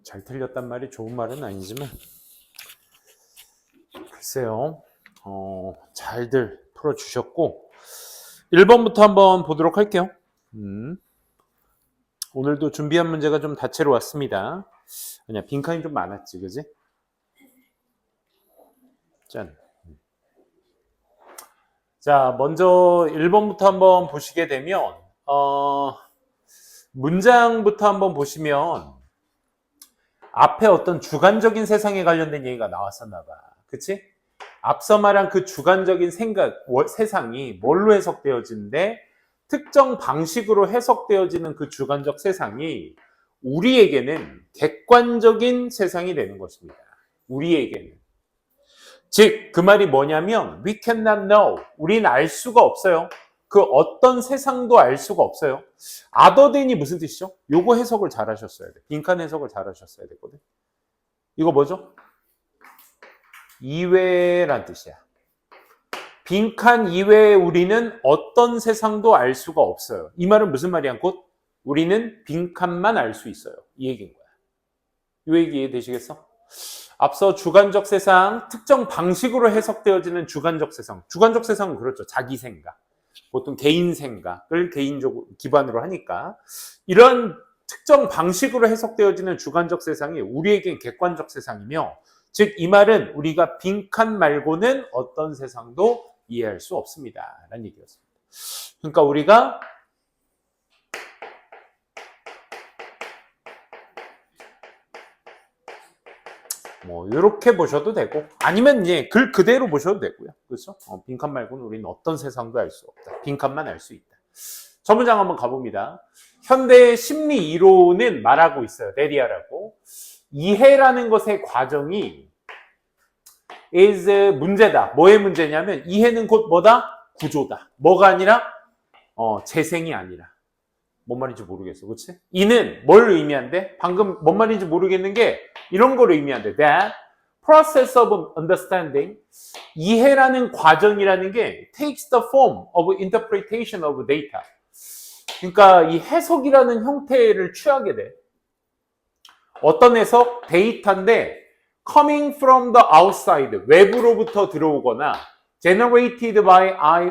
잘 틀렸단 말이 좋은 말은 아니지만 글쎄요. 잘들 풀어주셨고 1번부터 한번 보도록 할게요. 오늘도 준비한 문제가 좀 다채로 왔습니다. 아니야, 빈칸이 좀 많았지, 그지? 짠. 자, 먼저 1번부터 한번 보시게 되면 문장부터 한번 보시면 앞에 어떤 주관적인 세상에 관련된 얘기가 나왔었나 봐. 그치? 앞서 말한 그 주관적인 세상이 뭘로 해석되어지는데 특정 방식으로 해석되어지는 그 주관적 세상이 우리에게는 객관적인 세상이 되는 것입니다. 우리에게는. 즉, 그 말이 뭐냐면 we cannot know. 우리는 알 수가 없어요. 그 어떤 세상도 알 수가 없어요. other than이 무슨 뜻이죠? 요거 해석을 잘 하셨어야 돼. 빈칸 해석을 잘 하셨어야 되거든. 이거 뭐죠? 이외란 뜻이야. 빈칸 이외에 우리는 어떤 세상도 알 수가 없어요. 이 말은 무슨 말이야? 곧 우리는 빈칸만 알 수 있어요. 이 얘기인 거야. 이 얘기 이해되시겠어? 앞서 주관적 세상, 특정 방식으로 해석되어지는 주관적 세상. 주관적 세상은 그렇죠. 자기 생각. 보통 개인 생각을 개인적으로 기반으로 하니까 이런 특정 방식으로 해석되어지는 주관적 세상이 우리에겐 객관적 세상이며 즉 이 말은 우리가 빈칸 말고는 어떤 세상도 이해할 수 없습니다. 라는 얘기였습니다. 그러니까 우리가 뭐 이렇게 보셔도 되고 아니면 이제 글 그대로 보셔도 되고요. 그렇죠? 빈칸 말고는 우리는 어떤 세상도 알 수 없다. 빈칸만 알 수 있다. 첫 문장 한번 가봅니다. 현대의 심리 이론은 말하고 있어요. 데리아라고. 이해라는 것의 과정이 is 문제다. 뭐의 문제냐면 이해는 곧 뭐다? 구조다. 뭐가 아니라 재생이 아니라. 뭔 말인지 모르겠어. 그렇지? 이는 뭘 의미한대? 방금 뭔 말인지 모르겠는 게 이런 걸 의미한대. That process of understanding 이해라는 과정이라는 게 takes the form of interpretation of data. 그러니까 이 해석이라는 형태를 취하게 돼. 어떤 해석? 데이터인데 coming from the outside, 외부로부터 들어오거나 generated by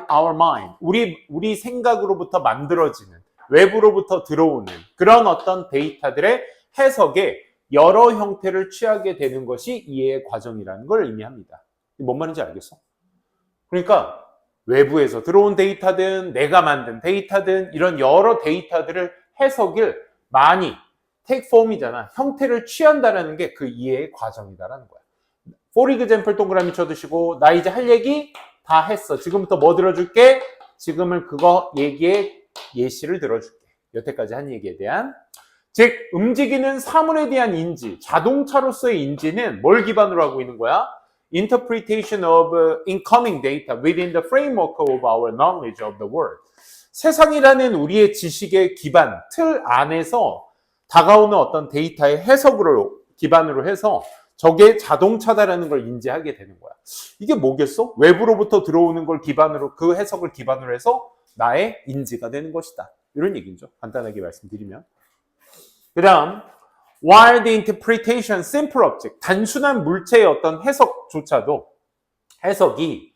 our mind, 우리 생각으로부터 만들어지는, 외부로부터 들어오는 그런 어떤 데이터들의 해석에 여러 형태를 취하게 되는 것이 이해의 과정이라는 걸 의미합니다. 뭔 말인지 알겠어? 그러니까 외부에서 들어온 데이터든 내가 만든 데이터든 이런 여러 데이터들을 해석을 많이 take form이잖아. 형태를 취한다는 게 그 이해의 과정이다라는 거야. For example 동그라미 쳐두시고 나 이제 할 얘기 다 했어. 지금부터 뭐 들어줄게? 지금은 그거 얘기의 예시를 들어줄게. 여태까지 한 얘기에 대한 즉 움직이는 사물에 대한 인지, 자동차로서의 인지는 뭘 기반으로 하고 있는 거야? Interpretation of incoming data within the framework of our knowledge of the world. 세상이라는 우리의 지식의 기반, 틀 안에서 다가오는 어떤 데이터의 해석으로 기반으로 해서 저게 자동차다라는 걸 인지하게 되는 거야. 이게 뭐겠어? 외부로부터 들어오는 걸 기반으로 그 해석을 기반으로 해서 나의 인지가 되는 것이다. 이런 얘기죠. 간단하게 말씀드리면. 그다음 while the interpretation simple object 단순한 물체의 어떤 해석조차도 해석이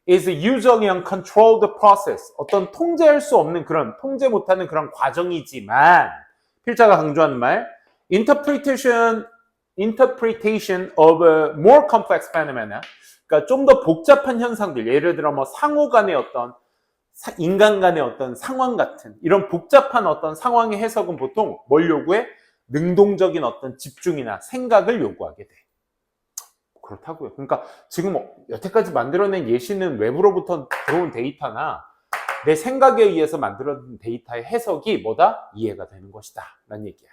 is usually uncontrolled process 어떤 통제할 수 없는 그런 통제 못하는 그런 과정이지만 필자가 강조하는 말 interpretation of a more complex phenomena 그러니까 좀 더 복잡한 현상들 예를 들어 뭐 상호 간의 어떤 인간 간의 어떤 상황 같은 이런 복잡한 어떤 상황의 해석은 보통 뭘 요구해? 능동적인 어떤 집중이나 생각을 요구하게 돼. 그렇다고요. 그러니까 지금 여태까지 만들어낸 예시는 외부로부터 들어온 데이터나 내 생각에 의해서 만들어진 데이터의 해석이 뭐다? 이해가 되는 것이다. 라는 얘기야.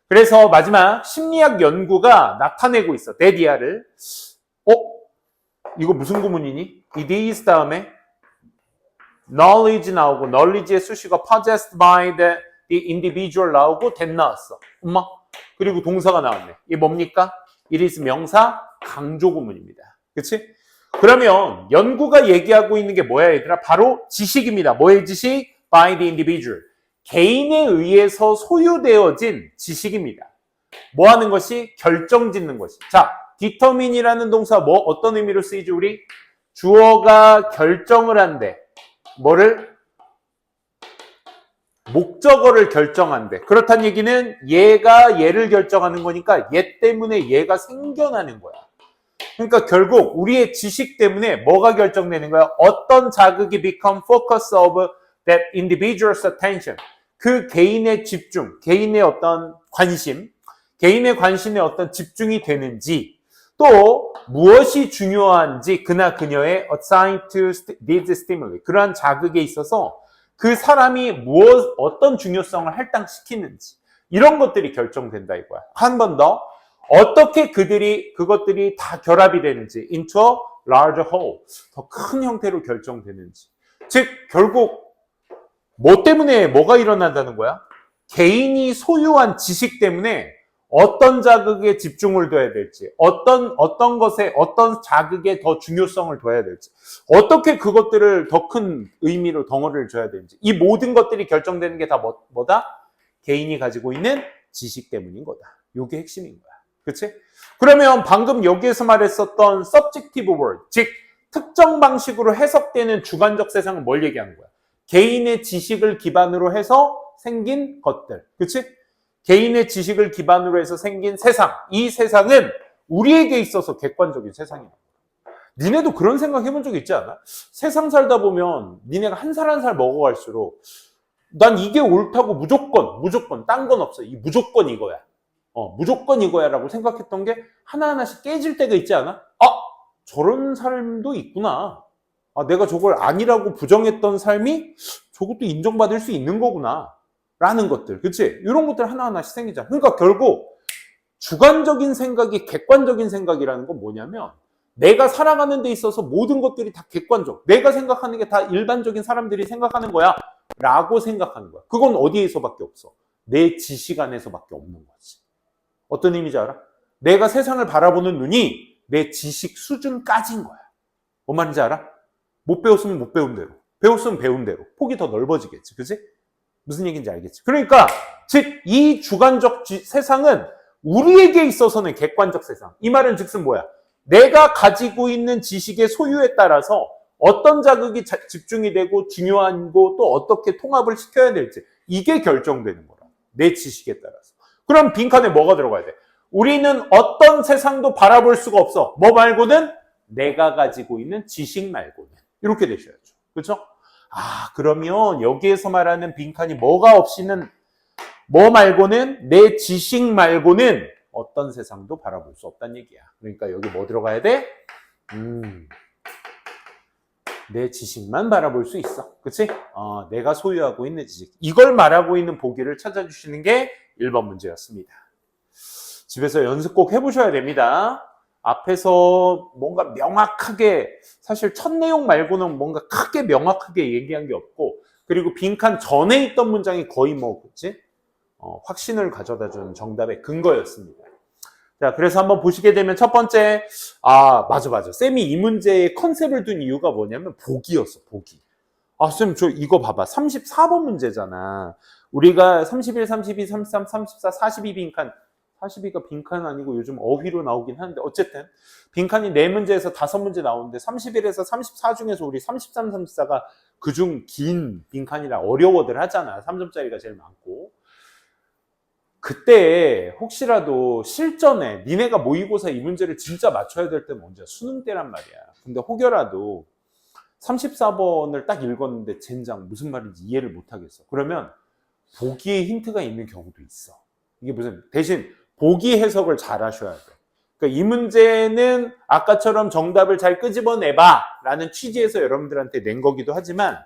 그래서 마지막 심리학 연구가 나타내고 있어. 데디아를. 이거 무슨 구문이니? 이 these 다음에 knowledge 나오고 knowledge의 수식어 possessed by the individual 나오고 that 나왔어. 엄마. 그리고 동사가 나왔네. 이게 뭡니까? It is 명사 강조 구문입니다. 그치? 그러면 연구가 얘기하고 있는 게 뭐야 얘들아? 바로 지식입니다. 뭐의 지식? By the individual. 개인에 의해서 소유되어진 지식입니다. 뭐 하는 것이? 결정 짓는 것이. 자, determine이라는 동사 뭐 어떤 의미로 쓰이지 우리? 주어가 결정을 한대. 뭐를? 목적어를 결정한대. 그렇다는 얘기는 얘가 얘를 결정하는 거니까 얘 때문에 얘가 생겨나는 거야. 그러니까 결국 우리의 지식 때문에 뭐가 결정되는 거야? 어떤 자극이 become focus of that individual's attention. 그 개인의 집중, 개인의 어떤 관심, 개인의 관심에 어떤 집중이 되는지, 또 무엇이 중요한지 그나 그녀의 assigned to these stimuli, 그러한 자극에 있어서 그 사람이 어떤 중요성을 할당시키는지, 이런 것들이 결정된다 이거야. 한 번 더, 어떻게 그것들이 다 결합이 되는지, into a larger whole, 더 큰 형태로 결정되는지. 즉, 결국 뭐 때문에 뭐가 일어난다는 거야? 개인이 소유한 지식 때문에 어떤 자극에 집중을 둬야 될지, 어떤 것에, 어떤 자극에 더 중요성을 둬야 될지, 어떻게 그것들을 더 큰 의미로 덩어리를 줘야 되는지, 이 모든 것들이 결정되는 게 다 뭐다? 개인이 가지고 있는 지식 때문인 거다. 이게 핵심인 거야. 그치? 그러면 방금 여기에서 말했었던 subjective word, 즉 특정 방식으로 해석되는 주관적 세상은 뭘 얘기하는 거야? 개인의 지식을 기반으로 해서 생긴 것들. 그치? 개인의 지식을 기반으로 해서 생긴 세상. 이 세상은 우리에게 있어서 객관적인 세상이야. 니네도 그런 생각 해본 적 있지 않아? 세상 살다 보면 니네가 한 살 한 살 먹어갈수록 난 이게 옳다고 무조건 딴 건 없어. 이 무조건 이거야. 무조건 이거야 라고 생각했던 게 하나하나씩 깨질 때가 있지 않아? 저런 삶도 있구나. 내가 저걸 아니라고 부정했던 삶이 저것도 인정받을 수 있는 거구나. 라는 것들. 그치? 이런 것들 하나하나씩 생기잖아. 그러니까 결국 주관적인 생각이 객관적인 생각이라는 건 뭐냐면 내가 살아가는 데 있어서 모든 것들이 다 객관적. 내가 생각하는 게 다 일반적인 사람들이 생각하는 거야. 라고 생각하는 거야. 그건 어디에서밖에 없어? 내 지식 안에서밖에 없는 거지. 어떤 의미인지 알아? 내가 세상을 바라보는 눈이 내 지식 수준까지인 거야. 뭔 말인지 알아? 못 배웠으면 못 배운 대로, 배웠으면 배운 대로 폭이 더 넓어지겠지. 그치? 무슨 얘기인지 알겠지? 그러니까 즉 이 주관적 세상은 우리에게 있어서는 객관적 세상. 이 말은 즉슨 뭐야? 내가 가지고 있는 지식의 소유에 따라서 어떤 자극이 집중이 되고 중요한 거 또 어떻게 통합을 시켜야 될지 이게 결정되는 거라. 내 지식에 따라서. 그럼 빈칸에 뭐가 들어가야 돼? 우리는 어떤 세상도 바라볼 수가 없어. 뭐 말고는? 내가 가지고 있는 지식 말고는. 이렇게 되셔야죠. 그렇죠? 그러면 여기에서 말하는 빈칸이 뭐가 없이는, 뭐 말고는, 내 지식 말고는 어떤 세상도 바라볼 수 없다는 얘기야. 그러니까 여기 뭐 들어가야 돼? 내 지식만 바라볼 수 있어. 그치? 내가 소유하고 있는 지식. 이걸 말하고 있는 보기를 찾아주시는 게 1번 문제였습니다. 집에서 연습 꼭 해보셔야 됩니다. 앞에서 뭔가 명확하게, 사실 첫 내용 말고는 뭔가 크게 명확하게 얘기한 게 없고, 그리고 빈칸 전에 있던 문장이 거의 그치? 확신을 가져다 주는 정답의 근거였습니다. 자, 그래서 한번 보시게 되면 첫 번째, 맞아. 쌤이 이 문제에 컨셉을 둔 이유가 뭐냐면 보기였어, 보기. 쌤, 저 이거 봐봐. 34번 문제잖아. 우리가 31, 32, 33, 34, 42 빈칸, 42가 빈칸 아니고 요즘 어휘로 나오긴 하는데 어쨌든 빈칸이 4문제에서 5문제 나오는데 31에서 34 중에서 우리 33, 34가 그중 긴 빈칸이라 어려워들 하잖아. 3점짜리가 제일 많고. 그때 혹시라도 실전에 니네가 모의고사 이 문제를 진짜 맞춰야 될 때는 언제야? 수능 때란 말이야. 근데 혹여라도 34번을 딱 읽었는데 젠장 무슨 말인지 이해를 못하겠어. 그러면 보기에 힌트가 있는 경우도 있어. 이게 무슨 대신 보기 해석을 잘 하셔야 돼. 그러니까 이 문제는 아까처럼 정답을 잘 끄집어내봐 라는 취지에서 여러분들한테 낸 거기도 하지만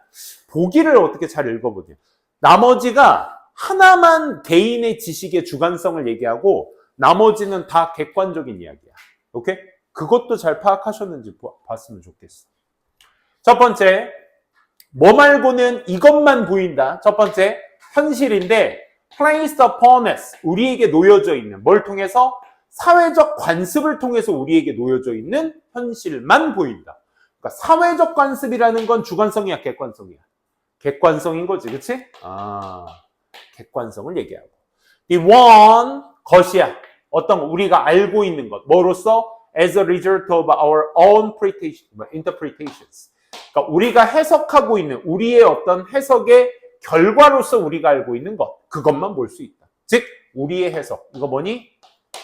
보기를 어떻게 잘 읽어보세요. 나머지가 하나만 개인의 지식의 주관성을 얘기하고 나머지는 다 객관적인 이야기야. 오케이? 그것도 잘 파악하셨는지 봤으면 좋겠어. 첫 번째, 뭐 말고는 이것만 보인다. 첫 번째, 현실인데 placed upon us, 우리에게 놓여져 있는, 뭘 통해서? 사회적 관습을 통해서 우리에게 놓여져 있는 현실만 보인다. 그러니까 사회적 관습이라는 건 주관성이야, 객관성이야? 객관성인 거지, 그치? 객관성을 얘기하고. The one 것이야. 어떤 우리가 알고 있는 것. 뭐로써? As a result of our own interpretations. 그러니까 우리가 해석하고 있는 우리의 어떤 해석의 결과로서 우리가 알고 있는 것. 그것만 볼 수 있다. 즉 우리의 해석. 이거 뭐니?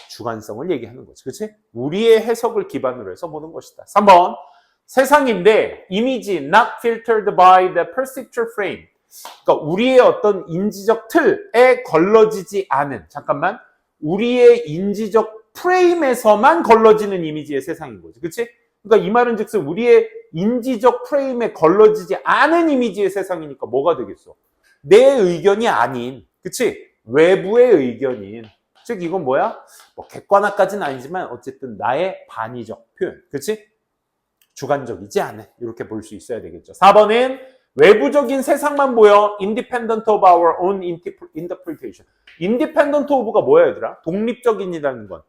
주관성을 얘기하는 거지. 그렇지? 우리의 해석을 기반으로 해서 보는 것이다. 3번. 세상인데 이미지 not filtered by the perceptual frame. 그러니까 우리의 어떤 인지적 틀에 걸러지지 않은 잠깐만 우리의 인지적 프레임에서만 걸러지는 이미지의 세상인 거지. 그렇지? 그러니까 이 말은 즉슨 우리의 인지적 프레임에 걸러지지 않은 이미지의 세상이니까 뭐가 되겠어? 내 의견이 아닌, 그치? 외부의 의견인. 즉 이건 뭐야? 뭐 객관화까지는 아니지만 어쨌든 나의 반의적 표현. 그치? 주관적이지 않은. 이렇게 볼 수 있어야 되겠죠. 4번은 외부적인 세상만 보여. Independent of our own interpretation. Independent of가 뭐야 얘들아? 독립적인이라는 건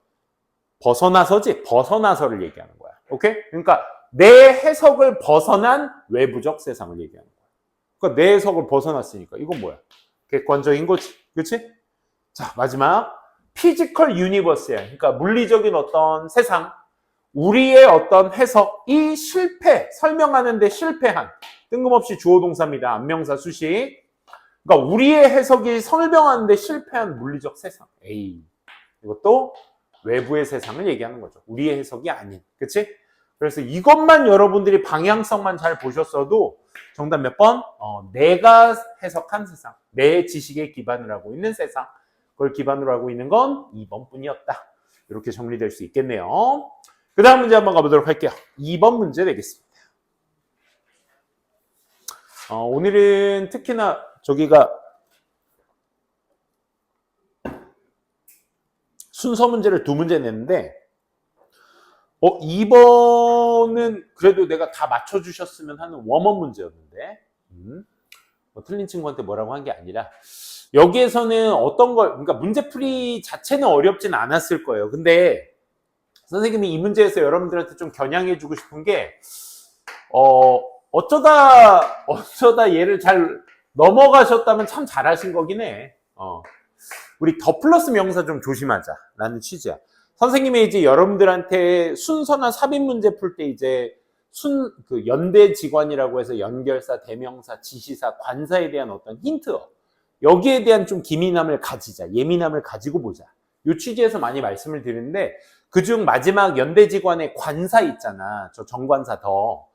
벗어나서지. 벗어나서를 얘기하는 거야. 오케이? 그러니까 내 해석을 벗어난 외부적 세상을 얘기하는 거야. 그러니까 내 해석을 벗어났으니까 이건 뭐야? 객관적인 거지. 그렇지? 자, 마지막 피지컬 유니버스야. 그러니까 물리적인 어떤 세상, 우리의 어떤 해석이 설명하는 데 실패한 뜬금없이 주어 동사입니다. 안명사 수식. 그러니까 우리의 해석이 설명하는 데 실패한 물리적 세상. 에이. 이것도 외부의 세상을 얘기하는 거죠. 우리의 해석이 아닌. 그치? 그래서 이것만 여러분들이 방향성만 잘 보셨어도 정답 몇 번? 내가 해석한 세상. 내 지식에 기반을 하고 있는 세상. 그걸 기반으로 하고 있는 건 2번 뿐이었다. 이렇게 정리될 수 있겠네요. 그 다음 문제 한번 가보도록 할게요. 2번 문제 되겠습니다. 오늘은 특히나 저기가 순서 문제를 2문제 냈는데 2번은 그래도 내가 다 맞춰주셨으면 하는 웜업 문제였는데 뭐 틀린 친구한테 뭐라고 한 게 아니라 여기에서는 어떤 걸 그러니까 문제풀이 자체는 어렵진 않았을 거예요. 근데 선생님이 이 문제에서 여러분들한테 좀 겨냥해주고 싶은 게 어쩌다 얘를 잘 넘어가셨다면 참 잘하신 거긴 해. 우리 더 플러스 명사 좀 조심하자라는 취지야. 선생님이 이제 여러분들한테 순서나 삽입 문제 풀 때 이제 그 연대 직관이라고 해서 연결사, 대명사, 지시사, 관사에 대한 어떤 힌트, 여기에 대한 좀 기민함을 가지자, 예민함을 가지고 보자. 이 취지에서 많이 말씀을 드리는데 그중 마지막 연대 직관의 관사 있잖아. 저 정관사 더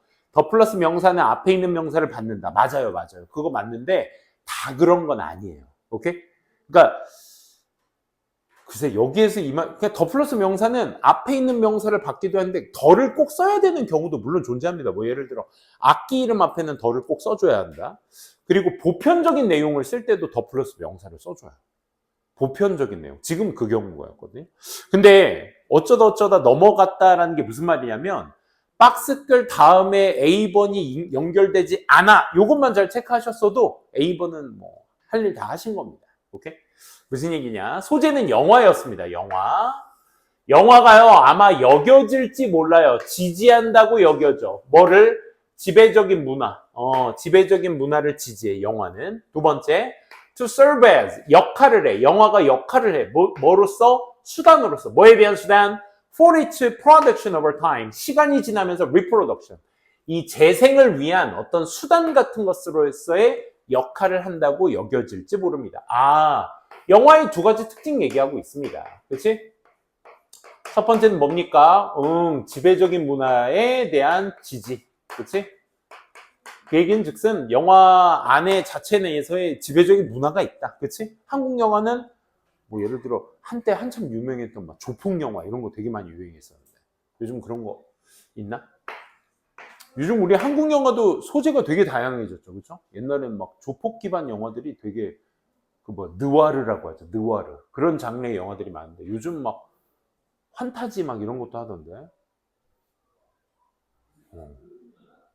플러스 명사는 앞에 있는 명사를 받는다. 맞아요. 그거 맞는데 다 그런 건 아니에요. 오케이? 그러니까 글쎄 여기에서 그냥 더 플러스 명사는 앞에 있는 명사를 받기도 하는데 더를 꼭 써야 되는 경우도 물론 존재합니다. 뭐 예를 들어 악기 이름 앞에는 더를 꼭 써줘야 한다. 그리고 보편적인 내용을 쓸 때도 더 플러스 명사를 써줘요. 보편적인 내용. 지금 그 경우인 거였거든요. 근데 어쩌다 넘어갔다라는 게 무슨 말이냐면 박스글 다음에 A번이 연결되지 않아. 이것만 잘 체크하셨어도 A번은 뭐 할 일 다 하신 겁니다. 오케이? 무슨 얘기냐? 소재는 영화였습니다. 영화가요 아마 여겨질지 몰라요. 지지한다고 여겨져. 뭐를? 지배적인 문화. 지배적인 문화를 지지해. 영화는. 두 번째, to serve as 역할을 해. 영화가 역할을 해. 뭐로써? 수단으로서. 뭐에 대한 수단? for its production over time. 시간이 지나면서 reproduction. 이 재생을 위한 어떤 수단 같은 것으로서의 역할을 한다고 여겨질지 모릅니다. 영화의 2가지 특징 얘기하고 있습니다. 그렇지? 첫 번째는 뭡니까? 지배적인 문화에 대한 지지. 그렇지? 그 얘기는 즉슨 영화 안에 자체 내에서의 지배적인 문화가 있다. 그렇지? 한국 영화는 뭐 예를 들어 한때 한참 유명했던 막 조폭 영화 이런 거 되게 많이 유행했었는데 요즘 그런 거 있나? 요즘 우리 한국 영화도 소재가 되게 다양해졌죠. 그렇죠? 옛날엔 막 조폭 기반 영화들이 되게 느와르라고 하죠. 느와르. 그런 장르의 영화들이 많은데 요즘 막 환타지 막 이런 것도 하던데.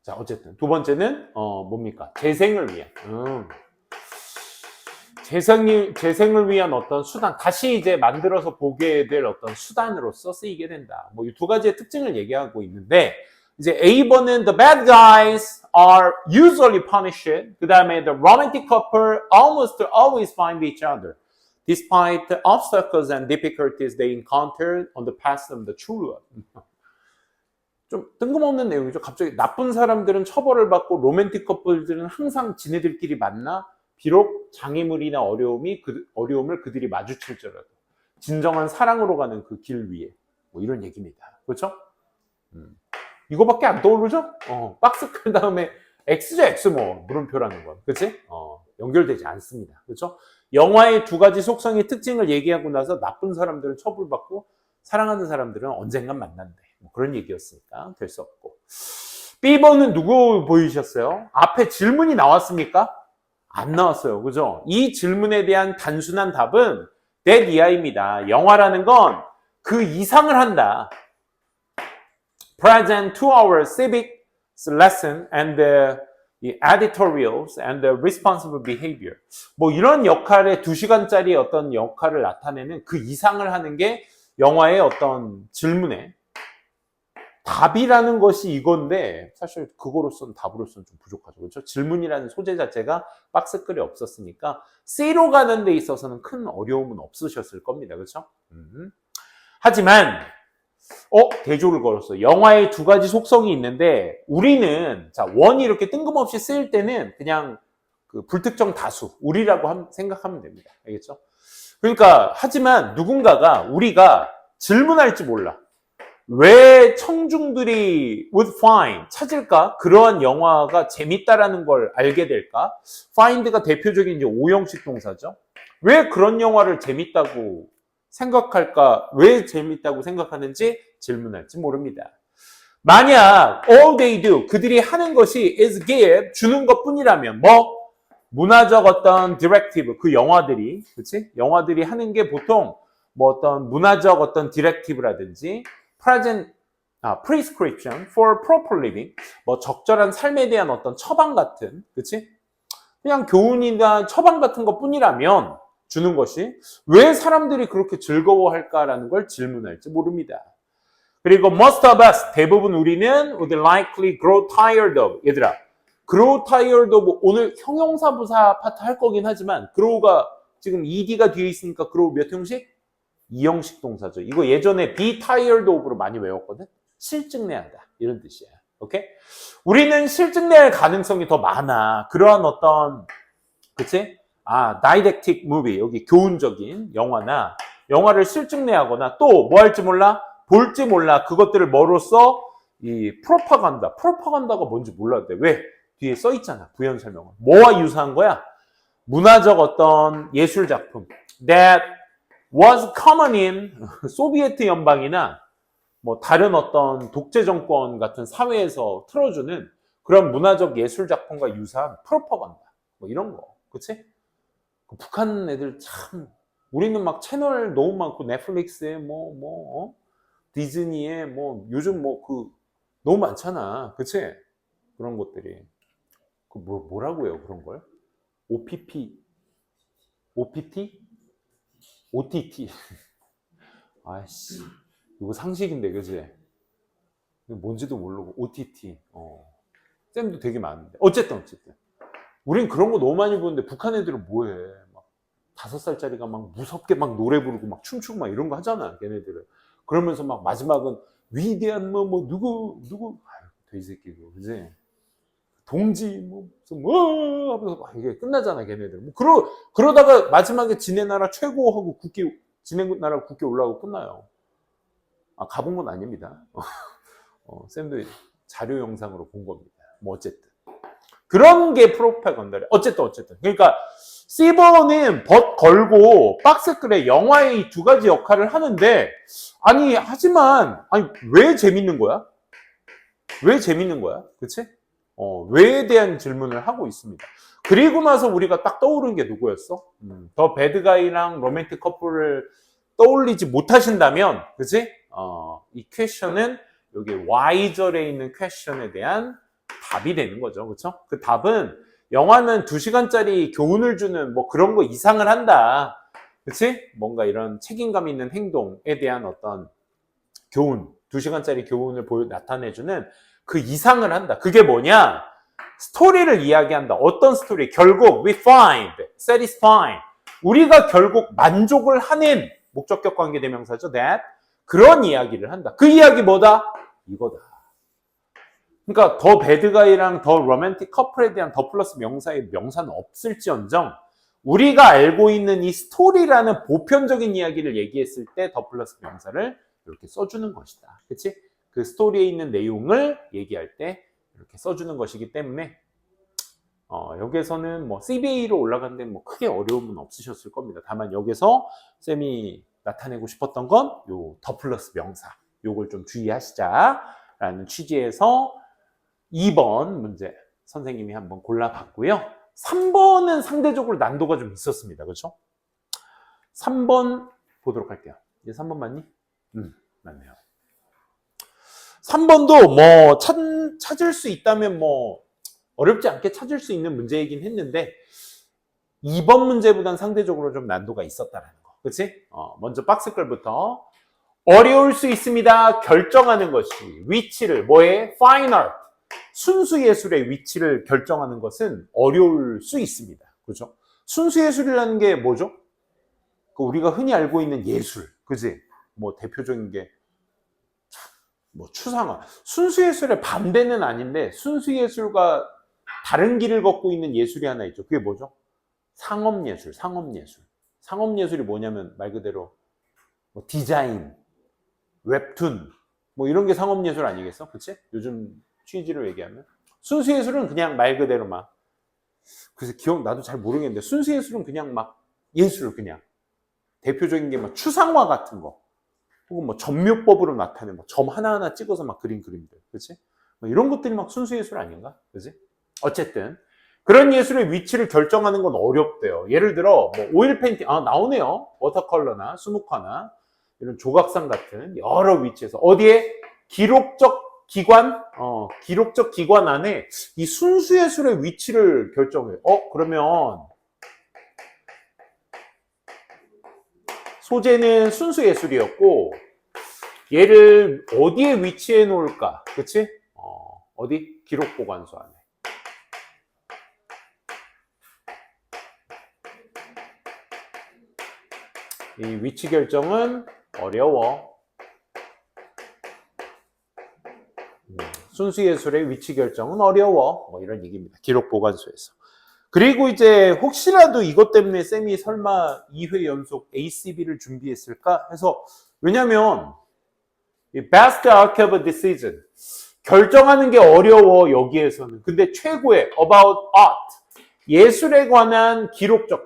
자, 어쨌든 두 번째는 뭡니까? 재생을 위한. 재생을 위한 어떤 수단, 다시 이제 만들어서 보게 될 어떤 수단으로서 쓰이게 된다. 뭐 이 2가지의 특징을 얘기하고 있는데 이제 A번은 the bad guys are usually punished. 그 다음에 the romantic couple almost always find each other. despite the obstacles and difficulties they encountered on the path of the true love. 좀 뜬금없는 내용이죠. 갑자기 나쁜 사람들은 처벌을 받고 로맨틱 커플들은 항상 지네들끼리 만나 비록 장애물이나 어려움을 그들이 마주칠지라도 진정한 사랑으로 가는 그 길 위에 뭐 이런 얘기입니다. 그렇죠? 이거밖에 안 떠오르죠? 박스 큰 다음에 X죠, X 뭐 물음표라는 건, 그렇지? 연결되지 않습니다. 그렇죠? 영화의 두 가지 속성의 특징을 얘기하고 나서 나쁜 사람들은 처벌받고 사랑하는 사람들은 언젠간 만난대. 뭐 그런 얘기였으니까 될 수 없고. B번은 누구 보이셨어요? 앞에 질문이 나왔습니까? 안 나왔어요. 그죠? 이 질문에 대한 단순한 답은 that 이하입니다. 영화라는 건 그 이상을 한다. Present to our civic lesson and the editorials and the responsible behavior. 뭐 이런 역할의 2시간짜리 어떤 역할을 나타내는 그 이상을 하는 게 영화의 어떤 질문에 답이라는 것이 이건데 사실 그거로서는 답으로서는 좀 부족하죠. 그렇죠? 질문이라는 소재 자체가 박스글에 없었으니까 C로 가는 데 있어서는 큰 어려움은 없으셨을 겁니다. 그렇죠? 하지만 대조를 걸었어. 영화의 두 가지 속성이 있는데 우리는 자 원이 이렇게 뜬금없이 쓰일 때는 그냥 그 불특정 다수 우리라고 생각하면 됩니다. 알겠죠? 그러니까 하지만 누군가가 우리가 질문할지 몰라. 왜 청중들이 would find 찾을까? 그러한 영화가 재밌다라는 걸 알게 될까? find가 대표적인 이제 오형식 동사죠. 왜 그런 영화를 재밌다고 생각할까? 왜 재밌다고 생각하는지 질문할지 모릅니다. 만약 all they do 그들이 하는 것이 is give 주는 것뿐이라면 뭐 문화적 어떤 디렉티브 그 영화들이 그렇지? 영화들이 하는 게 보통 뭐 어떤 문화적 어떤 디렉티브라든지 prescription for proper living 뭐 적절한 삶에 대한 어떤 처방 같은 그렇지? 그냥 교훈이나 처방 같은 것뿐이라면 주는 것이 왜 사람들이 그렇게 즐거워할까라는 걸 질문할지 모릅니다. 그리고 most of us 대부분 우리는 would likely grow tired of 얘들아 grow tired of 오늘 형용사부사 파트 할 거긴 하지만 grow가 지금 ed가 뒤에 있으니까 grow 몇 형식? 2형식 동사죠. 이거 예전에 be tired of로 많이 외웠거든. 실증내하다 이런 뜻이야. 오케이? 우리는 실증낼 가능성이 더 많아. 그러한 어떤 그치? didactic movie 여기 교훈적인 영화나 영화를 실증내하거나 또 뭐 할지 몰라? 볼지 몰라. 그것들을 뭐로써 이 프로파간다가 뭔지 몰랐대. 왜? 뒤에 써 있잖아. 부연 설명은. 뭐와 유사한 거야? 문화적 어떤 예술 작품 that was common in 소비에트 연방이나 뭐 다른 어떤 독재 정권 같은 사회에서 틀어주는 그런 문화적 예술 작품과 유사한 프로파간다. 뭐 이런 거. 그치? 북한 애들 참 우리는 막 채널 너무 많고 넷플릭스에 디즈니에 요즘 너무 많잖아. 그치? 그런 것들이. 뭐라고 해요, 그런 걸? OPT? OTT. 아이씨. 이거 상식인데, 그치? 뭔지도 모르고, OTT. 쌤도 되게 많은데. 어쨌든. 우린 그런 거 너무 많이 보는데, 북한 애들은 뭐해? 막, 5살짜리가 막 무섭게 막 노래 부르고 막 춤추고 막 이런 거 하잖아, 걔네들은. 그러면서 막 마지막은 위대한 누구, 아유, 돼지새끼고, 그치? 동지, 하면서 막 이게 끝나잖아, 걔네들. 그러다가 마지막에 지네 나라 최고하고 지네 나라 국회 올라가고 끝나요. 가본 건 아닙니다. 쌤도 자료 영상으로 본 겁니다. 어쨌든. 그런 게 프로파간다래. 어쨌든. 그러니까, C번은 걸고 박스글에 영화의 이 두 가지 역할을 하는데, 하지만, 왜 재밌는 거야? 그치? 왜에 대한 질문을 하고 있습니다. 그리고 나서 우리가 딱 떠오른 게 누구였어? 더 배드가이랑 로맨틱 커플을 떠올리지 못하신다면, 그치? 이 퀘션은 여기 Y절에 있는 퀘션에 대한 답이 되는 거죠. 그쵸? 그 답은 영화는 2시간짜리 교훈을 주는 그런 거 이상을 한다. 그치? 뭔가 이런 책임감 있는 행동에 대한 어떤 교훈, 2시간짜리 교훈을 나타내주는 그 이상을 한다. 그게 뭐냐? 스토리를 이야기한다. 어떤 스토리? 결국 we find, satisfying. 우리가 결국 만족을 하는 목적격 관계대명사죠. that. 그런 이야기를 한다. 그 이야기 뭐다? 이거다. 그러니까 더 배드가이랑 더 로맨틱 커플에 대한 더 플러스 명사의 명사는 없을지언정 우리가 알고 있는 이 스토리라는 보편적인 이야기를 얘기했을 때 더 플러스 명사를 이렇게 써주는 것이다. 그치? 그 스토리에 있는 내용을 얘기할 때 이렇게 써주는 것이기 때문에 여기에서는 뭐 CBA로 올라가는데 뭐 크게 어려움은 없으셨을 겁니다. 다만 여기서 쌤이 나타내고 싶었던 건 요 더 플러스 명사 요걸 좀 주의하시자라는 취지에서 2번 문제 선생님이 한번 골라봤고요. 3번은 상대적으로 난도가 좀 있었습니다. 그렇죠? 3번 보도록 할게요. 이제 3번 맞니? 맞네요. 3번도 뭐 찾을 수 있다면 뭐 어렵지 않게 찾을 수 있는 문제이긴 했는데 2번 문제보단 상대적으로 좀 난도가 있었다라는 거. 그렇지? 먼저 박스 글부터 어려울 수 있습니다. 결정하는 것이 위치를 뭐에? final. 순수 예술의 위치를 결정하는 것은 어려울 수 있습니다. 그렇죠? 순수 예술이라는 게 뭐죠? 우리가 흔히 알고 있는 예술. 그지? 뭐 대표적인 게 뭐 추상화. 순수 예술의 반대는 아닌데 순수 예술과 다른 길을 걷고 있는 예술이 하나 있죠. 그게 뭐죠? 상업예술, 상업예술. 상업예술이 뭐냐면 말 그대로 뭐 디자인, 웹툰 뭐 이런 게 상업예술 아니겠어? 그치? 요즘 취지로 얘기하면 순수예술은 그냥 말 그대로 막 그래서 나도 잘 모르겠는데 순수예술은 그냥 막 예술 그냥 대표적인 게 막 추상화 같은 거 혹은 뭐 점묘법으로 나타낸 점 하나하나 찍어서 막 그림들 그치? 뭐 이런 것들이 막 순수예술 아닌가? 그치? 어쨌든 그런 예술의 위치를 결정하는 건 어렵대요. 예를 들어 뭐 오일 페인팅 나오네요. 워터컬러나 수묵화나 이런 조각상 같은 여러 위치에서 어디에 기록적 기관 안에 이 순수예술의 위치를 결정해요. 그러면 소재는 순수예술이었고 얘를 어디에 위치해 놓을까? 그치? 어디? 기록보관소 안에. 이 위치 결정은 어려워. 순수예술의 위치 결정은 어려워. 뭐 이런 얘기입니다. 기록보관소에서. 그리고 이제 혹시라도 이것 때문에 쌤이 설마 2회 연속 ACB를 준비했을까 해서 왜냐면 이 Best Archive Decision 결정하는 게 어려워 여기에서는. 근데 최고의 About Art 예술에 관한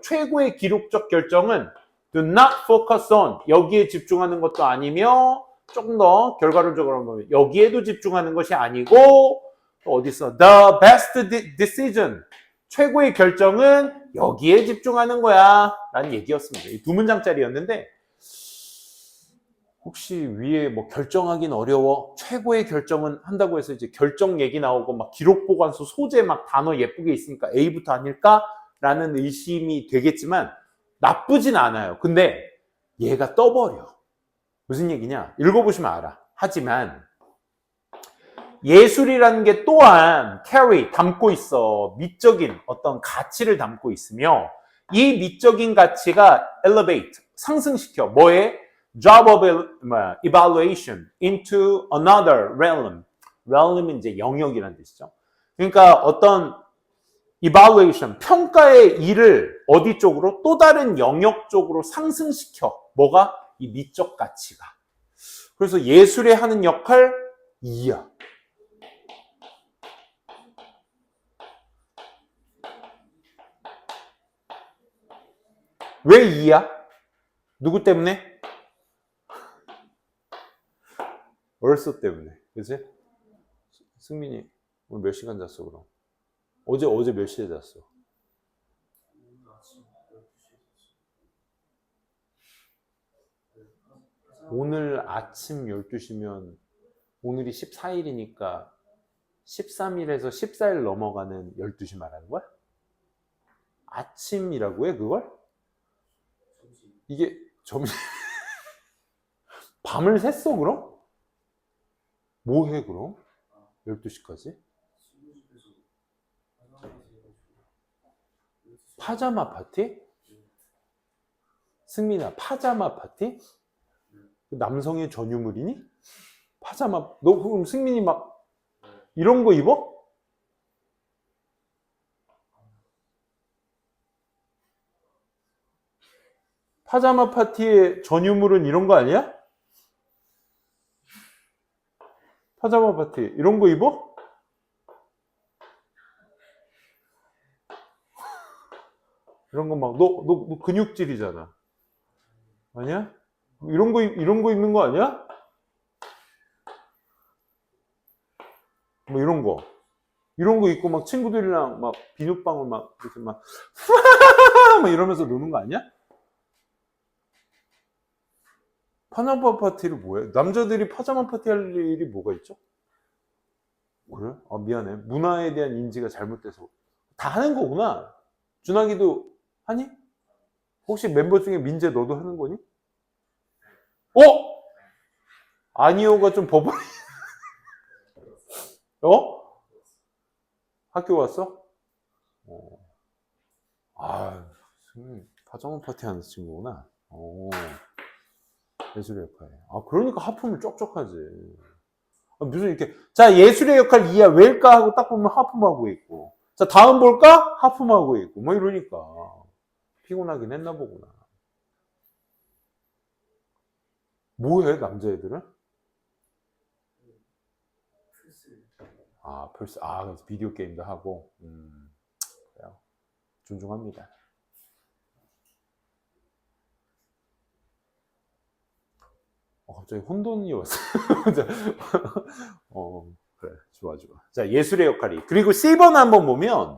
최고의 기록적 결정은 Do not focus on 여기에 집중하는 것도 아니며 조금 더 결과론적으로 보면 여기에도 집중하는 것이 아니고 또 어디 있어? The best decision 최고의 결정은 여기에 집중하는 거야 라는 얘기였습니다. 이 두 문장짜리였는데 혹시 위에 뭐 결정하긴 어려워 최고의 결정은 한다고 해서 이제 결정 얘기 나오고 막 기록보관소 소재 막 단어 예쁘게 있으니까 A부터 아닐까? 라는 의심이 되겠지만 나쁘진 않아요. 근데 얘가 떠버려. 무슨 얘기냐? 읽어보시면 알아. 하지만 예술이라는 게 또한 담고 있어. 미적인 어떤 가치를 담고 있으며 이 미적인 가치가 elevate, 상승시켜. 뭐에? Job of evaluation into another realm. realm은 이제 영역이라는 뜻이죠. 그러니까 어떤 evaluation, 평가의 일을 어디 쪽으로? 또 다른 영역 쪽으로 상승시켜. 뭐가? 이 미적 가치가. 그래서 예술에 하는 역할, 이야. 왜 이야? 누구 때문에? 얼쏘 때문에. 그치? 승민이 오늘 몇 시간 잤어 그럼? 어제 몇 시에 잤어? 오늘 아침 12시면 오늘이 14일이니까 13일에서 14일 넘어가는 12시 말하는 거야? 아침이라고 해 그걸? 이게 점심 밤을 샜어 그럼? 뭐 해 그럼? 12시까지? 파자마 파티? 승민아, 파자마 파티? 남성의 전유물이니? 파자마, 너 그럼 승민이 막 이런 거 입어? 파자마 파티의 전유물은 이런 거 아니야? 파자마 파티 이런 거 입어? 이런 거 막 너 근육질이잖아. 아니야? 이런 거 입는 거 아니야? 뭐 이런 거 입고 막 친구들이랑 막 비눗방울 막 이렇게 막 막 이러면서 노는 거 아니야? 파자마 파티를 뭐해? 남자들이 파자마 파티 할 일이 뭐가 있죠? 그래? 아, 미안해. 문화에 대한 인지가 잘못돼서. 다 하는 거구나. 준하기도 하니? 혹시 멤버 중에 민재 너도 하는 거니? 어? 아니오가 좀 버벅이. 어? 학교 왔어? 아, 파자마 파티 하는 친구구나. 예술의 역할. 아, 그러니까 하품을 쪽쪽하지. 무슨 이렇게, 자, 예술의 역할 이야, 왜일까? 하고 딱 보면 하품하고 있고. 자, 다음 볼까? 하품하고 있고. 뭐 이러니까. 피곤하긴 했나 보구나. 뭐 해, 남자애들은? 그래서 비디오 게임도 하고. 그래요. 존중합니다. 갑자기 혼돈이 왔어요. 그래. 좋아. 자, 예술의 역할이. 그리고 C번 한번 보면,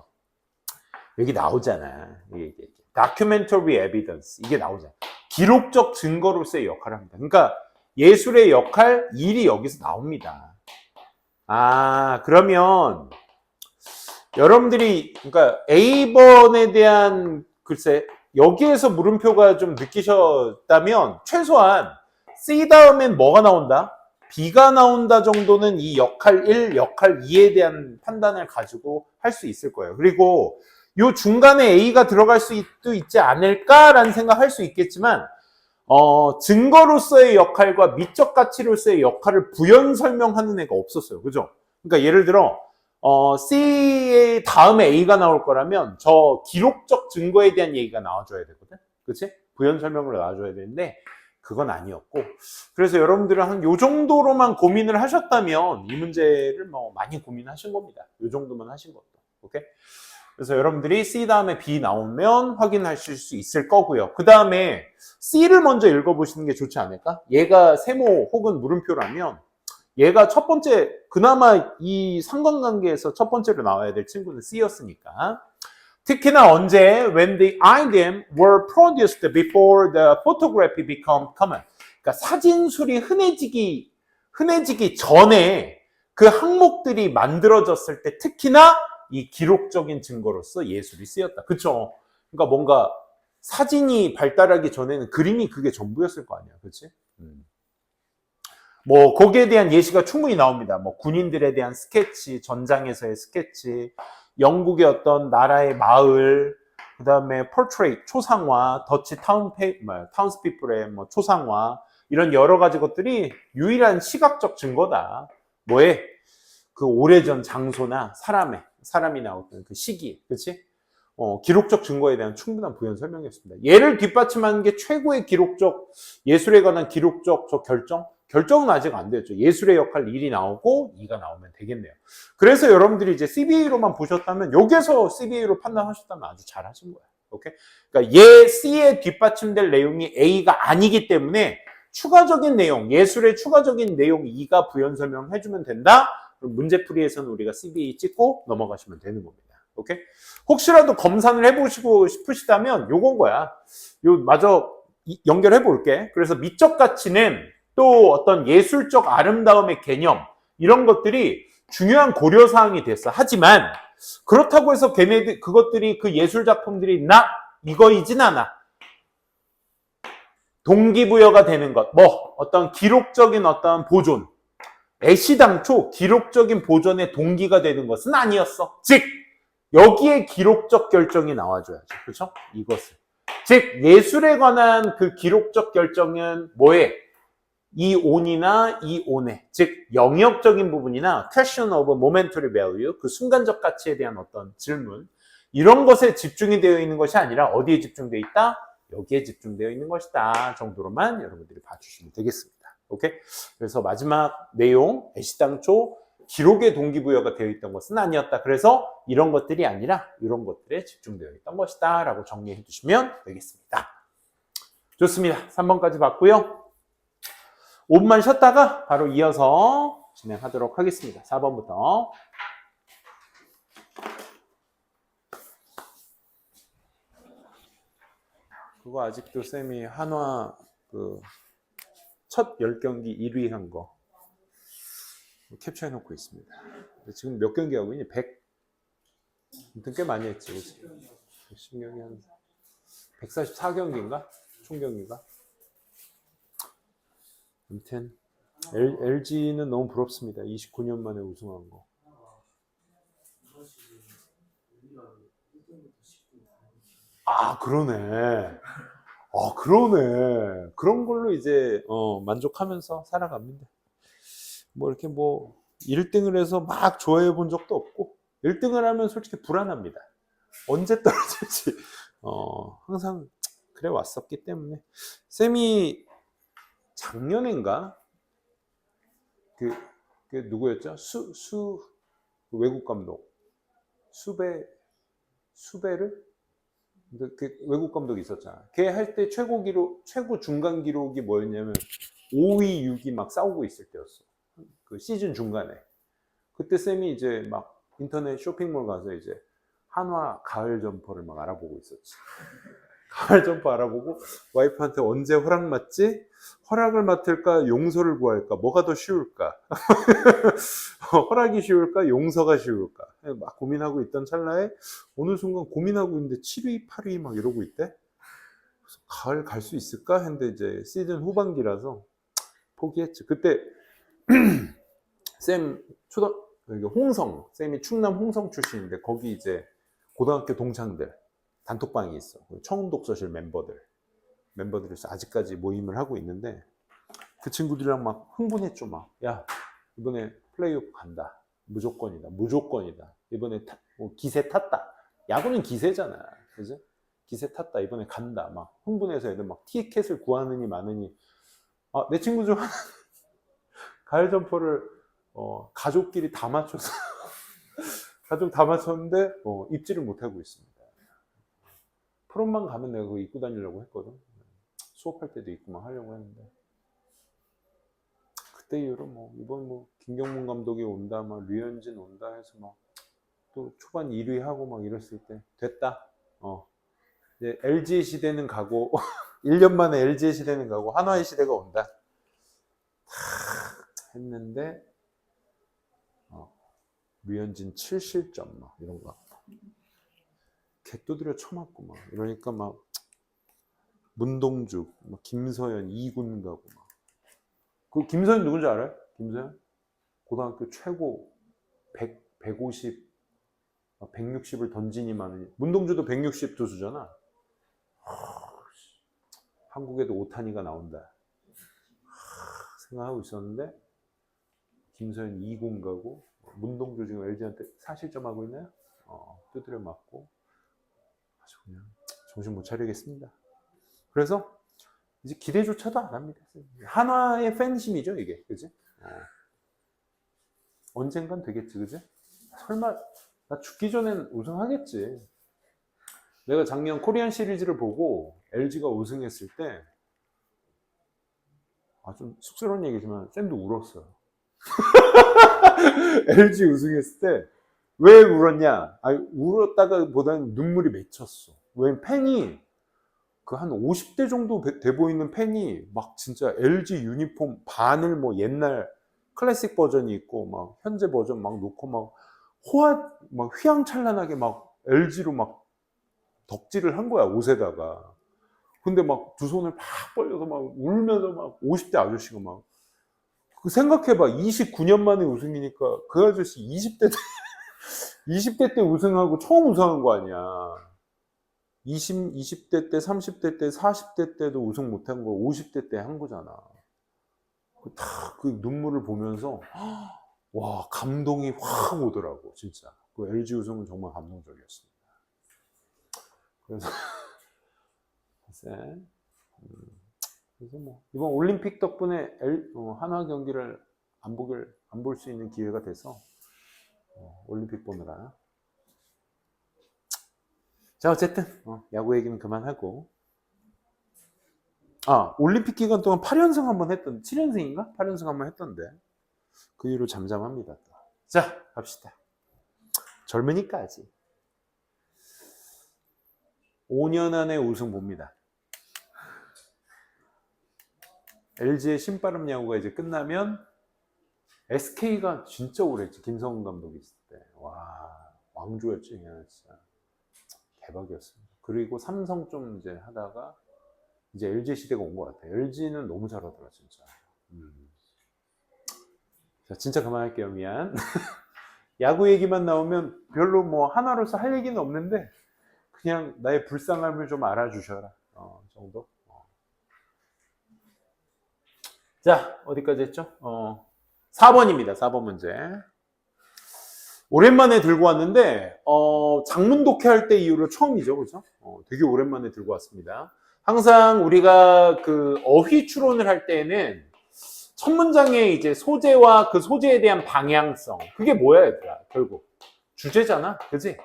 여기 나오잖아. 다큐멘터리 에비던스. 이게 나오잖아. 기록적 증거로서의 역할을 합니다. 그러니까 예술의 역할, 일이 여기서 나옵니다. 그러면 여러분들이, 그러니까 A번에 대한, 글쎄, 여기에서 물음표가 좀 느끼셨다면, 최소한 C 다음엔 뭐가 나온다? B가 나온다 정도는 이 역할 1, 역할 2에 대한 판단을 가지고 할 수 있을 거예요. 그리고 요 중간에 A가 들어갈 수도 있지 않을까라는 생각할 수 있겠지만, 증거로서의 역할과 미적 가치로서의 역할을 부연 설명하는 애가 없었어요. 그죠? 그러니까 예를 들어, C의 다음에 A가 나올 거라면 저 기록적 증거에 대한 얘기가 나와줘야 되거든. 그치? 부연 설명으로 나와줘야 되는데, 그건 아니었고. 그래서 여러분들은 한 요 정도로만 고민을 하셨다면 이 문제를 뭐 많이 고민하신 겁니다. 요 정도만 하신 것도. 오케이? 그래서 여러분들이 C 다음에 B 나오면 확인하실 수 있을 거고요. 그 다음에 C를 먼저 읽어보시는 게 좋지 않을까? 얘가 세모 혹은 물음표라면 얘가 첫 번째, 그나마 이 상관관계에서 첫 번째로 나와야 될 친구는 C였으니까. 특히나 언제? When the item were produced before the photography become common. 그러니까 사진술이 흔해지기 전에 그 항목들이 만들어졌을 때 특히나 이 기록적인 증거로서 예술이 쓰였다. 그쵸? 그러니까 뭔가 사진이 발달하기 전에는 그림이 그게 전부였을 거 아니야. 그치? 뭐 거기에 대한 예시가 충분히 나옵니다. 뭐 군인들에 대한 스케치, 전장에서의 스케치, 영국의 어떤 나라의 마을, 그 다음에 portrait, 초상화, 더치 타운스피플의 뭐 초상화, 이런 여러 가지 것들이 유일한 시각적 증거다. 뭐에? 그 오래전 장소나 사람이 나왔던 그 시기, 그치? 기록적 증거에 대한 충분한 부연 설명이었습니다. 얘를 뒷받침하는 게 최고의 기록적, 예술에 관한 기록적 결정은 아직 안 됐죠. 예술의 역할 1이 나오고 2가 나오면 되겠네요. 그래서 여러분들이 이제 CBA로만 보셨다면, 여기서 CBA로 판단하셨다면 아주 잘 하신 거예요. 오케이? 그러니까 얘 C에 뒷받침될 내용이 A가 아니기 때문에 추가적인 내용, 예술의 추가적인 내용 2가 부연 설명해주면 된다? 그럼 문제풀이에서는 우리가 CBA 찍고 넘어가시면 되는 겁니다. 오케이? 혹시라도 검산을 해보시고 싶으시다면 요건 거야. 요 마저 연결해 볼게. 그래서 미적 가치는 또 어떤 예술적 아름다움의 개념, 이런 것들이 중요한 고려사항이 됐어. 하지만 그렇다고 해서 그것들이 그 예술 작품들이 이거이진 않아. 동기부여가 되는 것, 뭐 어떤 기록적인 어떤 보존, 애시당초 기록적인 보존의 동기가 되는 것은 아니었어. 즉 여기에 기록적 결정이 나와줘야죠. 그렇죠? 이것을. 즉 예술에 관한 그 기록적 결정은 뭐에? 이온이나 이온의, 즉 영역적인 부분이나 question of momentary value, 그 순간적 가치에 대한 어떤 질문, 이런 것에 집중이 되어 있는 것이 아니라 어디에 집중되어 있다? 여기에 집중되어 있는 것이다 정도로만 여러분들이 봐주시면 되겠습니다. 오케이? 그래서 마지막 내용, 애시당초 기록의 동기부여가 되어 있던 것은 아니었다. 그래서 이런 것들이 아니라 이런 것들에 집중되어 있던 것이다 라고 정리해 주시면 되겠습니다. 좋습니다. 3번까지 봤고요. 5분만 쉬었다가 바로 이어서 진행하도록 하겠습니다. 4번부터. 그거 아직도 쌤이 한화 첫 10경기 1위 한 거 캡처해 놓고 있습니다. 지금 몇 경기 하고 있니? 100? 아무튼 꽤 많이 했지. 10경기 한 144경기인가? 총경기가? 아무튼 LG는 너무 부럽습니다. 29년 만에 우승한 거. 아, 그러네. 아, 그러네. 그런 걸로 이제 만족하면서 살아갑니다. 뭐 이렇게 뭐 1등을 해서 막 좋아해 본 적도 없고 1등을 하면 솔직히 불안합니다. 언제 떨어질지 항상 그래 왔었기 때문에. 쌤이 작년인가 그 누구였죠? 외국 감독 수베르 그 외국 감독이 있었잖아. 걔 할 때 최고 중간 기록이 뭐였냐면 5위, 6위 막 싸우고 있을 때였어. 그 시즌 중간에. 그때 쌤이 이제 막 인터넷 쇼핑몰 가서 이제 한화 가을 점퍼를 막 알아보고 있었지. 가을 점퍼 알아보고 와이프한테 언제 허락 맞지? 허락을 맡을까? 용서를 구할까? 뭐가 더 쉬울까? 허락이 쉬울까? 용서가 쉬울까? 막 고민하고 있던 찰나에 어느 순간 고민하고 있는데 7위, 8위 막 이러고 있대. 그래서 가을 갈 수 있을까? 했는데 이제 시즌 후반기라서 포기했지. 그때 쌤 홍성, 쌤이 충남 홍성 출신인데 거기 이제 고등학교 동창들 단톡방이 있어. 청운 독서실 멤버들이 아직까지 모임을 하고 있는데 그 친구들이랑 막 흥분했죠. 막 야 이번에 플레이오프 간다. 무조건이다. 이번에 기세 탔다. 야구는 기세잖아. 그지? 기세 탔다. 이번에 간다. 막 흥분해서 애들 막 티켓을 구하느니 마느니. 아, 내 친구 중 하나 가을 점퍼를 가족끼리 다 맞춰서 가족 다 맞췄는데 입지를 못하고 있습니다. 프롬만 가면 내가 그거 입고 다니려고 했거든. 수업할 때도 입고 막 하려고 했는데 그때 이후로 뭐 이번 뭐 김경문 감독이 온다, 막 류현진 온다 해서 막 또 초반 1위 하고 막 이랬을 때 됐다. 이제 LG 시대는 가고 1년 만에 LG 시대는 가고 한화의 시대가 온다. 했는데 류현진 7실점 막 이런 거 개또들여 쳐맞고 막 이러니까 막 문동죽, 막 김서현 2군 가고 막. 그 김서현 누군지 알아요? 김서현? 고등학교 최고 150, 160을 던지니만은 문동주도 160 투수잖아. 한국에도 오타니가 나온다. 생각하고 있었는데 김서현 2군 가고 문동주 지금 LG한테 4실점 하고 있나요? 두드려 맞고 아주 그냥 정신 못 차리겠습니다. 그래서 이제 기대조차도 안 합니다. 한화의 팬심이죠 이게, 그지? 언젠간 되겠지, 그지? 설마 나 죽기 전엔 우승하겠지. 내가 작년 코리안 시리즈를 보고 LG가 우승했을 때 좀 쑥스러운 얘기지만 쌤도 울었어요. LG 우승했을 때 왜 울었냐? 울었다가 보다는 눈물이 맺혔어. 왜냐면 팬이 그 한 50대 정도 돼 보이는 팬이 막 진짜 LG 유니폼 반을 뭐 옛날 클래식 버전이 있고 막 현재 버전 막 놓고 막 막 휘황찬란하게 막 LG로 막 덕질을 한 거야, 옷에다가. 근데 막 두 손을 팍 벌려서 막 울면서 막 50대 아저씨가 막 생각해봐. 29년 만에 우승이니까 그 아저씨 20대 때 20대 때 우승하고 처음 우승한 거 아니야. 20대 때, 30대 때, 40대 때도 우승 못한 거 50대 때 한 거잖아. 다 그 눈물을 보면서 와, 감동이 확 오더라고, 진짜. 그 LG 우승은 정말 감동적이었습니다. 그래서 그래서 뭐 이번 올림픽 덕분에 한화 경기를 안 볼 수 있는 기회가 돼서 올림픽 보느라. 자, 어쨌든 야구 얘기는 그만하고. 올림픽 기간 동안 8연승 한번 7연승인가? 8연승 한번 했던데 그 이후로 잠잠합니다. 또. 자, 갑시다. 젊으니까 아직 5년 안에 우승 봅니다. LG의 신빠름 야구가 이제 끝나면 SK가 진짜 오래 했지. 김성훈 감독이 있을 때. 와, 왕조였지. 그냥 진짜 대박이었습니다. 그리고 삼성 좀 이제 하다가 이제 LG 시대가 온 것 같아요. LG는 너무 잘하더라, 진짜. 자, 진짜 그만할게요. 미안. 야구 얘기만 나오면 별로 뭐 하나로서 할 얘기는 없는데 그냥 나의 불쌍함을 좀 알아주셔라. 정도. 자, 어디까지 했죠? 4번입니다. 4번 문제. 오랜만에 들고 왔는데 장문 독해할 때 이후로 처음이죠. 그죠? 되게 오랜만에 들고 왔습니다. 항상 우리가 그 어휘 추론을 할 때는 첫 문장에 이제 소재와 그 소재에 대한 방향성. 그게 뭐야, 얘들아? 결국. 주제잖아. 그지?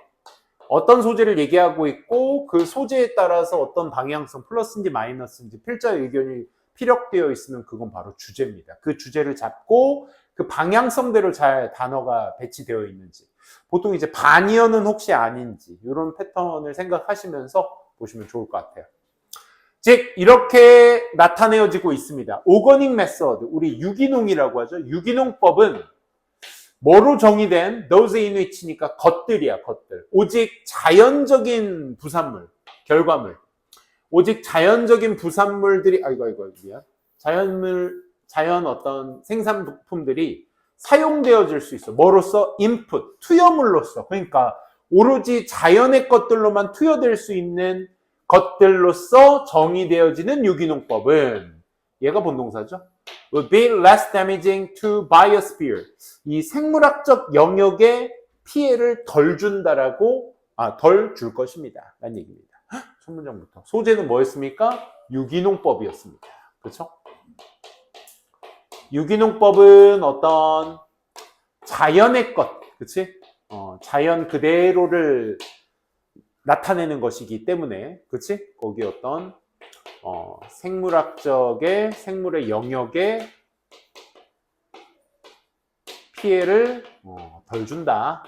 어떤 소재를 얘기하고 있고 그 소재에 따라서 어떤 방향성, 플러스인지 마이너스인지 필자의 의견이 피력되어 있으면 그건 바로 주제입니다. 그 주제를 잡고 그 방향성대로 잘 단어가 배치되어 있는지. 보통 이제 반이어는 혹시 아닌지 이런 패턴을 생각하시면서 보시면 좋을 것 같아요. 즉 이렇게 나타내어지고 있습니다. 오거닉 메서드, 우리 유기농이라고 하죠. 유기농법은 뭐로 정의된 those in which니까 것들이야, 것들. 오직 자연적인 부산물, 결과물. 오직 자연적인 부산물들이 미안. 자연 어떤 생산품들이 사용되어질 수 있어. 뭐로써? 인풋, 투여물로서. 그러니까 오로지 자연의 것들로만 투여될 수 있는 것들로서 정의되어지는 유기농법은 얘가 본동사죠. Would be less damaging to biosphere. 이 생물학적 영역에 피해를 덜 준다라고 덜 줄 것입니다. 라는 얘기입니다. 첫 문장부터. 소재는 뭐였습니까? 유기농법이었습니다. 그렇죠? 유기농법은 어떤 자연의 것, 그치? 자연 그대로를 나타내는 것이기 때문에, 그치? 거기 어떤 생물의 영역에 피해를 덜 준다.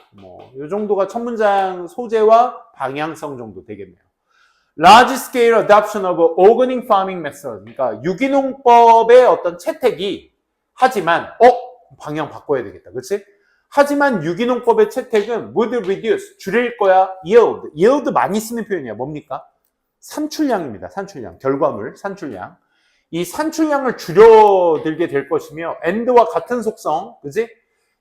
이 정도가 첫 문장 소재와 방향성 정도 되겠네요. Large scale adoption of organic farming method. 그러니까 유기농법의 어떤 채택이 하지만 방향 바꿔야 되겠다. 그렇지? 하지만 유기농법의 채택은 would reduce 줄일 거야. yield 많이 쓰는 표현이야. 뭡니까? 산출량입니다. 산출량. 결과물, 산출량. 이 산출량을 줄여들게 될 것이며 and와 같은 속성. 그지?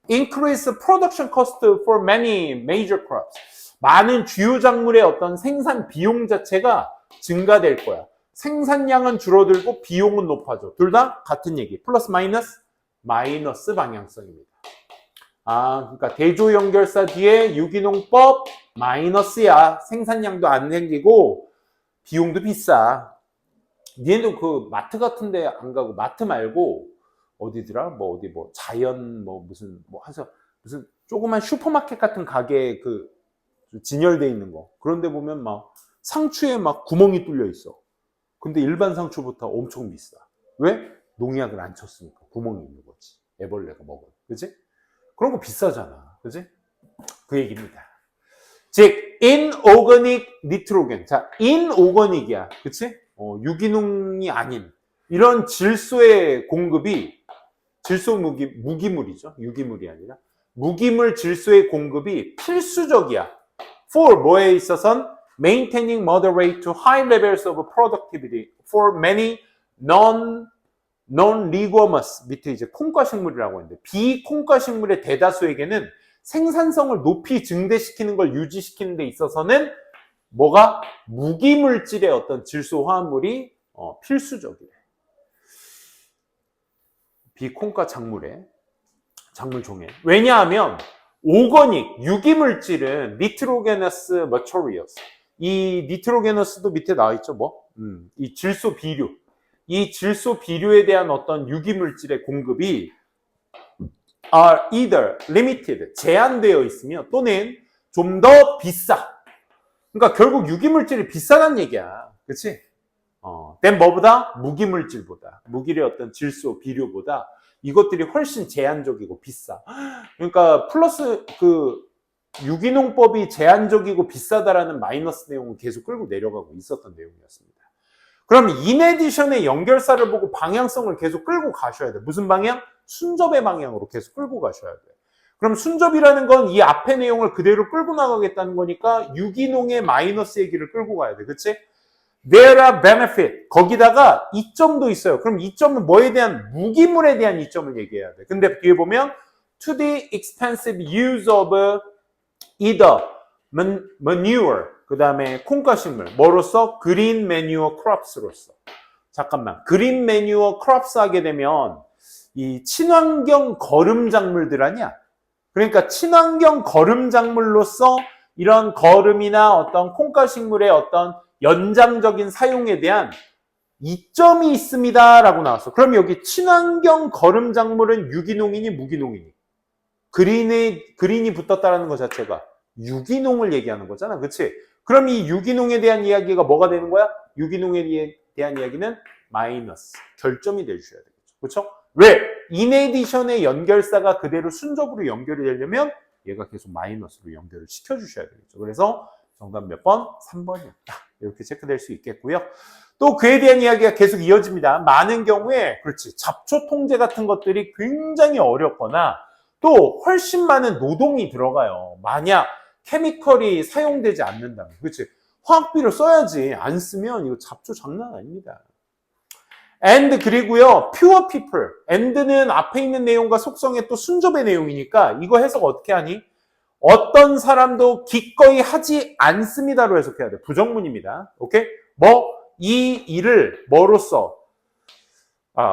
Increase production cost for many major crops. 많은 주요 작물의 어떤 생산 비용 자체가 증가될 거야. 생산량은 줄어들고 비용은 높아져. 둘 다 같은 얘기. 플러스 마이너스? 마이너스 방향성입니다. 그러니까 대조 연결사 뒤에 유기농법 마이너스야. 생산량도 안 생기고 비용도 비싸. 니네도 그 마트 같은 데 안 가고 마트 말고 어디더라? 자연 무슨 조그만 슈퍼마켓 같은 가게에 그 진열돼 있는 거. 그런데 보면 막 상추에 막 구멍이 뚫려 있어. 근데 일반 상추보다 엄청 비싸. 왜? 농약을 안 쳤으니까 구멍이 있는 거지. 애벌레가 먹어. 그치? 그런 거 비싸잖아. 그치? 그 얘기입니다. 즉, inorganic nitrogen. 자, inorganic이야. 그치? 유기농이 아닌 이런 질소의 공급이 무기물이죠. 유기물이 아니라 무기물 질소의 공급이 필수적이야. For 뭐에 있어선 maintaining moderate to high levels of productivity for many non-leguminous 밑에 이제 콩과식물이라고 하는데 비콩과식물의 대다수에게는 생산성을 높이 증대시키는 걸 유지시키는 데 있어서는 뭐가? 무기물질의 어떤 질소 화합물이 필수적이래. 비콩가 작물에, 작물종에. 왜냐하면 오거닉, 유기물질은 니트로게너스 머처리어스. 이 니트로게너스도 밑에 나와 있죠, 뭐? 이 질소 비료. 이 질소 비료에 대한 어떤 유기물질의 공급이 are either limited, 제한되어 있으며 또는 좀 더 비싸. 그러니까 결국 유기물질이 비싸다는 얘기야. 그치? 땐 뭐보다? 무기물질보다. 무기의 어떤 질소, 비료보다 이것들이 훨씬 제한적이고 비싸. 그러니까 플러스 유기농법이 제한적이고 비싸다라는 마이너스 내용을 계속 끌고 내려가고 있었던 내용이었습니다. 그럼 인에디션의 연결사를 보고 방향성을 계속 끌고 가셔야 돼. 무슨 방향? 순접의 방향으로 계속 끌고 가셔야 돼. 그럼 순접이라는 건 이 앞의 내용을 그대로 끌고 나가겠다는 거니까 유기농의 마이너스 얘기를 끌고 가야 돼. 그치? There are benefit. 거기다가 이점도 있어요. 그럼 이점은 뭐에 대한? 무기물에 대한 이점을 얘기해야 돼. 근데 뒤에 보면 to the expensive use of either manure, 그 다음에 콩가식물, 뭐로서? green manure crops로서. 잠깐만, green manure crops 하게 되면 이 친환경 거름작물들 아니야? 그러니까 친환경 거름작물로서 이런 거름이나 어떤 콩가식물의 어떤 연장적인 사용에 대한 이점이 있습니다 라고 나왔어. 그럼 여기 친환경 거름작물은 유기농이니 무기농이니? 그린이 붙었다는 것 자체가 유기농을 얘기하는 거잖아. 그치? 그럼 이 유기농에 대한 이야기가 뭐가 되는 거야? 유기농에 대한 이야기는 마이너스, 결점이 되셔야 되겠죠. 그렇죠? 왜? 인에디션의 연결사가 그대로 순접으로 연결이 되려면 얘가 계속 마이너스로 연결을 시켜주셔야 되겠죠. 그래서 정답 몇 번? 3번이었다. 이렇게 체크될 수 있겠고요. 또 그에 대한 이야기가 계속 이어집니다. 많은 경우에 그렇지 잡초 통제 같은 것들이 굉장히 어렵거나 또 훨씬 많은 노동이 들어가요. 만약 케미컬이 사용되지 않는다면. 그렇지? 화학비를 써야지. 안 쓰면 이거 잡초 장난 아닙니다. and 그리고요 pure people. and는 앞에 있는 내용과 속성의 또 순접의 내용이니까 이거 해석 어떻게 하니? 어떤 사람도 기꺼이 하지 않습니다로 해석해야 돼. 부정문입니다. 오케이? 이 일을 뭐로써?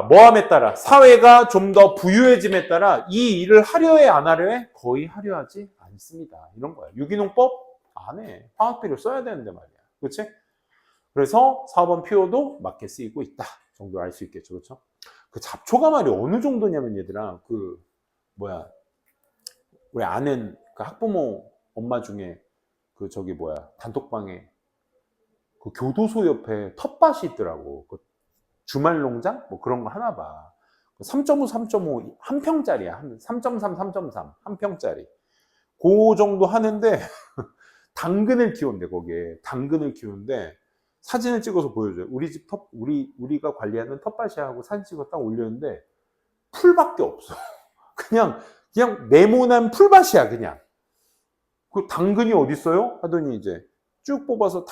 뭐함에 따라 사회가 좀 더 부유해짐에 따라 이 일을 하려 해 안 하려 해? 거의 하려 하지 않습니다. 이런 거야. 유기농법 안 해. 화학비를 써야 되는데 말이야. 그렇지? 그래서 4번 퓨어도 맞게 쓰이고 있다. 정도 알 수 있겠죠. 그렇죠? 그 잡초가 말이 어느 정도냐면 얘들아 우리 아는 그 학부모 엄마 중에 단톡방에 그 교도소 옆에 텃밭이 있더라고. 그 주말 농장? 뭐 그런 거 하나 봐. 3.5, 3.5, 한 평짜리야. 3.3, 3.3, 한 평짜리. 그 정도 하는데, 당근을 키운대, 거기에. 당근을 키우는데, 사진을 찍어서 보여줘요. 우리 집 우리가 관리하는 텃밭이야 하고 사진 찍어 딱 올렸는데, 풀밖에 없어. 그냥 네모난 풀밭이야, 그냥. 그 당근이 어딨어요? 하더니 이제 쭉 뽑아서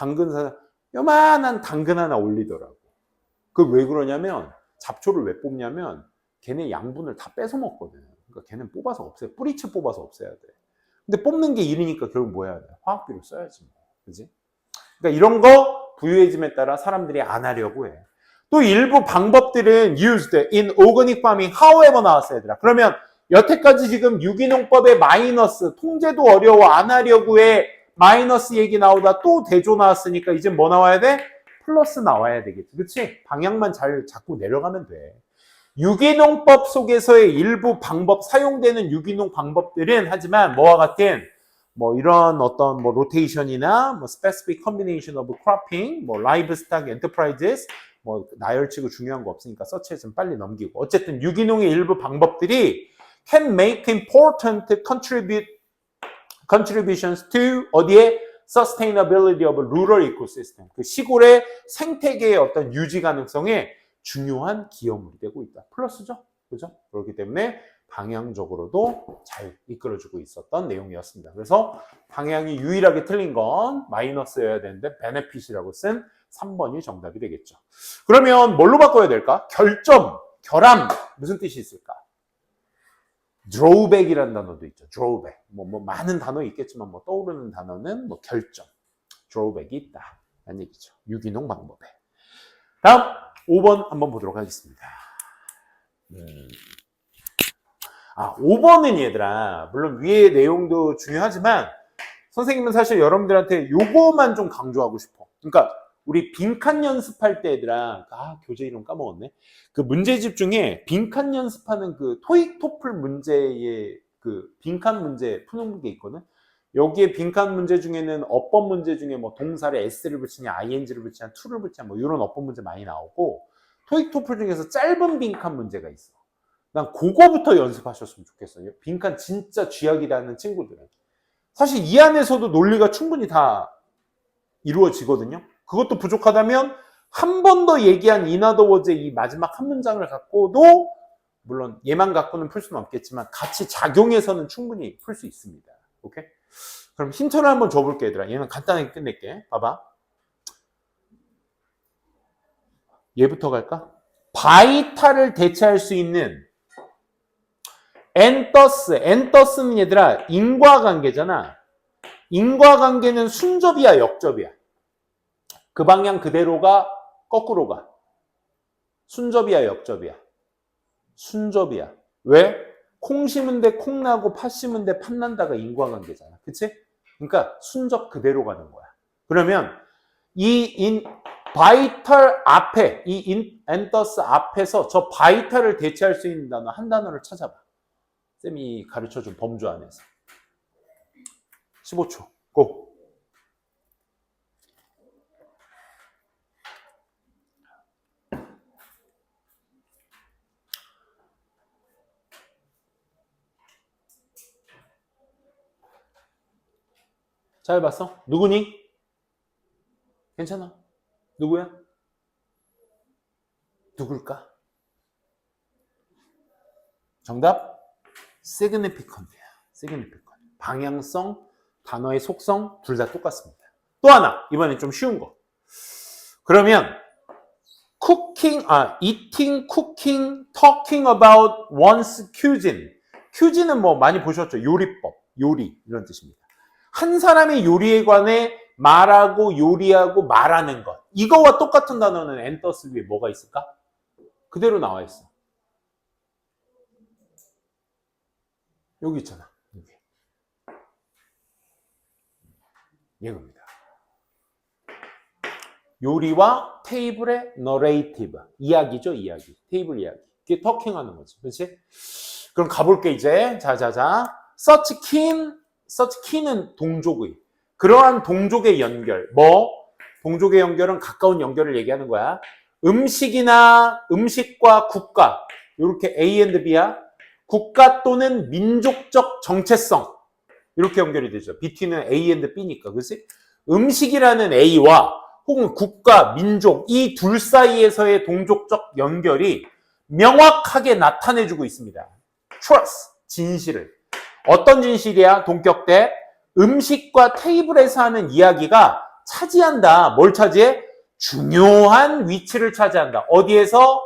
요만한 당근 하나 올리더라고. 그 왜 그러냐면 잡초를 왜 뽑냐면 걔네 양분을 다 뺏어 먹거든. 그러니까 걔는 뽑아서 없애. 뿌리채 뽑아서 없애야 돼. 근데 뽑는 게 일이니까 결국 뭐 해야 돼? 화학비를 써야지 뭐. 그지? 그러니까 이런 거 부유해짐에 따라 사람들이 안 하려고 해. 또 일부 방법들은 used in organic farming however 나왔어요, 얘들아. 그러면 여태까지 지금 유기농법의 마이너스, 통제도 어려워 안 하려고 해. 마이너스 얘기 나오다 또 대조 나왔으니까 이제 뭐 나와야 돼? 플러스 나와야 되겠지. 그치? 방향만 잘 잡고 내려가면 돼. 유기농법 속에서의 일부 방법, 사용되는 유기농 방법들은 하지만 뭐와 같은 이런 어떤 로테이션이나 specific combination of cropping, livestock enterprises, 나열치고 중요한 거 없으니까 서치에 좀 빨리 넘기고. 어쨌든 유기농의 일부 방법들이 can make important contributions to 어디에? sustainability of rural ecosystem. 그 시골의 생태계의 어떤 유지 가능성에 중요한 기여물이 되고 있다. 플러스죠? 그죠? 그렇기 때문에 방향적으로도 잘 이끌어주고 있었던 내용이었습니다. 그래서 방향이 유일하게 틀린 건 마이너스여야 되는데 베네핏이라고 쓴 3번이 정답이 되겠죠. 그러면 뭘로 바꿔야 될까? 결점, 결함 무슨 뜻이 있을까? drawback이라는 단어도 있죠. drawback. 많은 단어 있겠지만 떠오르는 단어는 결점. 드로백이 있다. 라는 얘기죠. 유기농 방법에. 다음 5번 한번 보도록 하겠습니다. 5번은 얘들아, 물론 위의 내용도 중요하지만 선생님은 사실 여러분들한테 요거만 좀 강조하고 싶어. 그러니까 우리 빈칸 연습할 때 얘들아, 교재 이름 까먹었네. 그 문제집 중에 빈칸 연습하는 그 토익 토플 문제의 그 빈칸 문제 푸는 게 있거든. 여기에 빈칸 문제 중에는 어법 문제 중에 뭐 동사를 s를 붙이냐, ing를 붙이냐, to를 붙이냐, 뭐 이런 어법 문제 많이 나오고, 토익 토플 중에서 짧은 빈칸 문제가 있어. 난 그거부터 연습하셨으면 좋겠어요. 빈칸 진짜 쥐약이라는 친구들은. 사실 이 안에서도 논리가 충분히 다 이루어지거든요. 그것도 부족하다면 한 번 더 얘기한 in other words의 이 마지막 한 문장을 갖고도, 물론 얘만 갖고는 풀 수는 없겠지만 같이 작용해서는 충분히 풀 수 있습니다. 오케이? 그럼 힌트를 한번 줘볼게, 얘들아. 얘는 간단하게 끝낼게. 봐봐. 얘부터 갈까? 바이탈을 대체할 수 있는 엔더스는 얘들아 인과관계잖아. 인과관계는 순접이야, 역접이야? 그 방향 그대로가, 거꾸로 가? 순접이야, 역접이야? 순접이야. 왜? 콩 심은 데 콩 나고 팥 심은 데 팥 난다가 인과관계잖아. 그치? 그러니까 순접 그대로 가는 거야. 그러면 이 바이탈 앞에, 이 엔더스 앞에서 저 바이탈을 대체할 수 있는 단어 한 단어를 찾아봐. 쌤이 가르쳐준 범주 안에서. 15초. 고! 잘 봤어? 누구니? 괜찮아. 누구야? 누굴까? 정답? significant야. significant. 방향성, 단어의 속성 둘 다 똑같습니다. 또 하나, 이번엔 좀 쉬운 거. 그러면 eating, cooking, talking about one's cuisine. cuisine은 뭐 많이 보셨죠? 요리법, 요리 이런 뜻입니다. 한 사람의 요리에 관해 말하고 요리하고 말하는 것. 이거와 똑같은 단어는 엔더스 위에 뭐가 있을까? 그대로 나와 있어. 여기 있잖아. 여기. 이겁니다. 요리와 테이블의 너레이티브. 이야기죠, 이야기. 테이블 이야기. 이게 터킹하는 거지. 그렇지? 그럼 가볼게, 이제. 자자자. such keen은 동족의. 그러한 동족의 연결. 동족의 연결은 가까운 연결을 얘기하는 거야. 음식과 국가. 이렇게 A and B야. 국가 또는 민족적 정체성. 이렇게 연결이 되죠. between은 A and B니까. 그렇지? 음식이라는 A와 혹은 국가, 민족, 이 둘 사이에서의 동족적 연결이 명확하게 나타내주고 있습니다. trust, 진실을. 어떤 진실이야? 동격대. 음식과 테이블에서 하는 이야기가 차지한다. 뭘 차지해? 중요한 위치를 차지한다. 어디에서?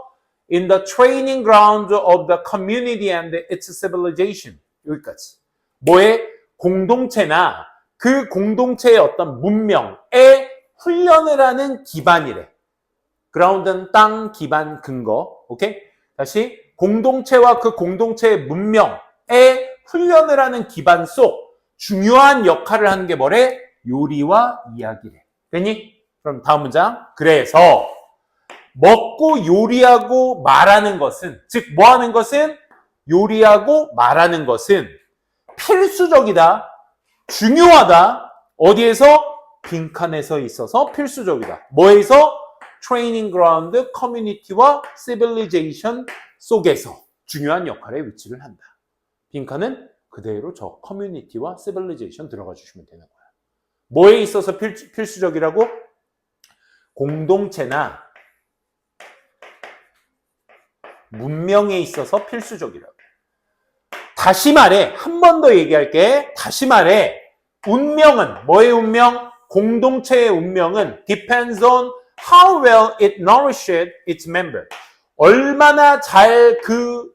In the training ground of the community and its civilization. 여기까지. 뭐의? 공동체나 그 공동체의 어떤 문명의 훈련을 하는 기반이래. 그라운드는 땅, 기반, 근거. 오케이? 다시. 공동체와 그 공동체의 문명의 훈련을 하는 기반 속 중요한 역할을 하는 게 뭐래? 요리와 이야기래. 됐니? 그럼 다음 문장. 그래서 먹고 요리하고 말하는 것은, 즉 뭐 하는 것은? 요리하고 말하는 것은 필수적이다. 중요하다. 어디에서? 빈칸에서 있어서 필수적이다. 뭐에서? 트레이닝 그라운드, 커뮤니티와 시빌리제이션 속에서 중요한 역할에 위치를 한다. 빈칸은 그대로 저 커뮤니티와 시빌리제이션 들어가 주시면 되는 거야. 뭐에 있어서 필수적이라고? 공동체나 문명에 있어서 필수적이라고. 다시 말해, 한 번 더 얘기할게. 다시 말해, 운명은, 뭐의 운명? 공동체의 운명은 depends on how well it nourishes its member. 얼마나 잘 그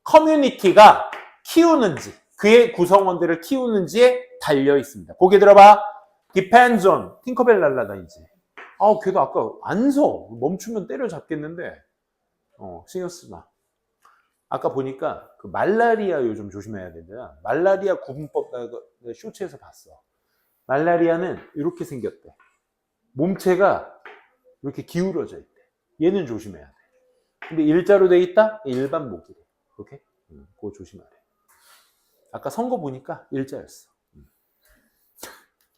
커뮤니티가 키우는지, 그의 구성원들을 키우는지에 달려 있습니다. 고개 들어봐. depends on. 팅커벨 날라다니지. 걔도 아까 안 서. 멈추면 때려잡겠는데. 신경 쓰지 마. 아까 보니까 그 말라리아 요즘 조심해야 된다. 말라리아 구분법 쇼츠에서 봤어. 말라리아는 이렇게 생겼대. 몸체가 이렇게 기울어져 있대. 얘는 조심해야 돼. 근데 일자로 돼 있다? 일반 모기래. 오케이? 그거 조심하래. 아까 선거 보니까 일자였어.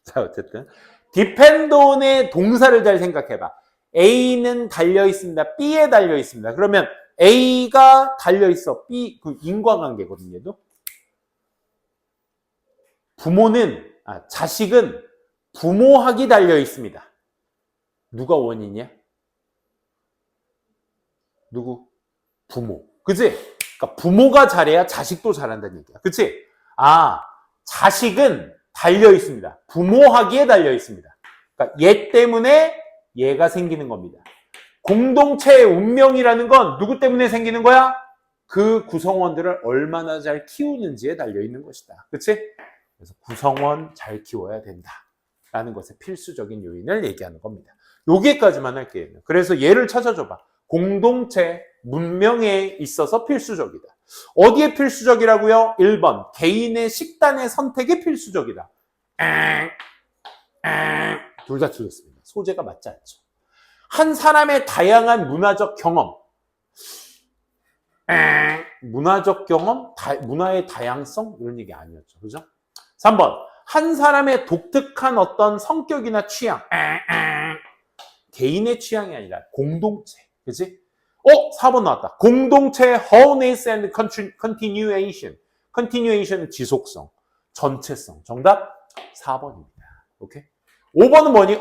자, 어쨌든 depend on의 동사를 잘 생각해봐. A는 달려 있습니다. B에 달려 있습니다. 그러면 A가 달려 있어. B 그 인과관계거든요. 얘도. 자식은 부모학이 달려 있습니다. 누가 원인이야? 누구? 부모. 그치? 그러니까 부모가 잘해야 자식도 잘한다는 얘기야. 그치? 자식은 달려 있습니다. 부모하기에 달려 있습니다. 그러니까 얘 때문에 얘가 생기는 겁니다. 공동체의 운명이라는 건 누구 때문에 생기는 거야? 그 구성원들을 얼마나 잘 키우는지에 달려 있는 것이다. 그치? 그래서 구성원 잘 키워야 된다. 라는 것의 필수적인 요인을 얘기하는 겁니다. 여기까지만 할게요. 그래서 얘를 찾아줘봐. 공동체, 문명에 있어서 필수적이다. 어디에 필수적이라고요? 1번, 개인의 식단의 선택에 필수적이다. 둘 다 틀렸습니다. 소재가 맞지 않죠. 한 사람의 다양한 문화적 경험. 문화적 경험? 문화의 다양성? 이런 얘기 아니었죠. 그죠? 3번, 한 사람의 독특한 어떤 성격이나 취향. 개인의 취향이 아니라 공동체. 그치? 4번 나왔다. 공동체 wholeness and continuation. continuation은 지속성, 전체성. 정답 4번입니다. 오케이? 5번은 뭐니?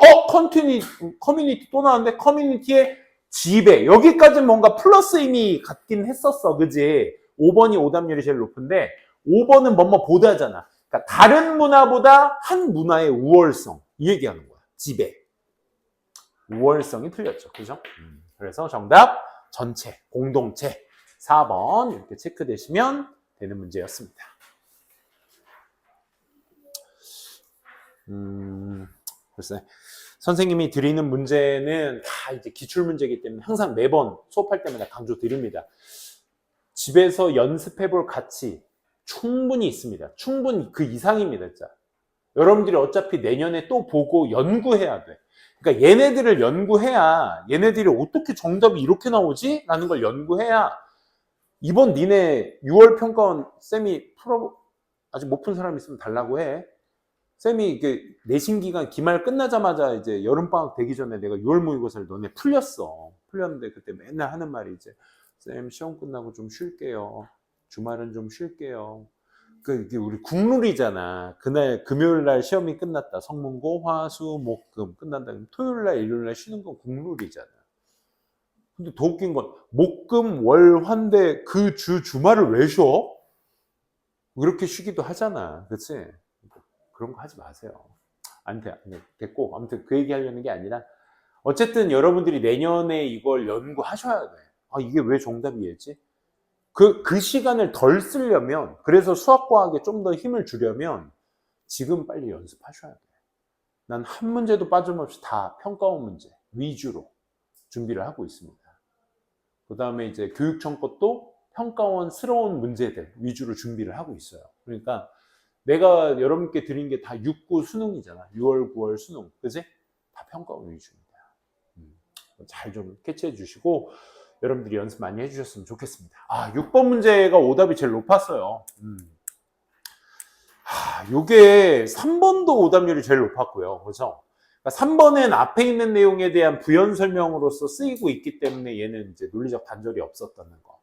커뮤니티 또 나왔는데 커뮤니티의 지배. 여기까지는 뭔가 플러스 의미 같긴 했었어. 그지? 5번이 오답률이 제일 높은데 5번은 뭐뭐 보다잖아. 그러니까 다른 문화보다 한 문화의 우월성. 이 얘기하는 거야. 지배. 우월성이 틀렸죠. 그죠? 그래서 정답 전체, 공동체 4번 이렇게 체크되시면 되는 문제였습니다. 글쎄, 선생님이 드리는 문제는 다 이제 기출문제이기 때문에 항상 매번 수업할 때마다 강조드립니다. 집에서 연습해볼 가치 충분히 있습니다. 충분히 그 이상입니다. 진짜. 여러분들이 어차피 내년에 또 보고 연구해야 돼. 그러니까 얘네들을 연구해야 얘네들이 어떻게 정답이 이렇게 나오지? 라는 걸 연구해야 이번 니네 6월 평가원 쌤이 아직 못 푼 사람 있으면 달라고 해. 쌤이 이게 내신 기간 기말 끝나자마자 이제 여름방학 되기 전에 내가 6월 모의고사를 너네 풀렸는데 그때 맨날 하는 말이 이제 쌤 시험 끝나고 좀 쉴게요. 주말은 좀 쉴게요. 이게 우리 국룰이잖아. 그날 금요일 날 시험이 끝났다. 성문고, 화, 수, 목, 금 끝난다. 토요일 날, 일요일 날 쉬는 건 국룰이잖아. 근데 더 웃긴 건 목, 금, 월, 화인데 그 주말을 왜 쉬어? 그렇게 쉬기도 하잖아. 그치? 그런 거 하지 마세요. 됐고. 아무튼 그 얘기 하려는 게 아니라 어쨌든 여러분들이 내년에 이걸 연구하셔야 돼. 이게 왜 정답이었지? 그 시간을 덜 쓰려면, 그래서 수학과학에 좀 더 힘을 주려면 지금 빨리 연습하셔야 돼요. 난 한 문제도 빠짐없이 다 평가원 문제 위주로 준비를 하고 있습니다. 그 다음에 이제 교육청 것도 평가원스러운 문제들 위주로 준비를 하고 있어요. 그러니까 내가 여러분께 드린 게 다 6, 9 수능이잖아. 6월, 9월 수능. 그지? 다 평가원 위주입니다. 잘 좀 캐치해 주시고 여러분들이 연습 많이 해주셨으면 좋겠습니다. 6번 문제가 오답이 제일 높았어요. 요게 3번도 오답률이 제일 높았고요. 그래서 3번은 앞에 있는 내용에 대한 부연 설명으로서 쓰이고 있기 때문에 얘는 이제 논리적 단절이 없었다는 거.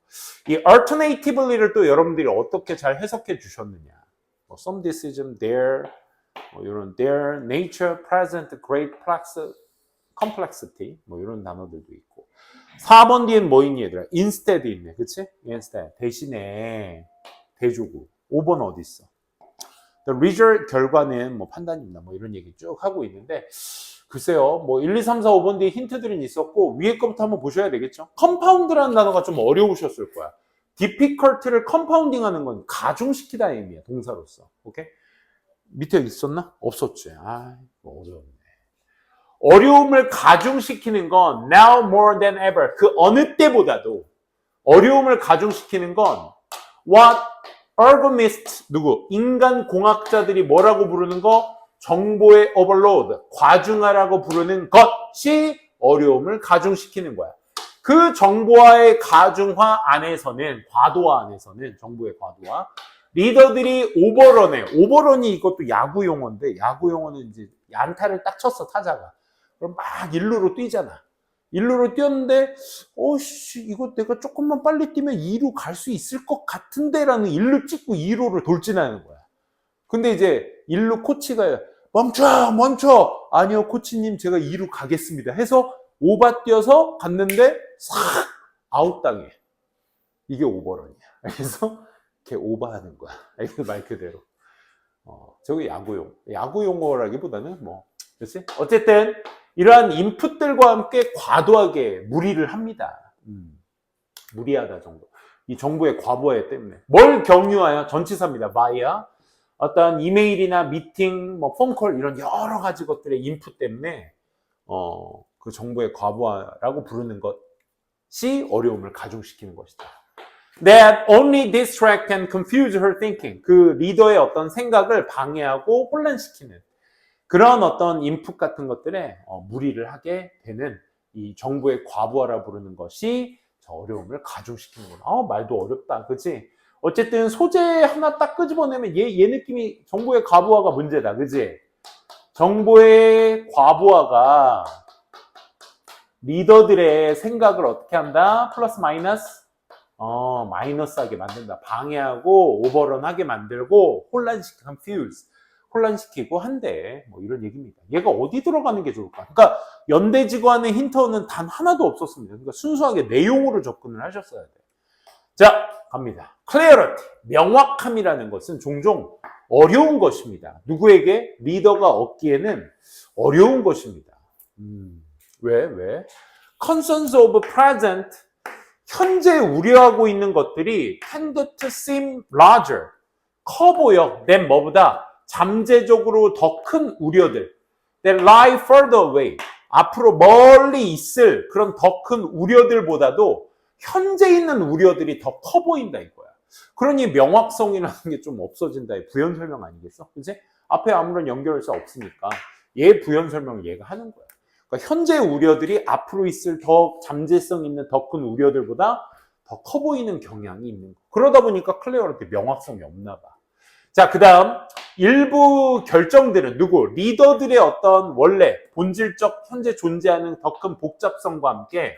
이 alternatively를 또 여러분들이 어떻게 잘 해석해 주셨느냐. some decision, there, 이런 there, nature, present, great complexity, 이런 단어들도 있고. 4번 뒤엔 뭐 있니 얘들아? instead 있네. 그치? instead. 대신에 대조구. 5번 어디 있어? The result 결과는 판단입니다. 이런 얘기 쭉 하고 있는데 글쎄요. 1, 2, 3, 4, 5번 뒤에 힌트들은 있었고 위에 거부터 한번 보셔야 되겠죠? compound라는 단어가 좀 어려우셨을 거야. difficult를 compounding 하는 건 가중시키다 의미야. 동사로서. 오케이? 밑에 있었나? 없었지. 아, 어려웠네. 어려움을 가중시키는 건 now more than ever. 그 어느 때보다도 어려움을 가중시키는 건 what urbanists 누구? 인간 공학자들이 뭐라고 부르는 거? 정보의 overload, 과중화라고 부르는 것이 어려움을 가중시키는 거야. 그 정보화의 가중화 안에서는, 과도화 안에서는, 정보의 과도화, 리더들이 오버런해. 오버런이 이것도 야구 용어인데, 야구 용어는 이제 안타를 딱 쳤어, 타자가. 그럼 막 일루로 뛰잖아. 일루로 뛰었는데, 이거 내가 조금만 빨리 뛰면 2루 갈 수 있을 것 같은데? 라는 일루 찍고 2루를 돌진하는 거야. 근데 이제 일루 코치가 멈춰! 아니요, 코치님, 제가 2루 가겠습니다. 해서 오바 뛰어서 갔는데, 싹! 아웃당해. 이게 오버런이야. 그래서 이렇게 오버하는 거야. 이게 말 그대로. 저게 야구 용어라기보다는 그렇지? 어쨌든, 이러한 인풋들과 함께 과도하게 무리를 합니다. 무리하다 정도. 이 정보의 과부하 때문에. 뭘 경유하여? 전치사입니다. via. 어떤 이메일이나 미팅, 폰콜 이런 여러 가지 것들의 인풋 때문에 그 정보의 과부하라고 부르는 것이 어려움을 가중시키는 것이다. That only distract and confuse her thinking. 그 리더의 어떤 생각을 방해하고 혼란시키는 그런 어떤 인풋 같은 것들에 무리를 하게 되는 이 정보의 과부하라 부르는 것이 저 어려움을 가중시키는구나. 말도 어렵다, 그치? 어쨌든 소재 하나 딱 끄집어내면 얘 느낌이 정보의 과부하가 문제다, 그치? 정보의 과부하가 리더들의 생각을 어떻게 한다? 플러스 마이너스? 마이너스하게 만든다. 방해하고 오버런하게 만들고 혼란시키고 한데 이런 얘기입니다. 얘가 어디 들어가는 게 좋을까? 그러니까 연대지구안의 힌트는 단 하나도 없었습니다. 그러니까 순수하게 내용으로 접근을 하셨어야 돼요. 자, 갑니다. clarity, 명확함이라는 것은 종종 어려운 것입니다. 누구에게? 리더가 얻기에는 어려운 것입니다. 왜? concerns of present, 현재 우려하고 있는 것들이 tend to seem larger, 커 보여. than 뭐보다? 잠재적으로 더 큰 우려들. that lie further away, 앞으로 멀리 있을 그런 더 큰 우려들보다도 현재 있는 우려들이 더 커 보인다 이거야. 그러니 명확성이라는 게 좀 없어진다. 부연 설명 아니겠어? 그치? 앞에 아무런 연결사 없으니까 얘 부연 설명 얘가 하는 거야. 그러니까 현재 우려들이 앞으로 있을 더 잠재성 있는 더 큰 우려들보다 더 커 보이는 경향이 있는 거. 그러다 보니까 클레어한테 명확성이 없나 봐. 자, 그 다음 일부 결정들은 누구? 리더들의 어떤 원래 본질적 현재 존재하는 더 큰 복잡성과 함께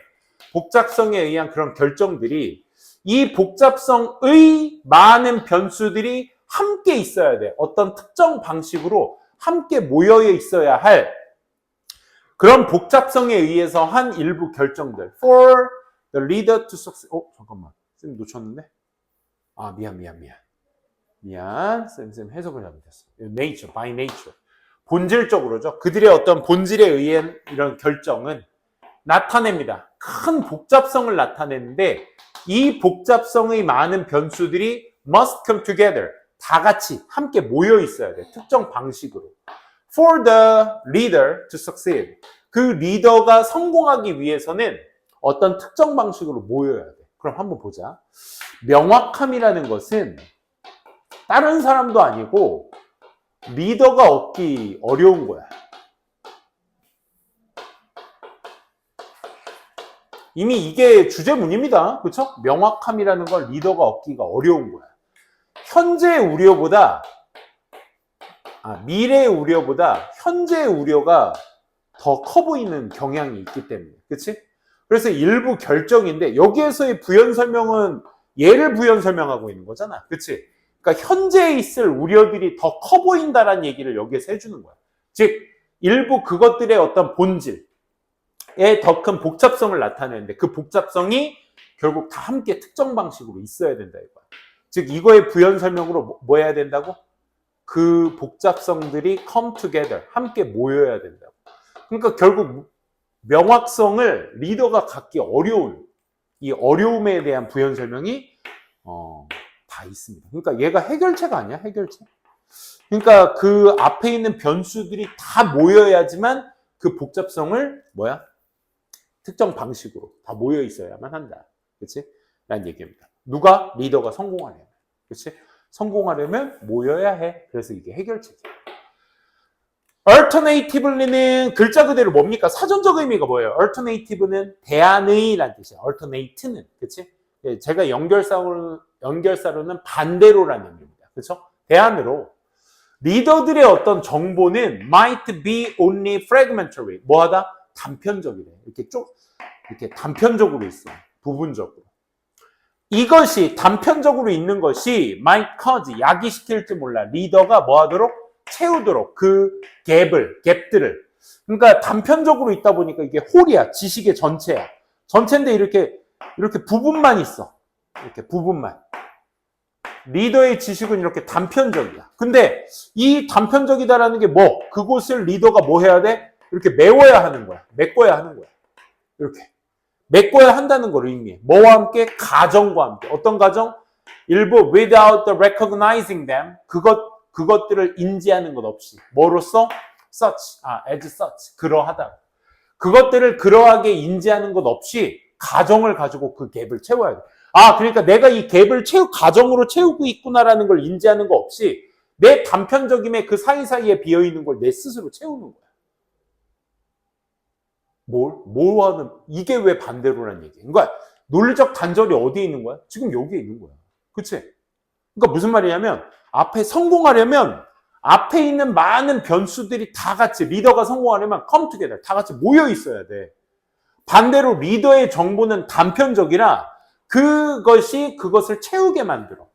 복잡성에 의한 그런 결정들이 이 복잡성의 많은 변수들이 함께 있어야 돼. 어떤 특정 방식으로 함께 모여 있어야 할 그런 복잡성에 의해서 한 일부 결정들. For the leader to succeed. 잠깐만. 쌤 놓쳤는데? 미안. 쌤 해석을 잘못했어. Nature, by nature. 본질적으로죠. 그들의 어떤 본질에 의한 이런 결정은 나타냅니다. 큰 복잡성을 나타내는데 이 복잡성의 많은 변수들이 must come together. 다 같이 함께 모여 있어야 돼. 특정 방식으로. For the leader to succeed. 그 리더가 성공하기 위해서는 어떤 특정 방식으로 모여야 돼. 그럼 한번 보자. 명확함이라는 것은 다른 사람도 아니고 리더가 얻기 어려운 거야. 이미 이게 주제문입니다. 그렇죠? 명확함이라는 걸 리더가 얻기가 어려운 거야. 현재의 우려보다 미래의 우려보다 현재의 우려가 더 커 보이는 경향이 있기 때문에. 그렇지? 그래서 일부 결정인데 여기에서의 부연 설명은 얘를 부연 설명하고 있는 거잖아. 그렇지? 그러니까 현재에 있을 우려들이 더 커 보인다라는 얘기를 여기에서 해주는 거야. 즉 일부 그것들의 어떤 본질에 더 큰 복잡성을 나타내는데 그 복잡성이 결국 다 함께 특정 방식으로 있어야 된다 이거야. 즉 이거의 부연 설명으로 뭐 해야 된다고? 그 복잡성들이 come together, 함께 모여야 된다고. 그러니까 결국 명확성을 리더가 갖기 어려운 이 어려움에 대한 부연 설명이 다 있습니다. 그러니까 얘가 해결체가 아니야, 해결체. 그러니까 그 앞에 있는 변수들이 다 모여야지만 그 복잡성을 특정 방식으로 다 모여 있어야만 한다. 그치? 라는 얘기입니다. 누가? 리더가 성공하려면. 그치? 성공하려면 모여야 해. 그래서 이게 해결책이에요. alternatively는 글자 그대로 뭡니까? 사전적 의미가 뭐예요? alternative는 대안의 라는 뜻이에요. alternate는. 그치? 제가 연결사로는 반대로라는 의미입니다. 그쵸? 대안으로. 리더들의 어떤 정보는 might be only fragmentary. 뭐하다? 단편적이래. 이렇게 단편적으로 있어. 부분적으로. 이것이 단편적으로 있는 것이 might cause 야기시킬지 몰라. 리더가 뭐하도록? 채우도록 그 갭들을. 그러니까 단편적으로 있다 보니까 이게 홀이야. 지식의 전체야. 전체인데 이렇게 부분만 있어. 이렇게 부분만. 리더의 지식은 이렇게 단편적이야. 근데 이 단편적이다라는 게 그곳을 리더가 뭐 해야 돼? 이렇게 메워야 하는 거야. 메꿔야 하는 거야. 이렇게. 메꿔야 한다는 걸 의미해. 뭐와 함께? 가정과 함께. 어떤 가정? 일부 without the recognizing them. 그것들을 인지하는 것 없이. 뭐로써? as such. 그러하다. 그것들을 그러하게 인지하는 것 없이 가정을 가지고 그 갭을 채워야 돼. 그러니까 내가 이 갭을 가정으로 채우고 있구나라는 걸 인지하는 거 없이 내 단편적임에 그 사이사이에 비어있는 걸 내 스스로 채우는 거야. 이게 왜 반대로라는 얘기야? 그러니까 논리적 단절이 어디에 있는 거야? 지금 여기에 있는 거야. 그치? 그러니까 무슨 말이냐면 앞에 성공하려면 앞에 있는 많은 변수들이 다 같이 리더가 성공하려면 come together 다 같이 모여 있어야 돼. 반대로 리더의 정보는 단편적이라 그것을 채우게 만들어.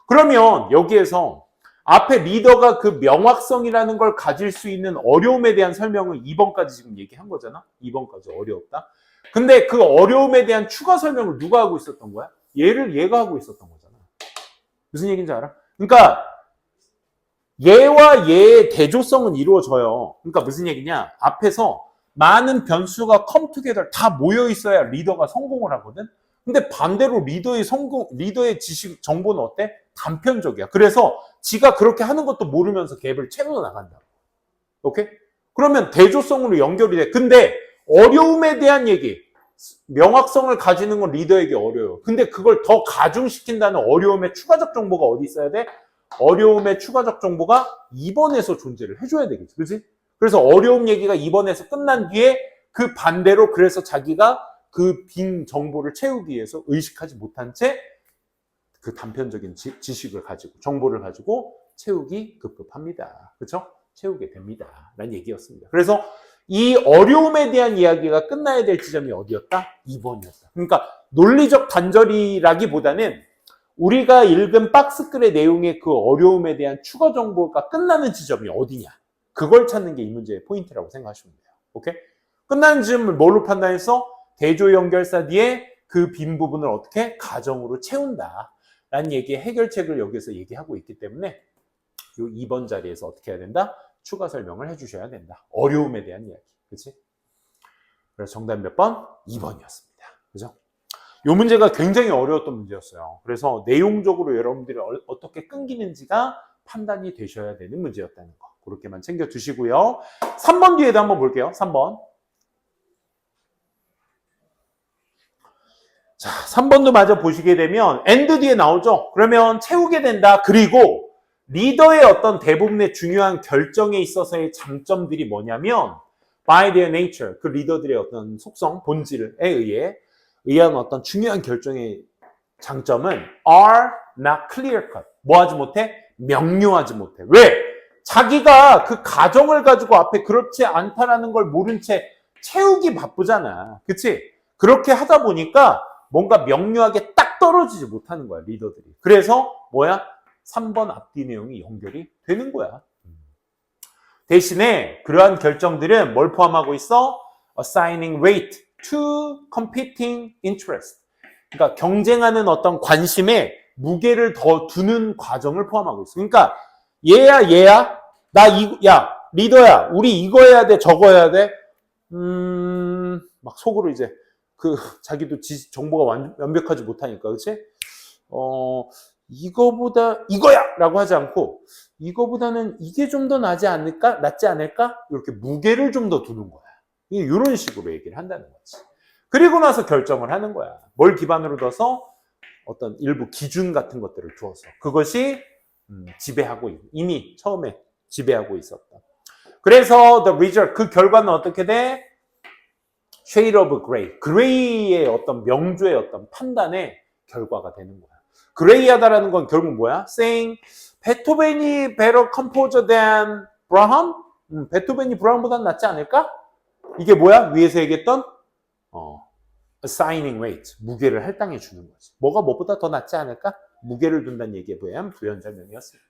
그러면 여기에서 앞에 리더가 그 명확성이라는 걸 가질 수 있는 어려움에 대한 설명을 2번까지 지금 얘기한 거잖아. 2번까지 어려웠다. 근데 그 어려움에 대한 추가 설명을 누가 하고 있었던 거야? 얘가 하고 있었던 거잖아. 무슨 얘기인지 알아? 그러니까 얘와 얘의 대조성은 이루어져요. 그러니까 무슨 얘기냐? 앞에서 많은 변수가 come together 다 모여 있어야 리더가 성공을 하거든. 근데 반대로 리더의 지식 정보는 어때? 단편적이야. 그래서 지가 그렇게 하는 것도 모르면서 갭을 채워 나간다. 오케이? 그러면 대조성으로 연결이 돼. 근데 어려움에 대한 얘기, 명확성을 가지는 건 리더에게 어려워요. 근데 그걸 더 가중시킨다는 어려움의 추가적 정보가 어디 있어야 돼? 어려움의 추가적 정보가 2번에서 존재를 해줘야 되겠지. 그치? 그래서 어려움 얘기가 2번에서 끝난 뒤에 그 반대로 그래서 자기가 그 빈 정보를 채우기 위해서 의식하지 못한 채 그 단편적인 지식을 가지고 정보를 가지고 채우기 급급합니다. 그렇죠? 채우게 됩니다. 라는 얘기였습니다. 그래서 이 어려움에 대한 이야기가 끝나야 될 지점이 어디였다? 2번이었다. 그러니까 논리적 단절이라기보다는 우리가 읽은 박스글의 내용의 그 어려움에 대한 추가 정보가 끝나는 지점이 어디냐? 그걸 찾는 게 이 문제의 포인트라고 생각하시면 돼요. 오케이? 끝나는 지점을 뭘로 판단해서 대조 연결사 뒤에 그 빈 부분을 어떻게? 가정으로 채운다. 라는 얘기의 해결책을 여기서 얘기하고 있기 때문에 이 2번 자리에서 어떻게 해야 된다? 추가 설명을 해주셔야 된다. 어려움에 대한 이야기. 그치? 그래서 정답 몇 번? 2번이었습니다. 그죠? 이 문제가 굉장히 어려웠던 문제였어요. 그래서 내용적으로 여러분들이 어떻게 끊기는지가 판단이 되셔야 되는 문제였다는 거. 그렇게만 챙겨 두시고요. 3번 뒤에도 한번 볼게요. 3번. 자, 3번도 마저 보시게 되면 and 뒤에 나오죠. 그러면 채우게 된다. 그리고 리더의 어떤 대부분의 중요한 결정에 있어서의 장점들이 뭐냐면 by their nature, 그 리더들의 어떤 속성, 본질에 의한 어떤 중요한 결정의 장점은 are not clear cut. 뭐 하지 못해? 명료하지 못해. 왜? 자기가 그 가정을 가지고 앞에 그렇지 않다라는 걸 모른 채 채우기 바쁘잖아. 그치? 그렇게 하다 보니까 뭔가 명료하게 딱 떨어지지 못하는 거야, 리더들이. 그래서 뭐야? 3번 앞뒤 내용이 연결이 되는 거야. 대신에 그러한 결정들은 뭘 포함하고 있어? Assigning weight to competing interest. 그러니까 경쟁하는 어떤 관심에 무게를 더 두는 과정을 포함하고 있어. 그러니까 얘야 야 리더야 우리 이거 해야 돼 저거 해야 돼 막 속으로 이제 자기도 정보가 완벽하지 못하니까 그치? 이거보다 이거야! 라고 하지 않고 이거보다는 이게 좀 더 낫지 않을까? 이렇게 무게를 좀 더 두는 거야. 이런 식으로 얘기를 한다는 거지. 그리고 나서 결정을 하는 거야. 뭘 기반으로 둬서 어떤 일부 기준 같은 것들을 두어서 그것이 지배하고 이미 처음에 지배하고 있었다. 그래서 the result 그 결과는 어떻게 돼? shade of gray. 그레이의 어떤 명조의 어떤 판단의 결과가 되는 거야. 그레이하다라는 건 결국 뭐야? saying 베토벤이 better composer than 브라함? 베토벤이 브라함보다 낫지 않을까? 이게 뭐야? 위에서 얘기했던 assigning weight. 무게를 할당해 주는 거지. 뭐가 뭐보다 더 낫지 않을까? 무게를 둔다는 얘기에 의한 부연설명이었습니다.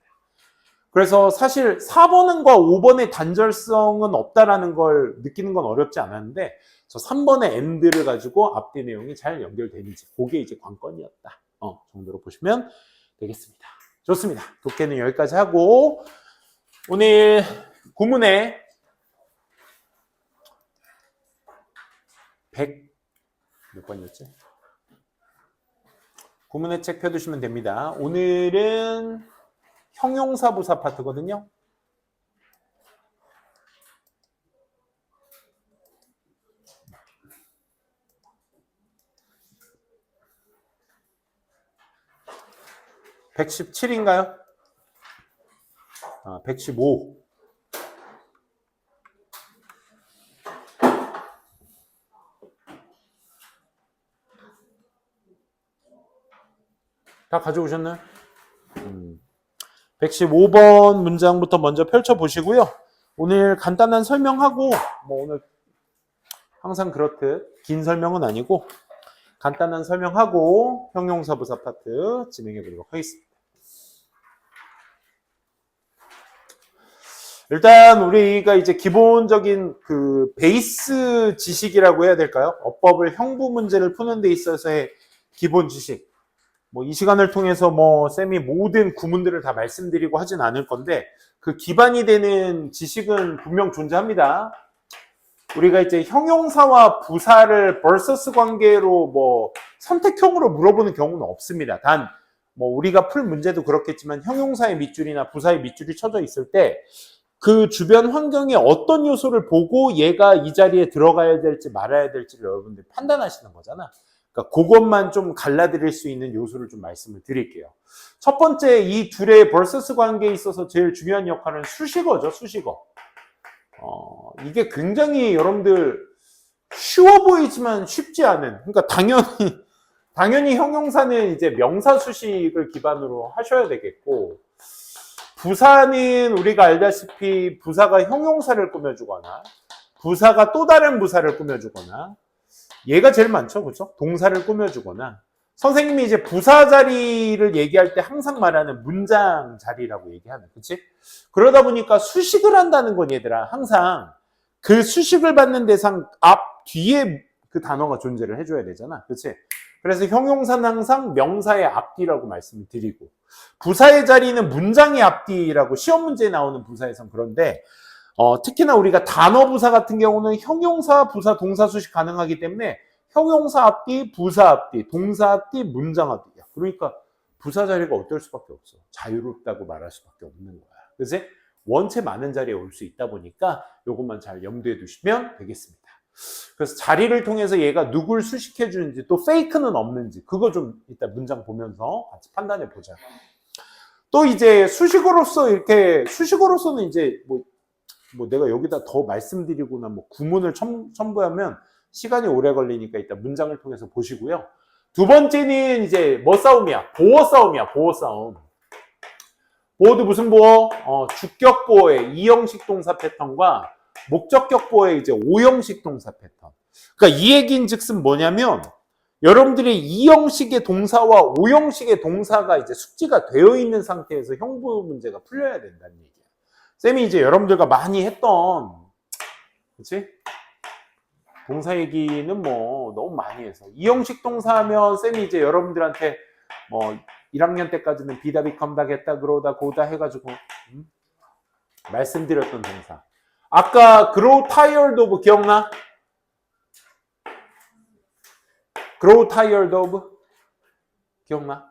그래서 사실 4번과 5번의 단절성은 없다라는 걸 느끼는 건 어렵지 않았는데 저 3번의 and를 가지고 앞뒤 내용이 잘 연결되는지 그게 이제 관건이었다. 정도로 보시면 되겠습니다. 좋습니다. 독해는 여기까지 하고 오늘 구문에 100 몇 번이었지? 구문의 책 펴두시면 됩니다. 오늘은 형용사 부사 파트거든요. (117인가요) 115. 다 가져오셨나요? 115번 문장부터 먼저 펼쳐보시고요. 오늘 간단한 설명하고 오늘 항상 그렇듯 긴 설명은 아니고 간단한 설명하고 형용사 부사 파트 진행해 보도록 하겠습니다. 일단 우리가 이제 기본적인 그 베이스 지식이라고 해야 될까요? 어법을 형부 문제를 푸는 데 있어서의 기본 지식. 이 시간을 통해서 쌤이 모든 구문들을 다 말씀드리고 하진 않을 건데 그 기반이 되는 지식은 분명 존재합니다. 우리가 이제 형용사와 부사를 vs 관계로 선택형으로 물어보는 경우는 없습니다. 단 우리가 풀 문제도 그렇겠지만 형용사의 밑줄이나 부사의 밑줄이 쳐져 있을 때 그 주변 환경에 어떤 요소를 보고 얘가 이 자리에 들어가야 될지 말아야 될지를 여러분들이 판단하시는 거잖아. 그러니까 그것만 좀 갈라드릴 수 있는 요소를 좀 말씀을 드릴게요. 첫 번째 이 둘의 vs 관계에 있어서 제일 중요한 역할은 수식어죠. 수식어. 이게 굉장히 여러분들 쉬워 보이지만 쉽지 않은. 그러니까 당연히 형용사는 이제 명사 수식을 기반으로 하셔야 되겠고 부사는 우리가 알다시피 부사가 형용사를 꾸며주거나 부사가 또 다른 부사를 꾸며주거나 얘가 제일 많죠. 그렇죠? 동사를 꾸며주거나 선생님이 이제 부사 자리를 얘기할 때 항상 말하는 문장 자리라고 얘기하는, 그치? 그러다 보니까 수식을 한다는 건 얘들아 항상 그 수식을 받는 대상 앞 뒤에 그 단어가 존재를 해줘야 되잖아. 그치? 그래서 형용사는 항상 명사의 앞뒤라고 말씀을 드리고 부사의 자리는 문장의 앞뒤라고 시험 문제에 나오는 부사에선 그런데 특히나 우리가 단어 부사 같은 경우는 형용사, 부사, 동사 수식 가능하기 때문에 형용사 앞뒤, 부사 앞뒤, 동사 앞뒤, 문장 앞뒤야. 그러니까 부사 자리가 어떨 수밖에 없어. 자유롭다고 말할 수밖에 없는 거야. 그치? 원체 많은 자리에 올 수 있다 보니까 이것만 잘 염두에 두시면 되겠습니다. 그래서 자리를 통해서 얘가 누굴 수식해 주는지 또 페이크는 없는지 그거 좀 이따 문장 보면서 같이 판단해 보자. 또 이제 수식어로서는 이제 내가 여기다 더 말씀드리거나 구문을 첨부하면 시간이 오래 걸리니까 이따 문장을 통해서 보시고요. 두 번째는 이제 싸움이야? 보어 싸움이야. 보어 싸움. 보어도 무슨 보어? 주격 보어의 2형식 동사 패턴과 목적격 보어의 이제 5형식 동사 패턴. 그러니까 이 얘기인즉슨 뭐냐면 여러분들이 2형식의 동사와 5형식의 동사가 이제 숙지가 되어 있는 상태에서 형부 문제가 풀려야 된다는 얘기야. 쌤이 이제 여러분들과 많이 했던, 그치? 동사 얘기는 너무 많이 해서 2형식 동사하면 쌤이 이제 여러분들한테 1학년 때까지는 비답이 컴백했다 그러다 고다 해가지고 말씀드렸던 동사. 아까 grow tired of 기억나? grow tired of 기억나?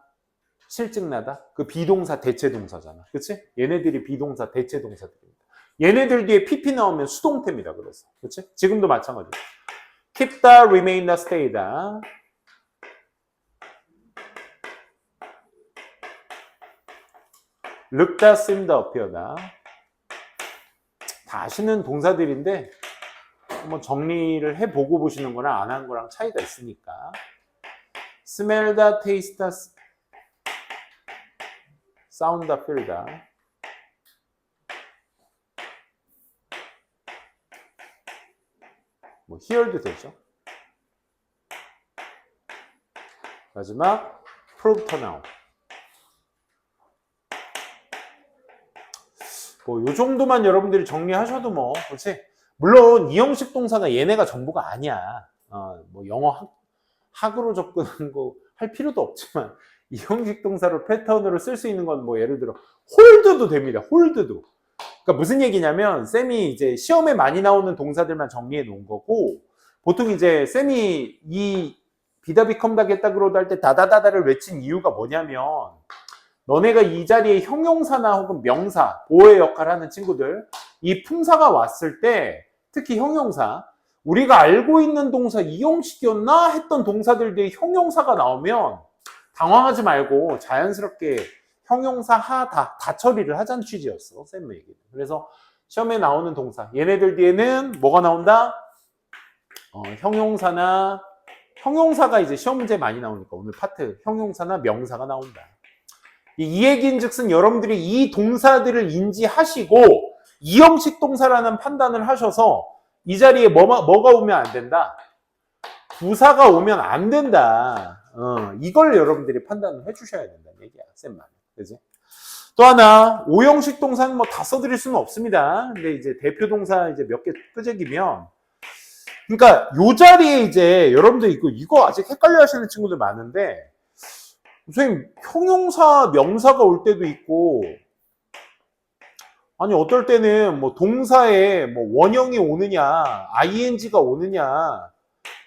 실증나다? 그 비동사 대체 동사잖아. 그치? 얘네들이 비동사 대체 동사들입니다. 얘네들 뒤에 PP 나오면 수동태입니다. 그래서. 그치? 지금도 마찬가지고. keep the, remain the, stay the. look the, seem the, appear the. 다 아시는 동사들인데 한번 정리를 해보고 보시는 거랑 안 한 거랑 차이가 있으니까. smell the, taste the, sound the, feel the. 뭐 hear도 되죠. 마지막 prove to know. 뭐 요 정도만 여러분들이 정리하셔도 뭐 그렇지. 물론 이 형식 동사가 얘네가 전부가 아니야. 뭐 영어 학으로 접근한 거 할 필요도 없지만 이 형식 동사로 패턴으로 쓸 수 있는 건 뭐 예를 들어 홀드도 됩니다. 홀드도. 그러니까 무슨 얘기냐면 쌤이 이제 시험에 많이 나오는 동사들만 정리해 놓은 거고 보통 이제 쌤이 이 비다 비컴다 겠다 그러다 할 때 다다다다를 외친 이유가 뭐냐면 너네가 이 자리에 형용사나 혹은 명사, 보호의 역할을 하는 친구들 이 품사가 왔을 때 특히 형용사 우리가 알고 있는 동사 이형식이었나 했던 동사들이 형용사가 나오면 당황하지 말고 자연스럽게 형용사 하다 다 처리를 하자는 취지였어. 쌤 얘기는. 그래서 시험에 나오는 동사 얘네들 뒤에는 뭐가 나온다? 형용사가 이제 시험 문제 많이 나오니까 오늘 파트 형용사나 명사가 나온다. 이 얘기인즉슨 여러분들이 이 동사들을 인지하시고 이형식 동사라는 판단을 하셔서 이 자리에 뭐가 오면 안 된다? 부사가 오면 안 된다. 이걸 여러분들이 판단을 해주셔야 된다는 얘기야. 쌤 말. 그지? 또 하나, 오형식 동사는 뭐 다 써드릴 수는 없습니다. 근데 이제 대표 동사 이제 몇 개 끄적이면, 그러니까 요 자리에 이제 여러분들 이거 아직 헷갈려 하시는 친구들 많은데, 선생님, 형용사, 명사가 올 때도 있고, 아니, 어떨 때는 뭐 동사에 뭐 원형이 오느냐, ing가 오느냐,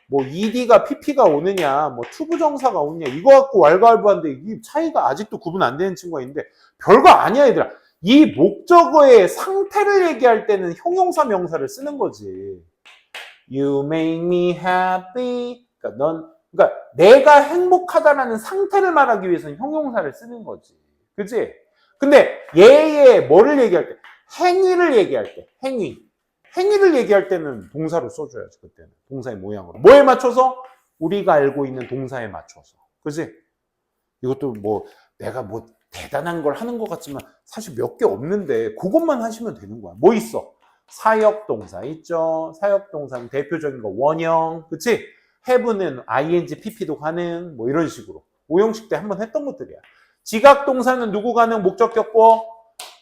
뭐 ed가 pp가 오느냐, 뭐 투부정사가 오느냐, 이거 갖고 왈가왈부한데 이 차이가 아직도 구분 안 되는 친구가 있는데 별거 아니야, 얘들아. 이 목적어의 상태를 얘기할 때는 형용사 명사를 쓰는 거지. You make me happy. 그러니까 내가 행복하다라는 상태를 말하기 위해서는 형용사를 쓰는 거지. 그치? 근데 얘의 뭐를 얘기할 때? 행위를 얘기할 때. 행위를 얘기할 때는 동사로 써줘야지, 그때는. 동사의 모양으로. 뭐에 맞춰서? 우리가 알고 있는 동사에 맞춰서. 그치? 이것도 뭐, 내가 뭐 대단한 걸 하는 것 같지만 사실 몇 개 없는데 그것만 하시면 되는 거야. 뭐 있어? 사역동사 있죠? 사역동사는 대표적인 거 원형. 그치? have는 ing, pp도 가능. 뭐 이런 식으로. 오형식 때 한번 했던 것들이야. 지각동사는 누구 가능? 목적격 보어?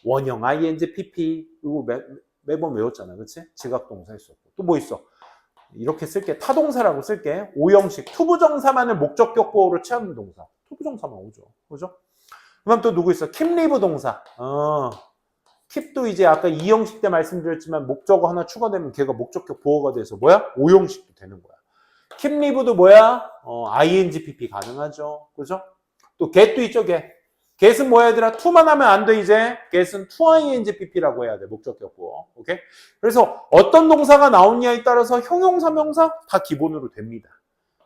원형, ing, pp. 이거 매번 외웠잖아. 그치? 지각동사 있었고. 또 뭐 있어? 이렇게 쓸게. 타동사라고 쓸게. 오형식. 투부정사만을 목적격 보어로 취하는 동사. 투부정사만 오죠. 그죠? 그럼 또 누구 있어? keep 동사. keep도 이제 아까 이형식 때 말씀드렸지만 목적어 하나 추가되면 걔가 목적격 보어가 돼서 뭐야? 오형식도 되는 거야. keep도 뭐야? ing, pp 가능하죠. 그죠? 또 get도 있죠, get. get은 뭐야, 얘들아? to만 하면 안 돼, 이제. get은 to ing, pp라고 해야 돼, 목적격 보어. 오케이? 그래서 어떤 동사가 나오냐에 따라서 형용사, 명사 다 기본으로 됩니다.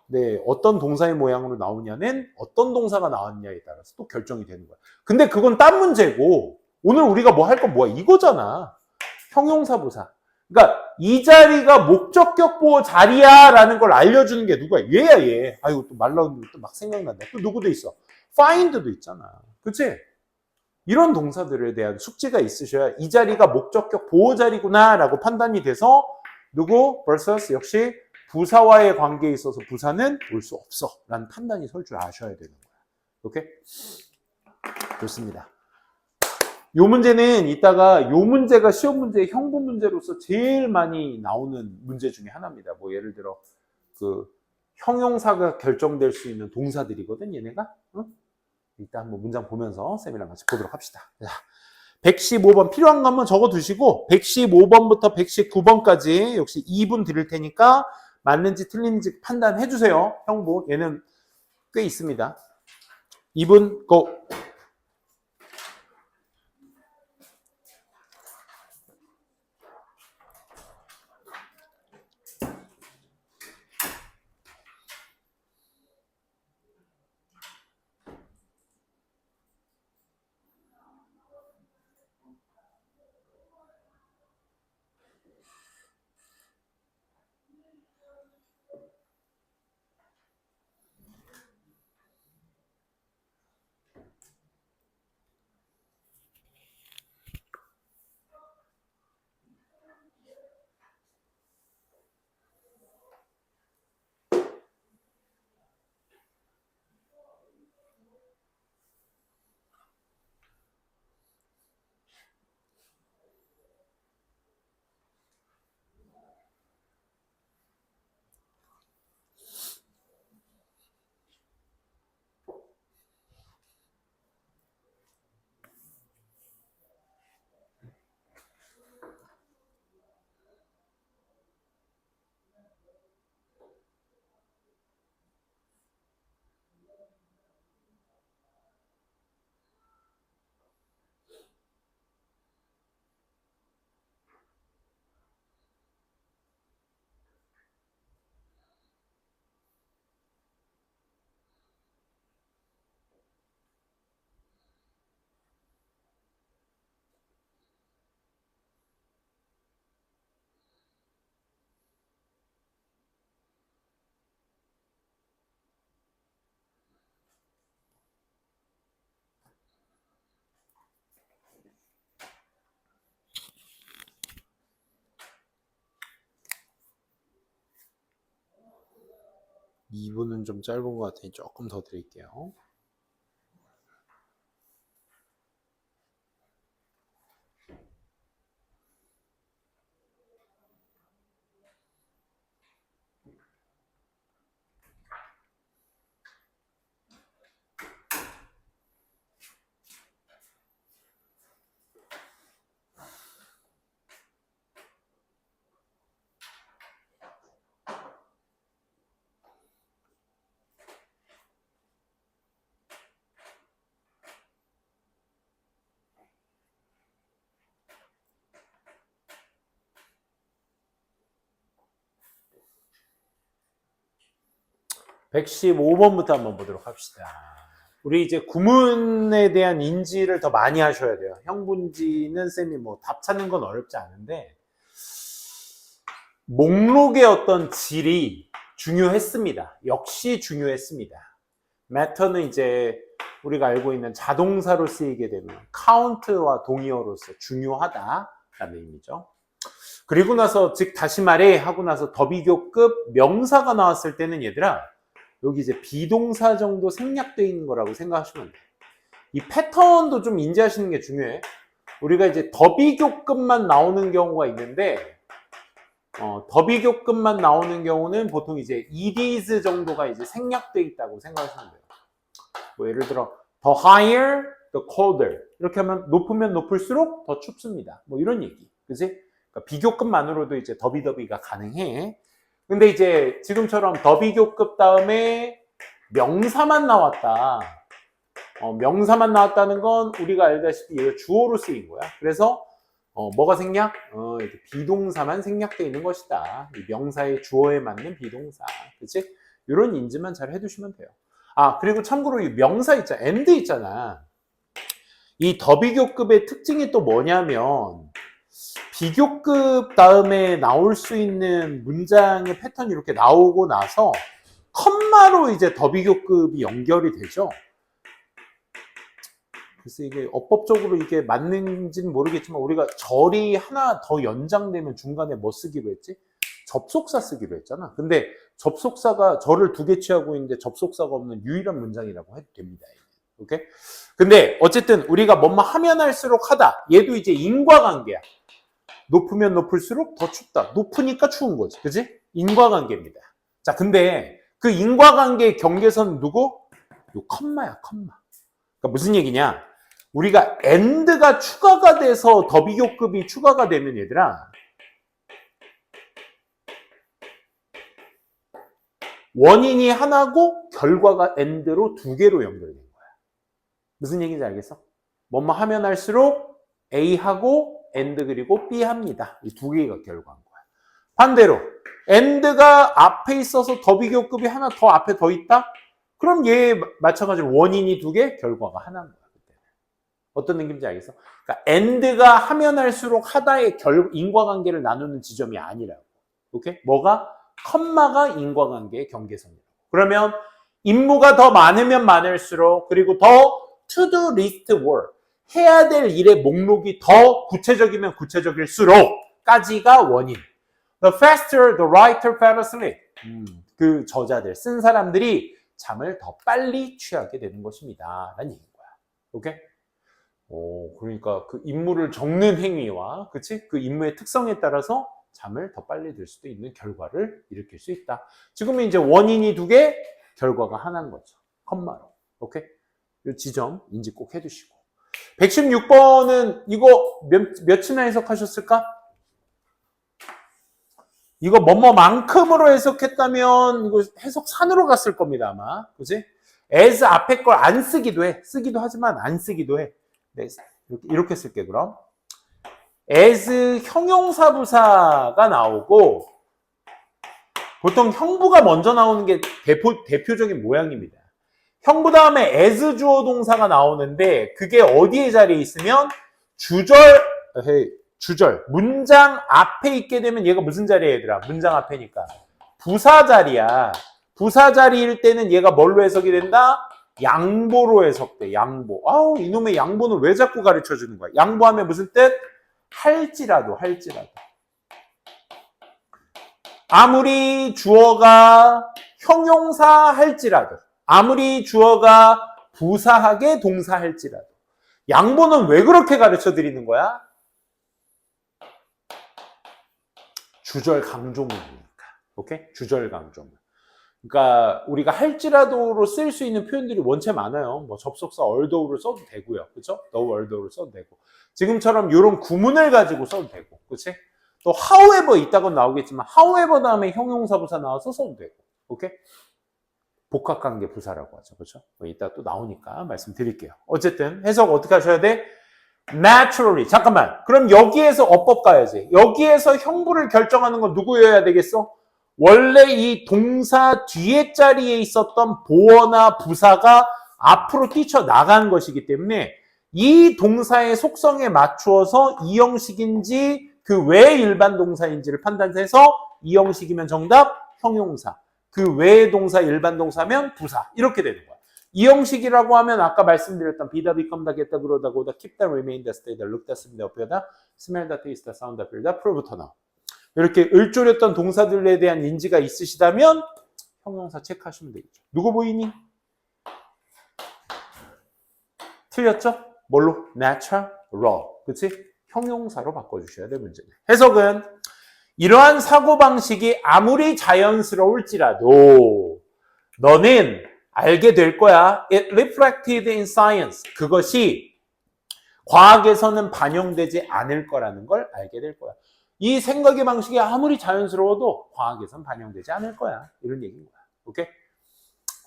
네, 어떤 동사의 모양으로 나오냐는 어떤 동사가 나왔냐에 따라서 또 결정이 되는 거야. 근데 그건 딴 문제고, 오늘 우리가 뭐 할 건 뭐야? 이거잖아. 형용사 부사. 그러니까 이 자리가 목적격 보호 자리야 라는 걸 알려주는 게 누구야? 얘야, 얘. 아이고, 또 말 나오는 게 또 막 생각난다. 또 누구도 있어? find도 있잖아. 그치? 이런 동사들에 대한 숙지가 있으셔야 이 자리가 목적격 보호 자리구나 라고 판단이 돼서 누구? versus 역시 부사와의 관계에 있어서 부사는 올 수 없어 라는 판단이 설 줄 아셔야 되는 거야. 오케이? 좋습니다. 요 문제는 이따가 요 문제가 시험 문제의 형부 문제로서 제일 많이 나오는 문제 중에 하나입니다. 뭐 예를 들어 그 형용사가 결정될 수 있는 동사들이거든, 얘네가. 응? 일단 한번 문장 보면서 쌤이랑 같이 보도록 합시다. 자, 115번 필요한 거 한번 적어두시고 115번부터 119번까지 역시 2분 드릴 테니까 맞는지 틀린지 판단해 주세요. 형부 얘는 꽤 있습니다. 2분 고! 이 분은 좀 짧은 것 같으니 조금 더 드릴게요. (115번부터) 한번 보도록 합시다. 우리 이제 구문에 대한 인지를 더 많이 하셔야 돼요. 형분지는 쌤이 뭐 답 찾는 건 어렵지 않은데 목록의 어떤 질이 중요했습니다. 역시 중요했습니다. matter는 이제 우리가 알고 있는 자동사로 쓰이게 되면 count와 동의어로서 중요하다라는 의미죠. 그리고 나서 즉 다시 말해 하고 나서 더비교급 명사가 나왔을 때는 얘들아 여기 이제 비동사 정도 생략되어 있는 거라고 생각하시면 돼요. 이 패턴도 좀 인지하시는 게 중요해. 우리가 이제 더비교급만 나오는 경우가 있는데 더비교급만 나오는 경우는 보통 이제 it is 정도가 이제 생략되어 있다고 생각하시면 돼요. 뭐 예를 들어 the higher, the colder 이렇게 하면 높으면 높을수록 더 춥습니다. 뭐 이런 얘기, 그지? 그러니까 비교급만으로도 이제 더비더비가 가능해. 근데 이제 지금처럼 더비교급 다음에 명사만 나왔다. 명사만 나왔다는 건 우리가 알다시피 얘가 주어로 쓰인 거야. 그래서 뭐가 생략? 이렇게 비동사만 생략되어 있는 것이다. 이 명사의 주어에 맞는 비동사, 그치? 이런 인지만 잘 해두시면 돼요. 아, 그리고 참고로 이 명사 있잖아, and 있잖아. 이 더비교급의 특징이 또 뭐냐면 비교급 다음에 나올 수 있는 문장의 패턴이 이렇게 나오고 나서 컴마로 이제 더비교급이 연결이 되죠. 그래서 이게 어법적으로 이게 맞는지는 모르겠지만 우리가 절이 하나 더 연장되면 중간에 뭐 쓰기로 했지? 접속사 쓰기로 했잖아. 근데 접속사가 절을 2개 취하고 있는데 접속사가 없는 유일한 문장이라고 해도 됩니다. 오케이? 근데 어쨌든 우리가 뭐만 하면 할수록 하다. 얘도 이제 인과관계야. 높으면 높을수록 더 춥다. 높으니까 추운 거지. 그지? 인과관계입니다. 자, 근데 그 인과관계의 경계선 누구? 요 컴마야, 컴마. 그러니까 무슨 얘기냐? 우리가 and가 추가가 돼서 더비교급이 추가가 되면 얘들아 원인이 하나고 결과가 and로 2개로 연결된 거야. 무슨 얘기인지 알겠어? 뭐뭐 하면 할수록 A하고 AND 그리고 B 합니다. 이 두 개가 결과인 거야. 반대로 AND가 앞에 있어서 더 비교급이 하나 더 앞에 더 있다? 그럼 얘에 마찬가지로 원인이 두 개, 결과가 하나인 거야. 그때는. 어떤 느낌인지 알겠어? 그러니까 AND가 하면 할수록 하다의 인과관계를 나누는 지점이 아니라고. 오케이? 뭐가? 컴마가 인과관계의 경계선이라고. 그러면 임무가 더 많으면 많을수록 그리고 더 to-do list work 해야 될 일의 목록이 더 구체적이면 구체적일수록까지가 원인. The faster the writer fell asleep. 그 저자들, 쓴 사람들이 잠을 더 빨리 취하게 되는 것입니다. 라는 얘기인 거야. 오케이? 그러니까 그 임무를 적는 행위와, 그치? 그 임무의 특성에 따라서 잠을 더 빨리 들 수도 있는 결과를 일으킬 수 있다. 지금은 이제 원인이 두 개, 결과가 하나인 거죠. 컴마로. 오케이? 이 지점 인지 꼭 해두시고. 116번은 이거 몇이나 해석하셨을까? 이거 뭐뭐만큼으로 해석했다면 이거 해석산으로 갔을 겁니다, 아마. 그지? as 앞에 걸 안 쓰기도 해. 쓰기도 하지만 안 쓰기도 해. 네, 이렇게 쓸게, 그럼. as 형용사부사가 나오고, 보통 형부가 먼저 나오는 게 대표적인 모양입니다. 형부 다음에 as 주어 동사가 나오는데, 그게 어디에 자리에 있으면 주절, 문장 앞에 있게 되면 얘가 무슨 자리야, 얘들아? 문장 앞에니까. 부사 자리야. 부사 자리일 때는 얘가 뭘로 해석이 된다? 양보로 해석돼, 양보. 아우, 이놈의 양보는 왜 자꾸 가르쳐 주는 거야? 양보하면 무슨 뜻? 할지라도. 아무리 주어가 형용사 할지라도, 아무리 주어가 부사하게 동사할지라도. 양보는 왜 그렇게 가르쳐 드리는 거야? 주절 강조문이니까. 오케이? 주절 강조문. 그러니까 우리가 할지라도로 쓸 수 있는 표현들이 원체 많아요. 뭐 접속사 although를 써도 되고요. 그렇죠? though although를 써도 되고. 지금처럼 이런 구문을 가지고 써도 되고. 그렇지? 또 however 있다고는 나오겠지만 however 다음에 형용사 부사 나와서 써도 되고. 오케이? 복합관계 부사라고 하죠. 그렇죠? 이따 또 나오니까 말씀드릴게요. 어쨌든 해석 어떻게 하셔야 돼? naturally. 잠깐만. 그럼 여기에서 어법 가야지. 여기에서 형부를 결정하는 건 누구여야 되겠어? 원래 이 동사 뒤에 자리에 있었던 보어나 부사가 앞으로 뛰쳐나간 것이기 때문에 이 동사의 속성에 맞추어서 이 형식인지 그 외의 일반 동사인지를 판단해서 이 형식이면 정답, 형용사. 그 외의 동사, 일반 동사면 부사. 이렇게 되는 거야. 이 형식이라고 하면 아까 말씀드렸던 비다, become, 다, get, 다, grow, 다, go, 다, keep, 다, remain, 다, stay, 다, look, 다, smell, 다, appear, 다, smell, 다, taste, 다, sound, 다, feel, 다, prove, 다, now. 이렇게 을조렸던 동사들에 대한 인지가 있으시다면 형용사 체크하시면 되겠죠. 누구 보이니? 틀렸죠? 뭘로? natural, 그치? 형용사로 바꿔주셔야 될 문제네. 해석은 이러한 사고방식이 아무리 자연스러울지라도 너는 알게 될 거야. It reflected in science. 그것이 과학에서는 반영되지 않을 거라는 걸 알게 될 거야. 이 생각의 방식이 아무리 자연스러워도 과학에선 반영되지 않을 거야. 이런 얘기인 거야. 오케이?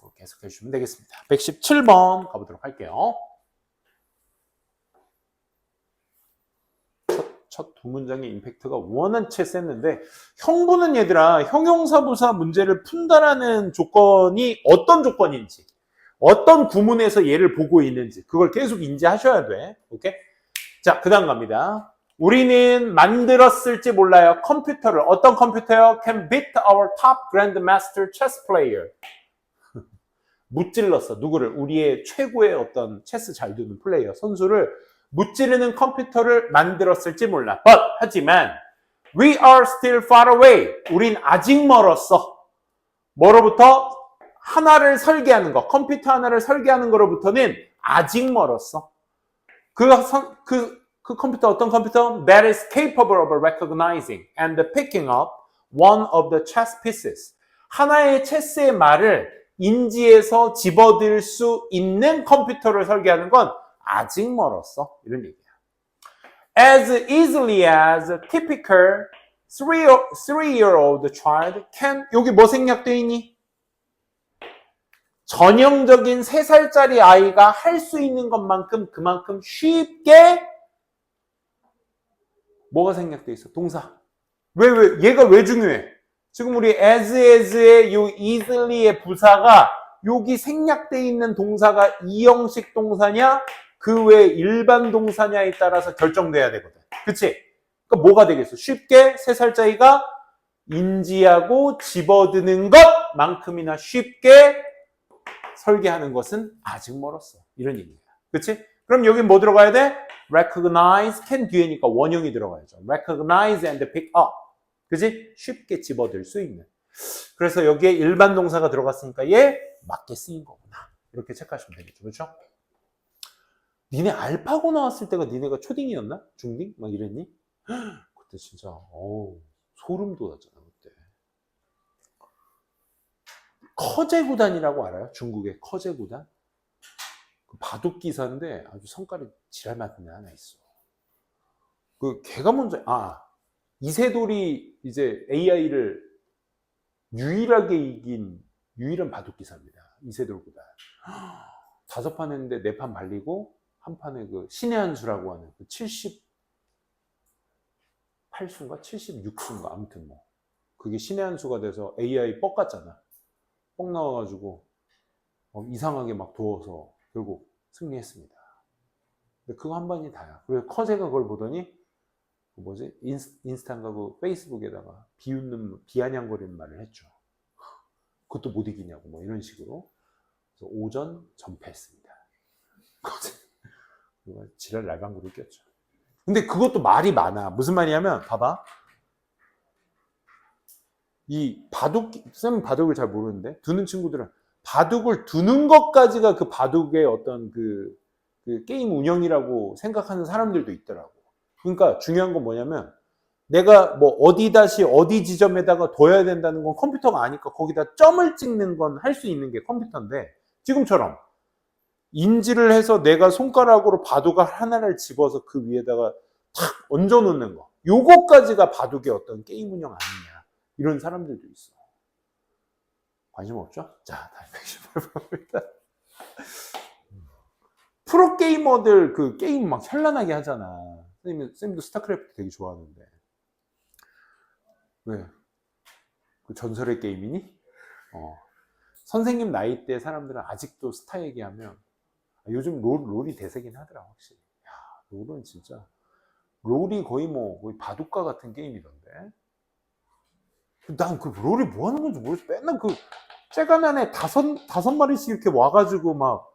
그렇게 해석해 주시면 되겠습니다. 117번 가보도록 할게요. 첫 두 문장의 임팩트가 원한채 셌는데 형부는 얘들아 형용사부사 문제를 푼다라는 조건이 어떤 조건인지 어떤 구문에서 얘를 보고 있는지 그걸 계속 인지하셔야 돼. 오케이? 자, 그 다음 갑니다. 우리는 만들었을지 몰라요. 컴퓨터를. 어떤 컴퓨터요? Can beat our top grandmaster chess player. 무찔렀어. 누구를? 우리의 최고의 어떤 체스 잘 두는 플레이어, 선수를 무찌르는 컴퓨터를 만들었을지 몰라. But, 하지만 we are still far away. 우린 아직 멀었어. 뭐로부터? 하나를 설계하는 거. 컴퓨터 하나를 설계하는 거로부터는 아직 멀었어. 그 컴퓨터 어떤 컴퓨터? That is capable of recognizing and picking up one of the chess pieces. 하나의 체스의 말을 인지해서 집어들 수 있는 컴퓨터를 설계하는 건 아직 멀었어. 이런 얘기야. As easily as a typical 3-year-old child can. 여기 뭐 생략되어 있니? 전형적인 3살짜리 아이가 할 수 있는 것만큼 그만큼 쉽게 뭐가 생략돼 있어? 동사. 얘가 왜 중요해? 지금 우리 as의 요 easily 부사가 여기 생략돼 있는 동사가 이형식 동사냐 그 외 일반 동사냐에 따라서 결정돼야 되거든. 그치? 그러니까 뭐가 되겠어? 쉽게 3살짜리가 인지하고 집어드는 것만큼이나 쉽게 설계하는 것은 아직 멀었어. 이런 얘기야. 그치? 그럼 여기 뭐 들어가야 돼? recognize, can 뒤에니까 원형이 들어가야죠. recognize and pick up. 그치? 쉽게 집어들 수 있는. 그래서 여기에 일반 동사가 들어갔으니까 얘 맞게 쓰인 거구나. 이렇게 체크하시면 되겠죠. 그렇죠? 니네 알파고 나왔을 때가 니네가 초딩이었나? 중딩? 막 이랬니? 그때 진짜 소름 돋았잖아. 그때. 커제구단이라고 알아요? 중국의 커제구단? 그 바둑 기사인데 아주 성깔이 지랄 맞는 애 하나 있어. 그 걔가 먼저 이세돌이 이제 AI를 유일하게 이긴 유일한 바둑 기사입니다. 이세돌 구단. 5판 했는데 4판 발리고 한 판에 그 신의 한 수라고 하는 그 78수인가 76수인가 아무튼 뭐 그게 신의 한 수가 돼서 AI 뻑 같잖아. 뻑 나와가지고 이상하게 막 도워서 결국 승리했습니다. 근데 그거 한 번이 다야. 그래서 커제가 그걸 보더니 뭐지 인스타인가 그 페이스북에다가 비아냥거리는 말을 했죠. 그것도 못 이기냐고 뭐 이런 식으로. 그래서 오전 전패했습니다. 지랄 날방구를 꼈죠. 근데 그것도 말이 많아. 무슨 말이냐면 봐봐. 이 쌤은 바둑을 잘 모르는데 두는 친구들은 바둑을 두는 것까지가 그 바둑의 어떤 그 게임 운영이라고 생각하는 사람들도 있더라고. 그러니까 중요한 건 뭐냐면 내가 뭐 어디 지점에다가 둬야 된다는 건 컴퓨터가 아니까 거기다 점을 찍는 건 할 수 있는 게 컴퓨터인데 지금처럼 인지를 해서 내가 손가락으로 바둑알 하나를 집어서 그 위에다가 탁 얹어 놓는 거. 요거까지가 바둑의 어떤 게임 운영 아니냐. 이런 사람들도 있어. 관심 없죠? 자, 다음 118번입니다. 프로게이머들 그 게임 막 현란하게 하잖아. 쌤도 스타크래프트 되게 좋아하는데. 왜? 그 전설의 게임이니? 선생님 나이 때 사람들은 아직도 스타 얘기하면 요즘 롤이 대세긴 하더라 확실히. 야, 롤은 진짜 롤이 거의 바둑과 같은 게임이던데. 난 그 롤이 뭐 하는 건지 모르겠어. 맨날 그 째간안에 다섯 마리씩 이렇게 와가지고 막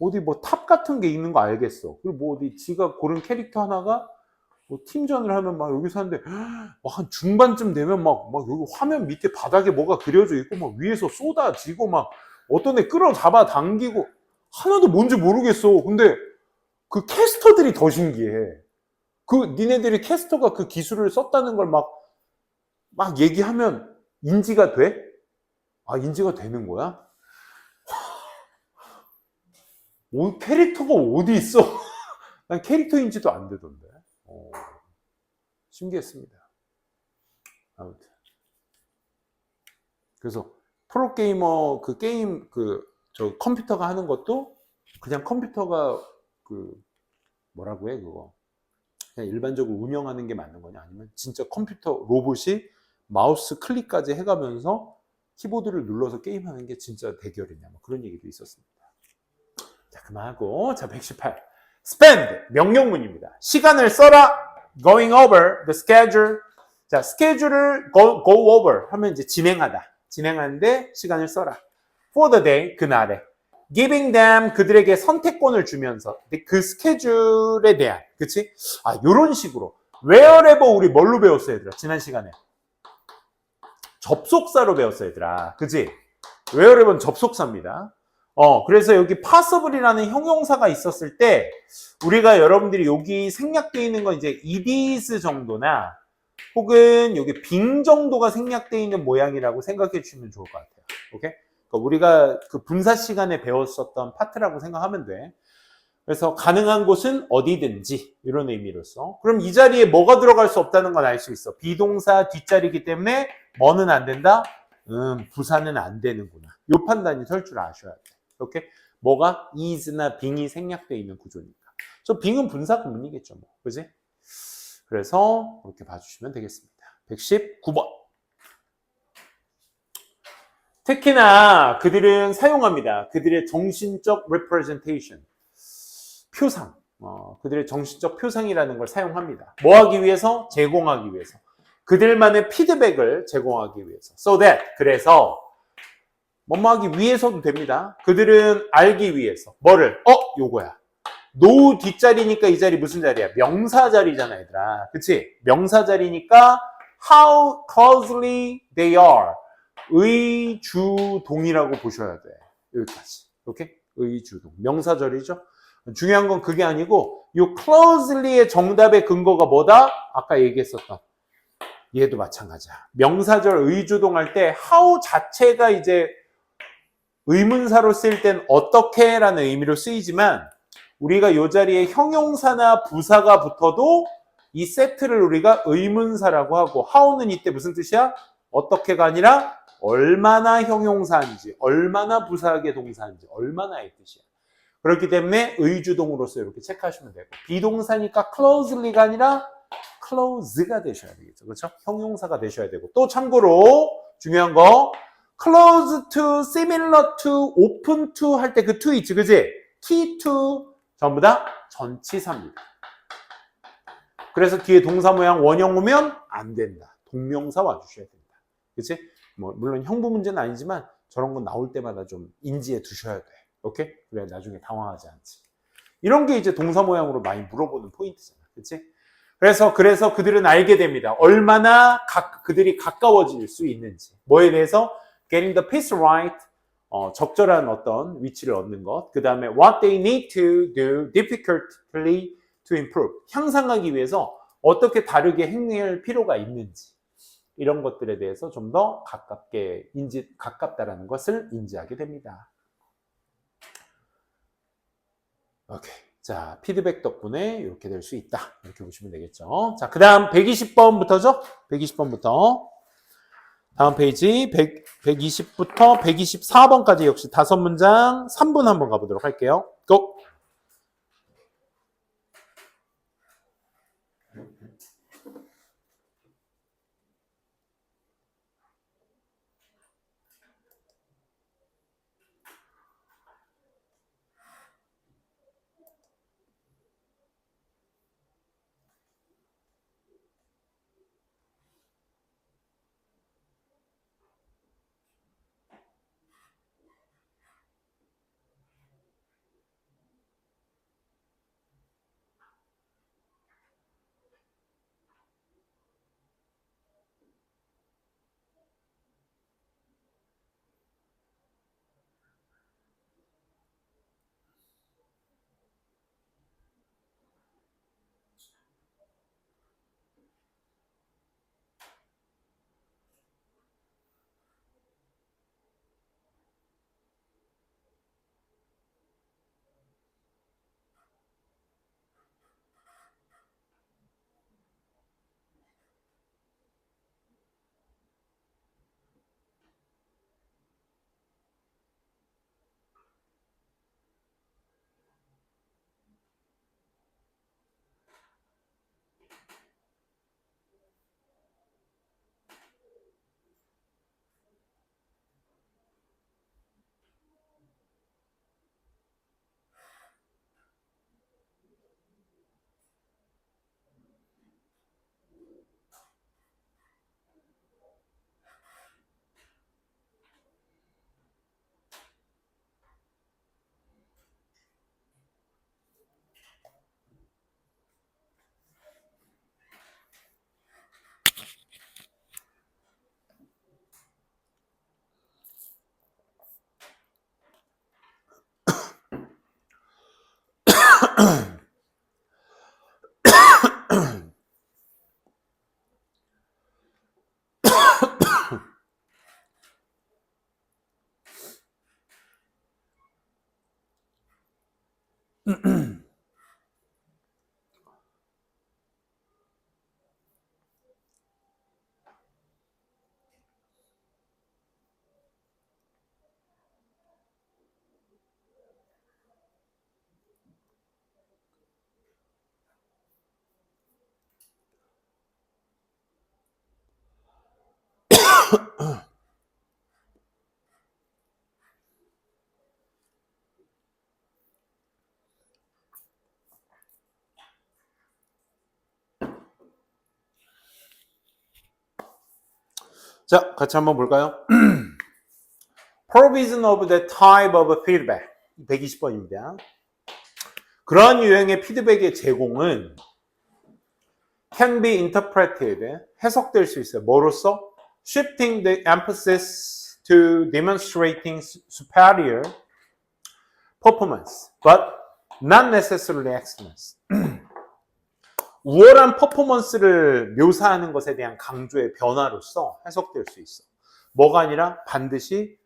어디 뭐 탑 같은 게 있는 거 알겠어. 그리고 뭐 어디 지가 고른 캐릭터 하나가 뭐 팀전을 하면 막 여기서 하는데 막 한 중반쯤 되면 막 여기 화면 밑에 바닥에 뭐가 그려져 있고 막 위에서 쏟아지고 막 어떤 애 끌어잡아 당기고 하나도 뭔지 모르겠어. 근데 그 캐스터들이 더 신기해. 그 니네들이 캐스터가 그 기술을 썼다는 걸 막 얘기하면 인지가 돼? 인지가 되는 거야? 캐릭터가 어디 있어? 난 캐릭터 인지도 안 되던데. 신기했습니다. 아무튼. 그래서 프로게이머 그 게임 저 컴퓨터가 하는 것도 그냥 컴퓨터가 뭐라고 해 그거 그냥 일반적으로 운영하는 게 맞는 거냐 아니면 진짜 컴퓨터 로봇이 마우스 클릭까지 해가면서 키보드를 눌러서 게임하는 게 진짜 대결이냐 뭐 그런 얘기도 있었습니다. 자 그만하고 자 118 spend 명령문입니다. 시간을 써라 going over the schedule 자 스케줄을 go over 하면 이제 진행하는데 시간을 써라 for the day 그날에 giving them 그들에게 선택권을 주면서 그 스케줄에 대한 그치? 요런 식으로 wherever 우리 뭘로 배웠어 얘들아 지난 시간에 접속사로 배웠어 얘들아 그치? wherever는 접속사입니다. 그래서 여기 possible이라는 형용사가 있었을 때 우리가 여러분들이 여기 생략되어 있는 건 이제 it is 정도나 혹은 여기 being 정도가 생략되어 있는 모양이라고 생각해 주시면 좋을 것 같아요. 오케이? 그러니까 우리가 그 분사 시간에 배웠었던 파트라고 생각하면 돼. 그래서 가능한 곳은 어디든지 이런 의미로서 그럼 이 자리에 뭐가 들어갈 수 없다는 건 알 수 있어. 비동사 뒷자리이기 때문에 뭐는 안 된다? 부사는 안 되는구나. 요 판단이 설 줄 아셔야 돼. 이렇게 뭐가 is나 being이 생략되어 있는 구조니까. 저 being은 분사 구문이겠죠, 뭐. 그지? 그래서 이렇게 봐주시면 되겠습니다. 119번. 특히나 그들은 사용합니다. 그들의 정신적 representation. 표상. 그들의 정신적 표상이라는 걸 사용합니다. 뭐 하기 위해서? 제공하기 위해서. 그들만의 피드백을 제공하기 위해서. So that. 그래서 뭐뭐 하기 위해서도 됩니다. 그들은 알기 위해서. 뭐를? 요거야. 노 뒷자리니까 이 자리 무슨 자리야? 명사 자리잖아, 얘들아. 그치? 명사 자리니까 how closely they are. 의주동이라고 보셔야 돼. 여기까지. 오케이? 의주동. 명사절이죠? 중요한 건 그게 아니고 이 closely의 정답의 근거가 뭐다? 아까 얘기했었던 얘도 마찬가지야. 명사절 의주동 할 때 how 자체가 이제 의문사로 쓰일 땐 어떻게 라는 의미로 쓰이지만 우리가 이 자리에 형용사나 부사가 붙어도 이 세트를 우리가 의문사라고 하고 how는 이때 무슨 뜻이야? 어떻게가 아니라 얼마나 형용사인지, 얼마나 부사하게 동사인지, 얼마나의 뜻이야. 그렇기 때문에 의주동으로서 이렇게 체크하시면 되고 비동사니까 closely가 아니라 close가 되셔야 되겠죠. 그렇죠? 형용사가 되셔야 되고 또 참고로 중요한 거 close to, similar to, open to 할 때 그 to 있지, 그지? key to 전부 다 전치사입니다. 그래서 뒤에 동사 모양 원형 오면 안 된다. 동명사 와주셔야 된다. 그치? 뭐 물론 형부 문제는 아니지만 저런 거 나올 때마다 좀 인지해 두셔야 돼. 오케이? 그래야 나중에 당황하지 않지. 이런 게 이제 동사 모양으로 많이 물어보는 포인트잖아. 그치? 그래서 그들은 알게 됩니다. 얼마나 그들이 가까워질 수 있는지. 뭐에 대해서? Getting the piece right. 적절한 어떤 위치를 얻는 것. 그 다음에 what they need to do difficultly to improve. 향상하기 위해서 어떻게 다르게 행할 필요가 있는지. 이런 것들에 대해서 좀 더 가깝다라는 것을 인지하게 됩니다. 오케이. 자, 피드백 덕분에 이렇게 될 수 있다. 이렇게 보시면 되겠죠. 자, 그 다음 120번부터죠? 120번부터. 다음 페이지 120부터 124번까지 역시 5문장 3분 한번 가보도록 할게요. 고! 자, 같이 한번 볼까요? Provision of the type of feedback. 120번입니다. 그러한 유형의 피드백의 제공은 can be interpreted, 해석될 수 있어요. 뭐로써? Shifting the emphasis to demonstrating superior performance, but not necessarily excellence. 우월한 퍼포먼스를 묘사하는 것에 대한 강조의 변화로서 해석될 수 있어. 뭐가 아니라 반드시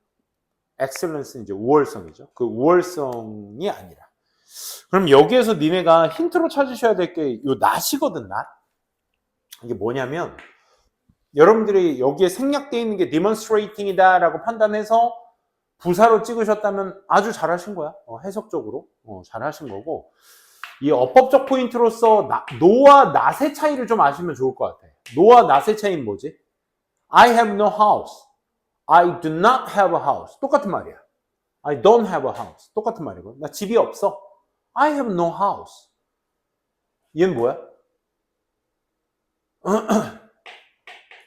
excellence는 이제 우월성이죠. 그 우월성이 아니라. 그럼 여기에서 니네가 힌트로 찾으셔야 될 게 요 not이거든, not. 이게 뭐냐면 여러분들이 여기에 생략되어 있는 게 demonstrating이다 라고 판단해서 부사로 찍으셨다면 아주 잘하신 거야. 해석적으로 잘하신 거고, 이 어법적 포인트로서 no와 not의 차이를 좀 아시면 좋을 것 같아. no와 not의 차이는 뭐지? I have no house. I do not have a house. 똑같은 말이야. I don't have a house. 똑같은 말이고. 나 집이 없어. I have no house. 얘는 뭐야?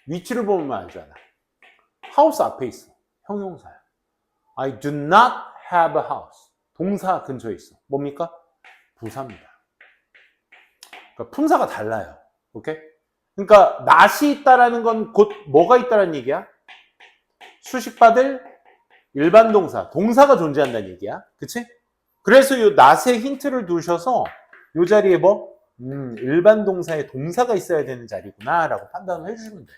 위치를 보면 알잖아. house 앞에 있어. 형용사야. I do not have a house. 동사 근처에 있어. 뭡니까? 부사입니다. 그러니까 품사가 달라요. 오케이? 그러니까 not이 있다라는 건 곧 뭐가 있다라는 얘기야? 수식받을 일반 동사, 동사가 존재한다는 얘기야. 그치? 그래서 이 not에 힌트를 두셔서 이 자리에 뭐? 일반 동사에 동사가 있어야 되는 자리구나 라고 판단을 해주시면 돼.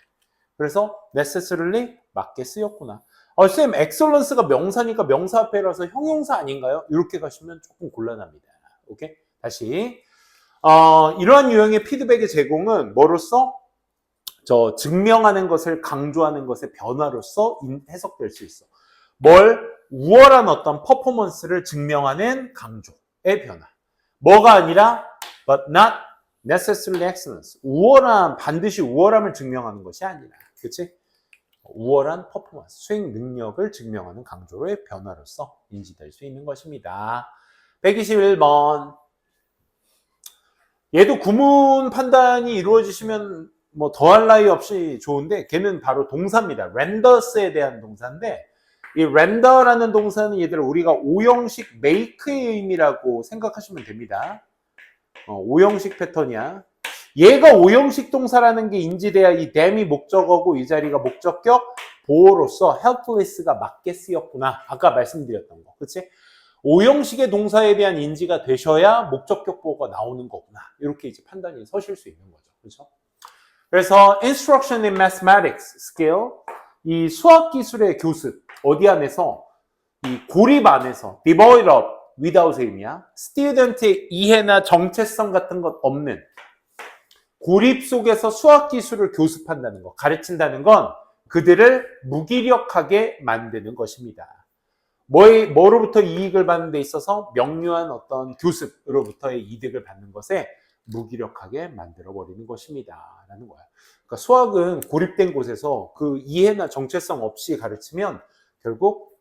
그래서 necessarily 맞게 쓰였구나. 쌤, excellence가 명사니까 명사 앞에라서 형용사 아닌가요? 이렇게 가시면 조금 곤란합니다. 오케이? 다시. 이러한 유형의 피드백의 제공은 뭐로써? 증명하는 것을 강조하는 것의 변화로서 해석될 수 있어. 뭘? 우월한 어떤 퍼포먼스를 증명하는 강조의 변화. 뭐가 아니라 but not necessarily excellence. 반드시 우월함을 증명하는 것이 아니라. 그치? 우월한 퍼포먼스, 수행 능력을 증명하는 강조의 변화로서 인지될 수 있는 것입니다. 121번. 얘도 구문 판단이 이루어지시면 뭐 더할 나위 없이 좋은데 걔는 바로 동사입니다. renders에 대한 동사인데 이 render라는 동사는 얘들아 우리가 오형식 make의 의미라고 생각하시면 됩니다. 오형식 패턴이야. 얘가 오형식 동사라는 게 인지돼야 이 tham이 목적어고 이 자리가 목적격 보호로서 helpless가 맞게 쓰였구나. 아까 말씀드렸던 거. 그치? 오형식의 동사에 대한 인지가 되셔야 목적격 보호가 나오는 거구나. 이렇게 이제 판단이 서실 수 있는 거죠. 그렇죠? 그래서 instruction in mathematics skill, 이 수학 기술의 교습 어디 안에서 이 고립 안에서 devoid of without의 의미야. student의 이해나 정체성 같은 것 없는 고립 속에서 수학 기술을 교습한다는 것, 가르친다는 건 그들을 무기력하게 만드는 것입니다. 뭐로부터 이익을 받는 데 있어서 명료한 어떤 교습으로부터의 이득을 받는 것에 무기력하게 만들어버리는 것입니다. 라는 거야. 그러니까 수학은 고립된 곳에서 그 이해나 정체성 없이 가르치면 결국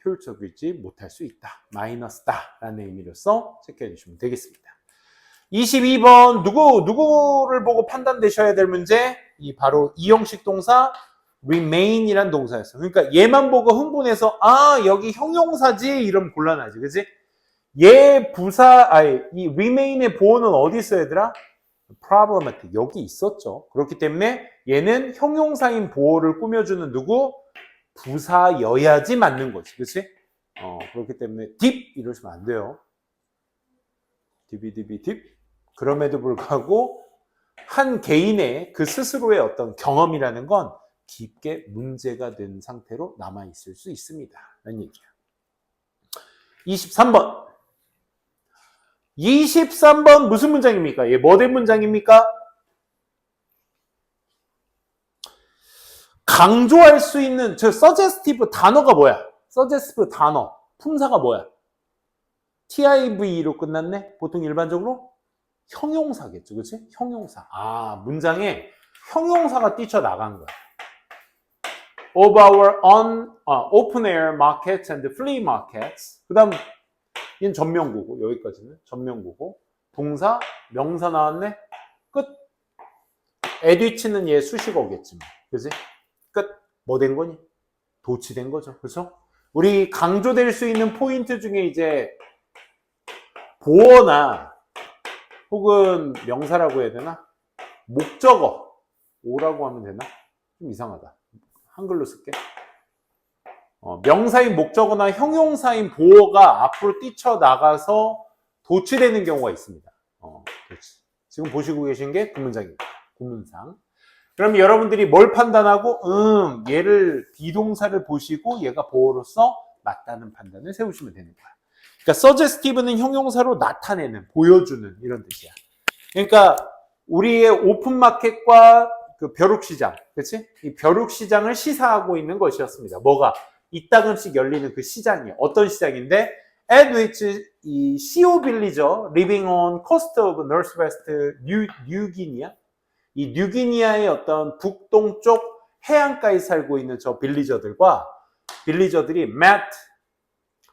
효율적이지 못할 수 있다. 마이너스다. 라는 의미로서 체크해 주시면 되겠습니다. 22번 누구를 보고 판단되셔야 될 문제? 이 바로 이형식 동사 remain이란 동사였어. 그러니까 얘만 보고 흥분해서 여기 형용사지 이러면 곤란하지. 그치? 얘 이 remain의 보호는 어디 있어 얘들아? problematic 여기 있었죠. 그렇기 때문에 얘는 형용사인 보호를 꾸며주는 누구? 부사여야지 맞는 거지. 그치? 그렇기 때문에 deep 이러시면 안 돼요. deep. 그럼에도 불구하고 한 개인의 그 스스로의 어떤 경험이라는 건 깊게 문제가 된 상태로 남아있을 수 있습니다. 라는 얘기야. 23번. 23번 무슨 문장입니까? 얘 뭐 된 문장입니까? 강조할 수 있는 suggestive 단어가 뭐야? suggestive 단어. 품사가 뭐야? TIV로 끝났네? 보통 일반적으로? 형용사겠죠. 그치? 형용사. 문장에 형용사가 뛰쳐나간 거야. Of our open air markets and flea markets. 그 다음, 얘는 전명구고, 여기까지는 전명구고. 동사, 명사 나왔네? 끝. 에디치는 얘 수식어겠지. 뭐. 그지? 끝. 뭐 된 거니? 도치된 거죠. 그렇죠? 우리 강조될 수 있는 포인트 중에 이제 보어나 혹은 명사라고 해야 되나? 목적어 오라고 하면 되나? 좀 이상하다. 한글로 쓸게. 명사인 목적어나 형용사인 보어가 앞으로 뛰쳐나가서 도치되는 경우가 있습니다. 그렇지. 지금 보시고 계신 게 그 문장입니다. 구문상. 그럼 여러분들이 뭘 판단하고 얘를 비동사를 보시고 얘가 보어로서 맞다는 판단을 세우시면 되는 거야. 그러니까 suggestive는 형용사로 나타내는, 보여주는 이런 뜻이야. 그러니까 우리의 오픈마켓과 그 벼룩시장, 그렇지? 이 벼룩시장을 시사하고 있는 것이었습니다. 뭐가? 이따금씩 열리는 그 시장이 어떤 시장인데 at which 이 CO 빌리저 living on coast of northwest 뉴기니아 이 뉴기니아의 어떤 북동쪽 해안가에 살고 있는 저 빌리저들이 met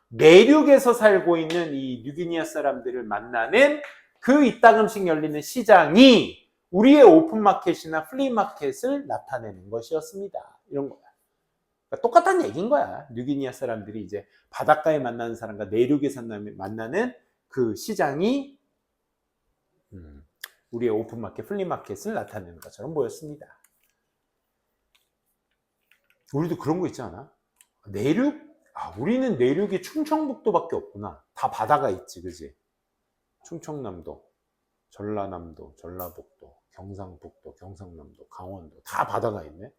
내륙에서 살고 있는 이 뉴기니아 사람들을 만나는 그 이따금씩 열리는 시장이 우리의 오픈마켓이나 플리마켓을 나타내는 것이었습니다. 이런 거야. 그러니까 똑같은 얘기인 거야. 뉴기니아 사람들이 이제 바닷가에 만나는 사람과 내륙에서 만나는 그 시장이 우리의 오픈마켓, 플리마켓을 나타내는 것처럼 보였습니다. 우리도 그런 거 있지 않아? 내륙? 우리는 내륙이 충청북도밖에 없구나. 다 바다가 있지, 그지? 충청남도, 전라남도, 전라북도, 경상북도, 경상남도, 강원도 다 바다가 있네.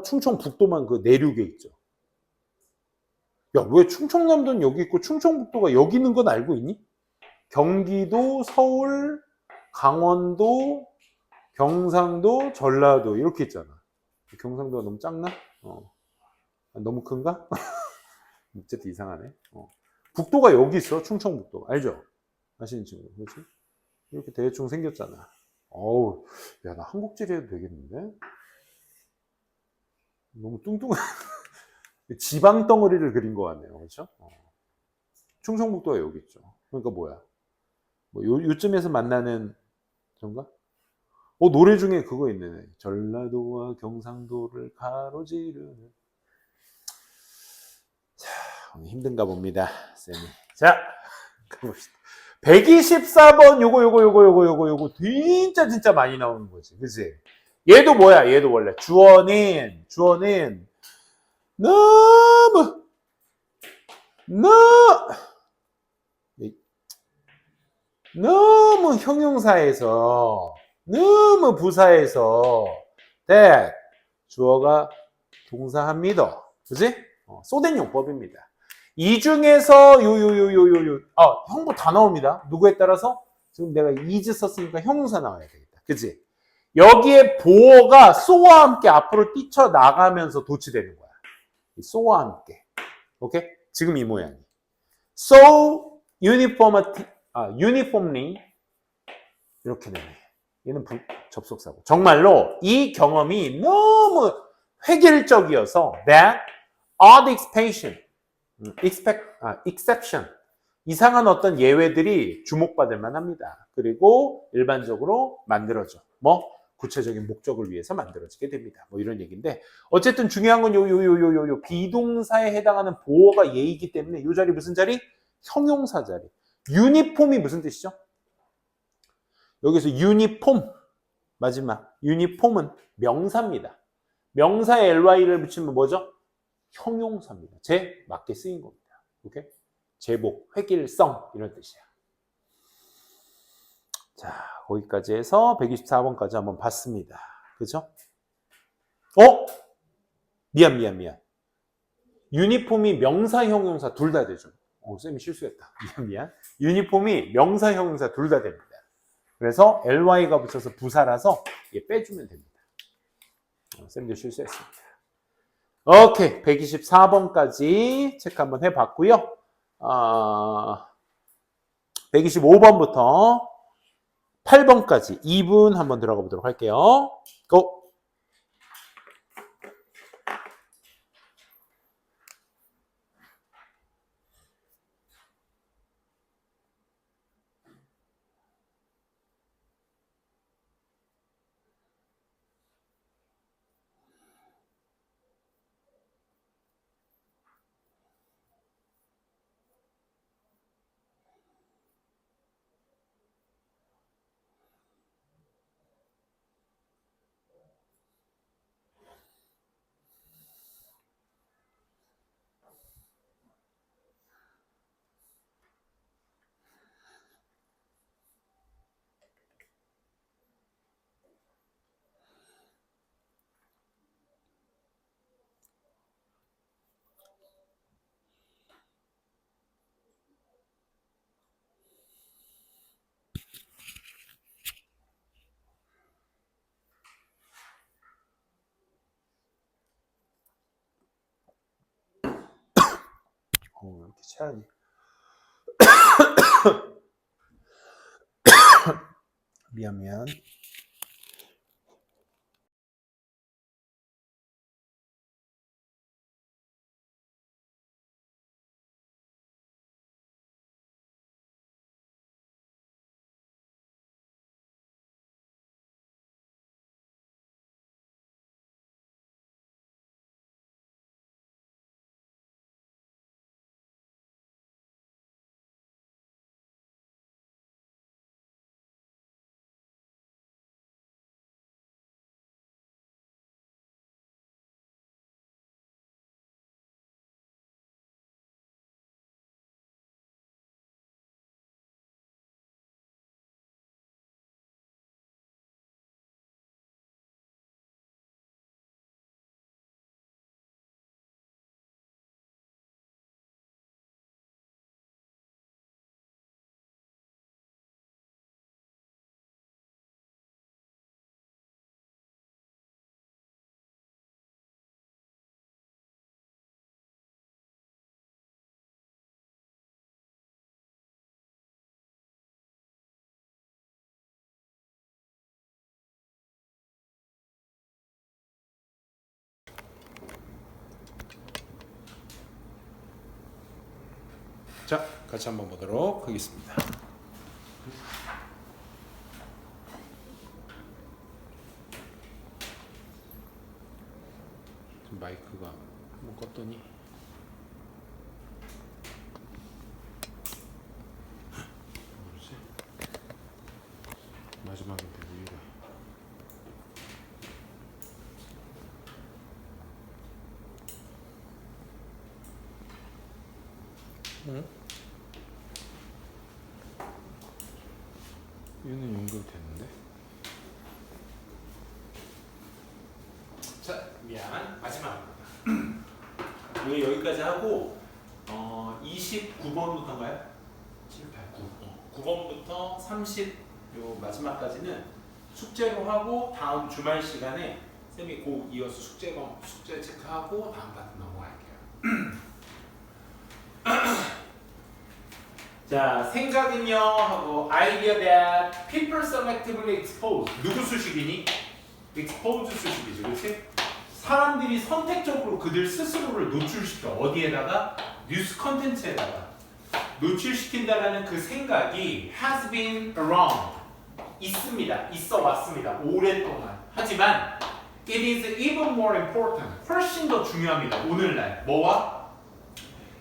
충청북도만 그 내륙에 있죠. 야, 왜 충청남도는 여기 있고 충청북도가 여기 있는 건 알고 있니? 경기도, 서울, 강원도, 경상도, 전라도 이렇게 있잖아. 경상도가 너무 작나? 너무 큰가? 어쨌든 이상하네. 북도가 여기 있어. 충청북도. 알죠? 아시는 친구. 그렇지? 이렇게 대충 생겼잖아. 어우, 야, 나 한국지리 해도 되겠는데? 너무 뚱뚱한 지방 덩어리를 그린 것 같네요. 그렇죠? 충청북도가 여기 있죠. 그러니까 뭐야? 뭐 요쯤에서 만나는 전가? 노래 중에 그거 있네. 전라도와 경상도를 가로지르는. 자, 오늘 힘든가 봅니다, 쌤이. 자, 가봅시다. 124번 요거 진짜 많이 나오는 거지. 그치? 얘도 뭐야? 얘도 원래 주어는 너무 형용사에서 너무 부사에서 that 주어가 동사합니다. 그지? 쏘된 용법입니다. 이 중에서 형부 다 나옵니다. 누구에 따라서? 지금 내가 is 썼으니까 형용사 나와야 되겠다. 그지? 여기에 보어가 so와 함께 앞으로 뛰쳐나가면서 도치되는 거야. so와 함께. 오케이? 지금 이 모양이. So uniformly 이렇게 되네. 얘는 접속사고. 정말로 이 경험이 너무 획일적이어서 that odd exception 이상한 어떤 예외들이 주목받을 만합니다. 그리고 일반적으로 만들어져. 구체적인 목적을 위해서 만들어지게 됩니다. 이런 얘기인데 어쨌든 중요한 건 요 비동사에 해당하는 보어가 예이기 때문에 이 자리 무슨 자리? 형용사 자리. 유니폼이 무슨 뜻이죠? 여기서 유니폼 마지막 유니폼은 명사입니다. 명사에 ly를 붙이면 뭐죠? 형용사입니다. 제 맞게 쓰인 겁니다. 오케이? 제복, 획일성 이런 뜻이야. 자, 거기까지 해서 124번까지 한번 봤습니다. 그죠? 미안. 유니폼이 명사, 형용사 둘 다 되죠. 쌤이 실수했다. 미안. 유니폼이 명사, 형용사 둘 다 됩니다. 그래서 ly가 붙여서 부사라서 얘 빼주면 됩니다. 쌤도 실수했습니다. 오케이. 124번까지 체크 한번 해봤고요. 125번부터 8번까지 2분 한번 들어가 보도록 할게요. 고! 이렇게 쳐야지. 미안. 자, 같이 한번 보도록 하겠습니다. 마이크가 한번 껐더니 뭐지? 마지막인데 왜 이래? 응? 얘는 연결됐는데? 자, 미안. 마지막. 우리 여기까지 하고 29번부터인가요? 7, 8, 9. 9번부터 30 요 마지막까지는 숙제로 하고 다음 주말 시간에 쌤이 고 이어서 숙제 체크하고 다음 파트 넘어갈게요. 자, 생각은요 하고 idea that people selectively expose. 누구 수식이니? expose 수식이지, 그렇지? 사람들이 선택적으로 그들 스스로를 노출시켜. 어디에다가? 뉴스 컨텐츠에다가 노출시킨다라는 그 생각이 has been around. 있습니다. 있어 왔습니다. 오랫동안. 하지만 it is even more important. 훨씬 더 중요합니다. 오늘날. 뭐와?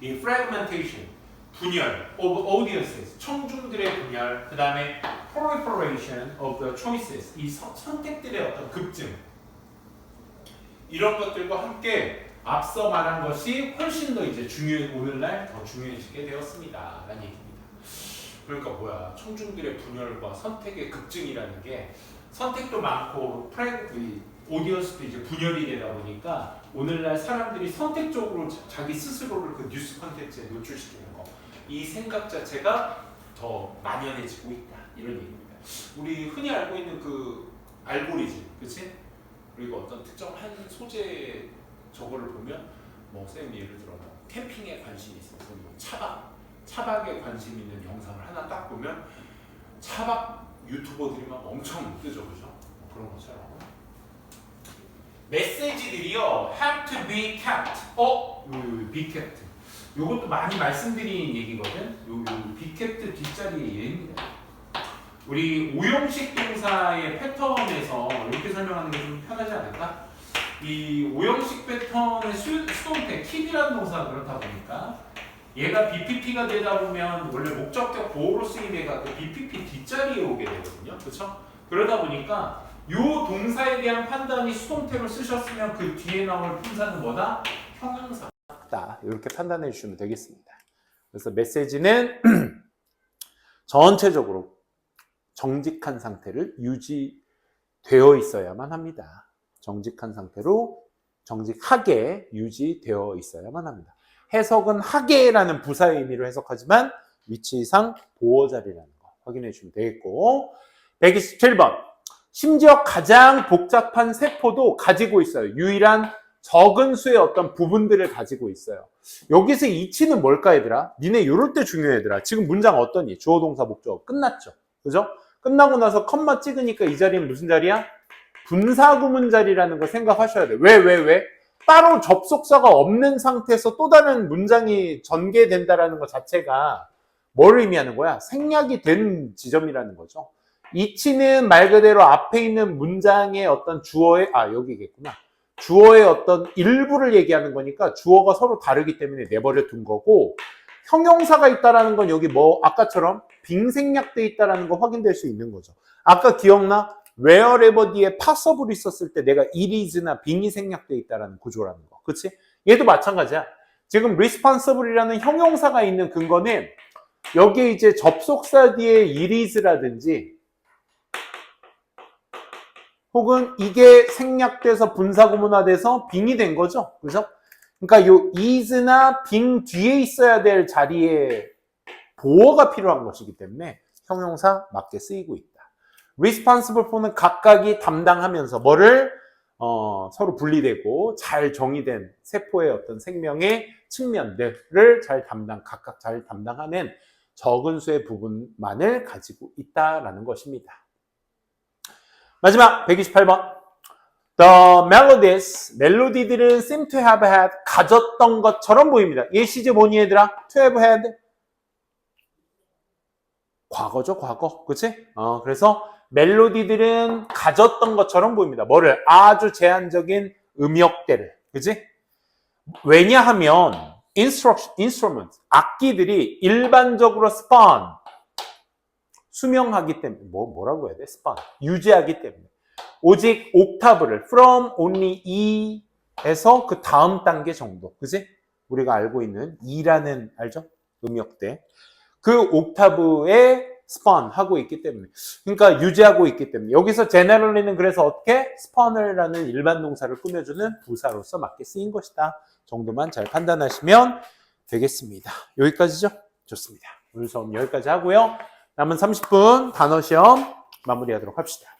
이 fragmentation. 분열 of audiences. 청중들의 분열. 그 다음에 proliferation of the choices. 이 선택들의 어떤 급증. 이런 것들과 함께 앞서 말한 것이 훨씬 더 이제 오늘날 더 중요해지게 되었습니다. 라는 얘기입니다. 그러니까 뭐야, 청중들의 분열과 선택의 급증이라는 게 선택도 많고 오디언스도 이제 분열이 되다 보니까 오늘날 사람들이 선택적으로 자기 스스로를 그 뉴스 컨텐츠에 노출시키는 거, 이 생각 자체가 더 만연해지고 있다, 이런 얘기입니다. 우리 흔히 알고 있는 그 알고리즘, 그렇지? 그리고 어떤 특정한 소재 저거를 보면 뭐 쌤 예를 들어 캠핑에 관심이 있어서 뭐 차박에 관심 있는 영상을 하나 딱 보면 차박 유튜버들이 막 엄청 뜨죠, 그죠? 그런 것처럼 메시지들이요 have to be kept. be kept. 요것도 많이 말씀드린 얘기거든. 요 be kept 뒷자리에 얘입니다. 우리 오형식 동사의 패턴에서 이렇게 설명하는 게 좀 편하지 않을까? 이 오형식 패턴의 수동태 keep이라는 동사가 그렇다 보니까 얘가 BPP가 되다 보면 원래 목적격 보호로 쓰인 애가 그 BPP 뒷자리에 오게 되거든요. 그렇죠? 그러다 보니까 요 동사에 대한 판단이 수동태로 쓰셨으면 그 뒤에 나올 품사는 뭐다? 형용사다. 이렇게 판단해 주시면 되겠습니다. 그래서 메시지는 전체적으로 정직한 상태를 유지되어 있어야만 합니다. 정직한 상태로 정직하게 유지되어 있어야만 합니다. 해석은 하게라는 부사의 의미로 해석하지만 위치상 보어자리라는 거 확인해 주시면 되겠고, 127번 심지어 가장 복잡한 세포도 가지고 있어요. 유일한 적은 수의 어떤 부분들을 가지고 있어요. 여기서 이치는 뭘까 얘들아? 니네 이럴 때 중요해 얘들아. 지금 문장 어떠니? 주어 동사 목적어 끝났죠. 그죠? 끝나고 나서 컴마 찍으니까 이 자리는 무슨 자리야? 분사구문 자리라는 거 생각하셔야 돼. 왜? 따로 접속사가 없는 상태에서 또 다른 문장이 전개된다라는 것 자체가 뭘 의미하는 거야? 생략이 된 지점이라는 거죠. 이치는 말 그대로 앞에 있는 문장의 어떤 주어의 여기겠구나. 주어의 어떤 일부를 얘기하는 거니까 주어가 서로 다르기 때문에 내버려 둔 거고, 형용사가 있다라는 건 여기 뭐 아까처럼 빙생략돼 있다라는 거 확인될 수 있는 거죠. 아까 기억나? wherever 뒤에 passable이 있었을 때 내가 it is나 being이 생략돼 있다라는 구조라는 거. 그치? 얘도 마찬가지야. 지금 responsible이라는 형용사가 있는 근거는 여기에 이제 접속사 뒤에 it is라든지 혹은 이게 생략돼서 분사구문화돼서 being이 된 거죠. 그죠? 그러니까 요 is나 being 뒤에 있어야 될 자리에 보어가 필요한 것이기 때문에 형용사 맞게 쓰이고 있다. responsible for는 각각이 담당하면서 뭐를 서로 분리되고 잘 정의된 세포의 어떤 생명의 측면들을 각각 잘 담당하는 적은 수의 부분만을 가지고 있다라는 것입니다. 마지막 128번. The melodies, 멜로디들은 seem to have had, 가졌던 것처럼 보입니다. 예시제 뭐니 얘들아? To have had. 과거죠, 과거. 그치? 그래서 멜로디들은 가졌던 것처럼 보입니다. 뭐를? 아주 제한적인 음역대를. 그치? 왜냐하면 instrument, 악기들이 일반적으로 spawn, 수명하기 때문에 뭐라고 해야 돼? spawn, 유지하기 때문에 오직 옥타브를 from, only, e에서 그 다음 단계 정도. 그치? 우리가 알고 있는 E라는 알죠? 음역대. 그 옥타브에 spawn 하고 있기 때문에, 그러니까 유지하고 있기 때문에 여기서 generally는 그래서 어떻게 spawn을라는 일반 동사를 꾸며주는 부사로서 맞게 쓰인 것이다 정도만 잘 판단하시면 되겠습니다. 여기까지죠? 좋습니다. 오늘 수업 여기까지 하고요. 남은 30분 단어 시험 마무리하도록 합시다.